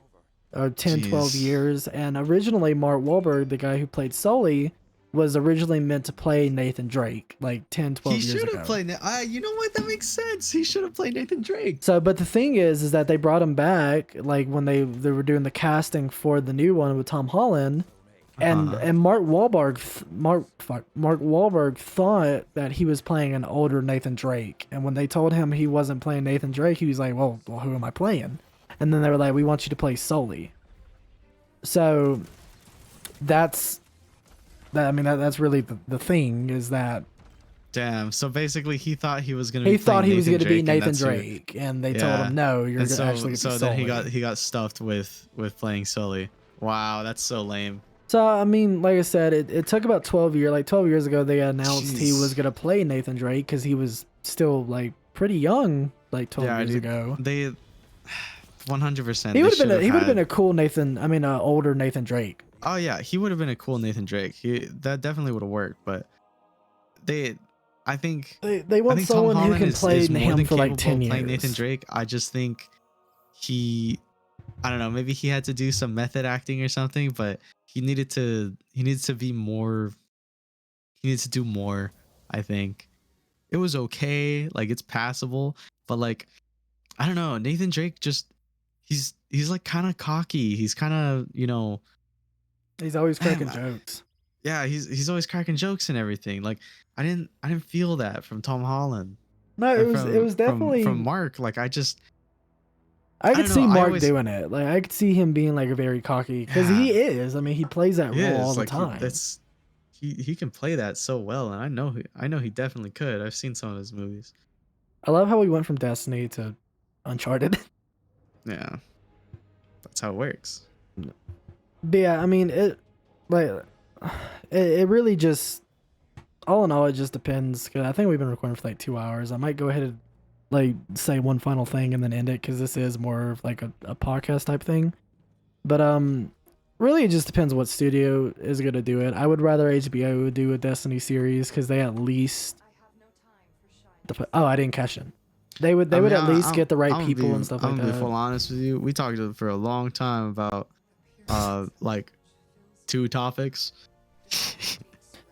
C: or 10, 12
A: Jeez.
C: years. And originally, Mark Wahlberg, the guy who played Sully, was originally meant to play Nathan Drake like 10, 12
A: He
C: years
A: should
C: ago.
A: have played. You know what? That makes sense. He should have played Nathan Drake.
C: So, but the thing is that they brought him back like when they were doing the casting for the new one with Tom Holland, and Mark Wahlberg thought that he was playing an older Nathan Drake, and when they told him he wasn't playing Nathan Drake, he was like, well, who am I playing? And then they were like, we want you to play Sully. So that's really the thing, is that
A: Damn. So basically, he thought he was gonna.
C: he
A: be
C: thought
A: playing
C: he was going to be
A: and
C: Nathan
A: that's who-
C: Drake, and they told
A: Yeah.
C: him, no, you're
A: And
C: actually going to
A: so
C: be
A: then
C: Sully.
A: he got stuffed with playing Sully. Wow, that's so lame.
C: So, I mean, like I said, it took about 12 years. Like 12 years ago, they announced he
A: Jeez.
C: was going to play Nathan Drake because he was still, like, pretty young, like 12 years
A: dude,
C: ago.
A: They 100%.
C: He would have been a cool Nathan, older Nathan Drake.
A: Oh yeah, he would have been a cool Nathan Drake. That definitely would have worked. But I think
C: They want
A: Tom
C: someone who
A: Holland
C: can
A: is
C: play
A: more
C: him
A: than
C: for, like,
A: capable
C: 10
A: of
C: years.
A: playing Nathan Drake. I just think I don't know, maybe he had to do some method acting or something, but he needed to be more. He needs to do more. I think it was okay, like it's passable, but like I don't know, Nathan Drake just he's like kind of cocky. He's kind of, you know,
C: He's always cracking
A: Man,
C: jokes.
A: yeah, he's always cracking jokes and everything. Like I didn't feel that from Tom Holland.
C: No, it
A: And
C: was definitely.
A: from Mark. Like I
C: I could
A: don't
C: see
A: know, I
C: Mark
A: always-
C: doing it. Like I could see him being like a very cocky, because
A: Yeah.
C: he is. I mean, he plays that
A: he
C: role
A: is
C: all the
A: like
C: time.
A: he can play that so well, and I know he definitely could. I've seen some of his movies.
C: I love how we went from Destiny to Uncharted.
A: Yeah, that's how it works.
C: But yeah, I mean, it really just, all in all, it just depends. 'Cause I think we've been recording for like 2 hours. I might go ahead and like say one final thing and then end it, because this is more of like a podcast type thing. But really it just depends what studio is gonna do it. I would rather HBO do a Destiny series, because they at least. Oh, I didn't catch it. They would
A: I mean,
C: at least
A: I'm-
C: get the right
A: I'm gonna
C: people
A: be-
C: and stuff
A: I'm
C: like
A: gonna be
C: that.
A: full honest with you. We talked for a long time about like 2 topics.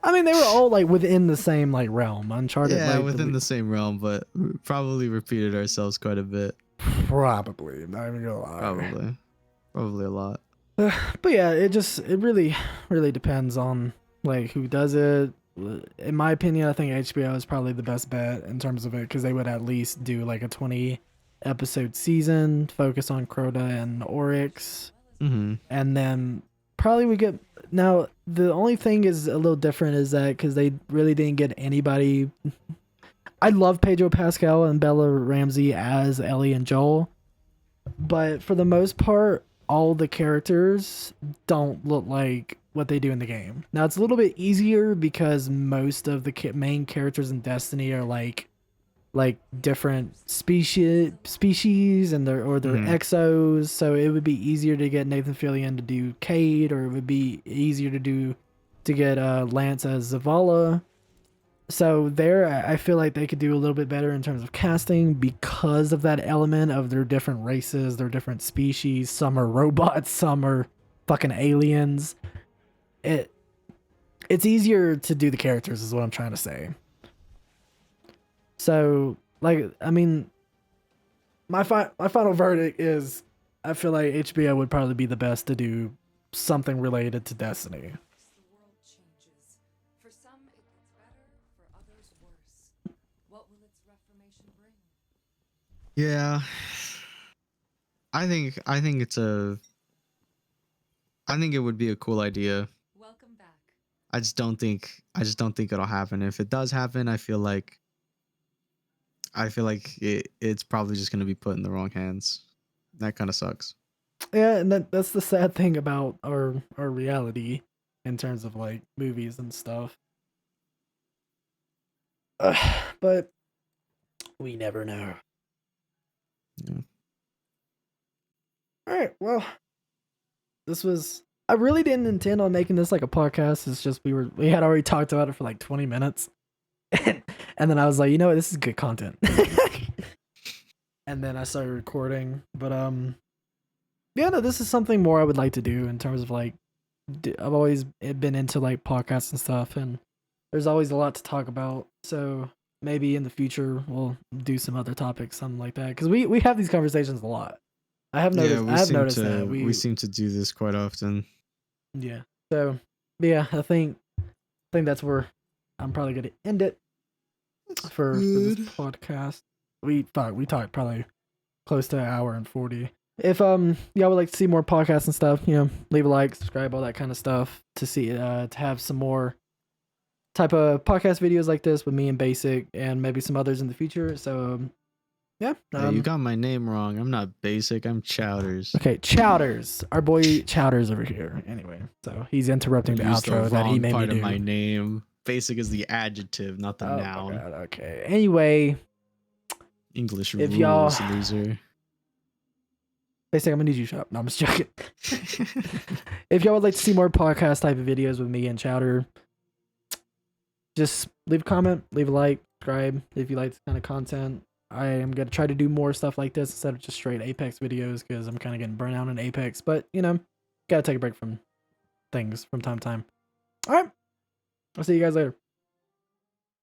C: I mean, they were all like within the same like realm. Uncharted,
A: Yeah,
C: like,
A: within the same realm, but we probably repeated ourselves quite a bit.
C: probably. Not even gonna lie.
A: Probably a lot.
C: But yeah, it really depends on like who does it. In my opinion, I think HBO is probably the best bet in terms of it, because they would at least do like a 20 episode season, focus on Crota and Oryx,
A: Mm-hmm.
C: and then probably we get. Now the only thing is a little different is that because they really didn't get anybody. I love Pedro Pascal and Bella Ramsey as Ellie and Joel, but for the most part, all the characters don't look like what they do in the game. Now it's a little bit easier because most of the main characters in Destiny are like different species and they're
A: Mhm.
C: exos, so it would be easier to get Nathan Fillion to do Cade, or it would be easier to get Lance as Zavala. So there, I feel like they could do a little bit better in terms of casting, because of that element of their different races, their different species. Some are robots, some are fucking aliens. It's easier to do the characters, is what I'm trying to say. So, like, I mean, my final verdict is, I feel like HBO would probably be the best to do something related to Destiny.
E: The world changes. For some, it gets better, for others, worse. What will its reformation bring?
A: Yeah. I think it would be a cool idea.
E: Welcome back.
A: I just don't think it'll happen. If it does happen, I feel like it's probably just gonna be put in the wrong hands. That kind of sucks.
C: Yeah, and that's the sad thing about our reality in terms of like movies and stuff. But we never know.
A: Yeah.
C: All right, well, this was. I really didn't intend on making this like a podcast. It's just we had already talked about it for like 20 minutes, and then I was like, you know what, this is good content. And then I started recording, but yeah, no, this is something more I would like to do in terms of like, I've always been into like podcasts and stuff, and there's always a lot to talk about. So maybe in the future we'll do some other topics, something like that, because we have these conversations a lot. I have noticed.
A: Yeah,
C: I have noticed that
A: we seem to do this quite often.
C: Yeah. So yeah, I think that's where I'm probably gonna end it for this podcast. We talked probably close to an hour and 40. If y'all would like to see more podcasts and stuff, leave a like, subscribe, all that kind of stuff to see to have some more type of podcast videos like this with me and Basic and maybe some others in the future. So yeah.
A: Hey, you got my name wrong. I'm not Basic. I'm Chowders.
C: Okay, Chowders. Our boy Chowders over here. Anyway, so he's interrupting the
A: Used
C: outro that he
A: wrong
C: made me
A: part
C: do.
A: of my name. Basic is the adjective, not the
C: Oh my
A: noun.
C: God, okay. Anyway,
A: English
C: if
A: rules,
C: y'all-
A: loser.
C: Basic, I'm gonna need you to shut up. No, I'm just joking. If y'all would like to see more podcast type of videos with me and Chowder, just leave a comment, leave a like, subscribe if you like this kind of content. I am gonna try to do more stuff like this instead of just straight Apex videos because I'm kind of getting burnt out in Apex. But gotta take a break from things from time to time. All right, I'll see you guys later.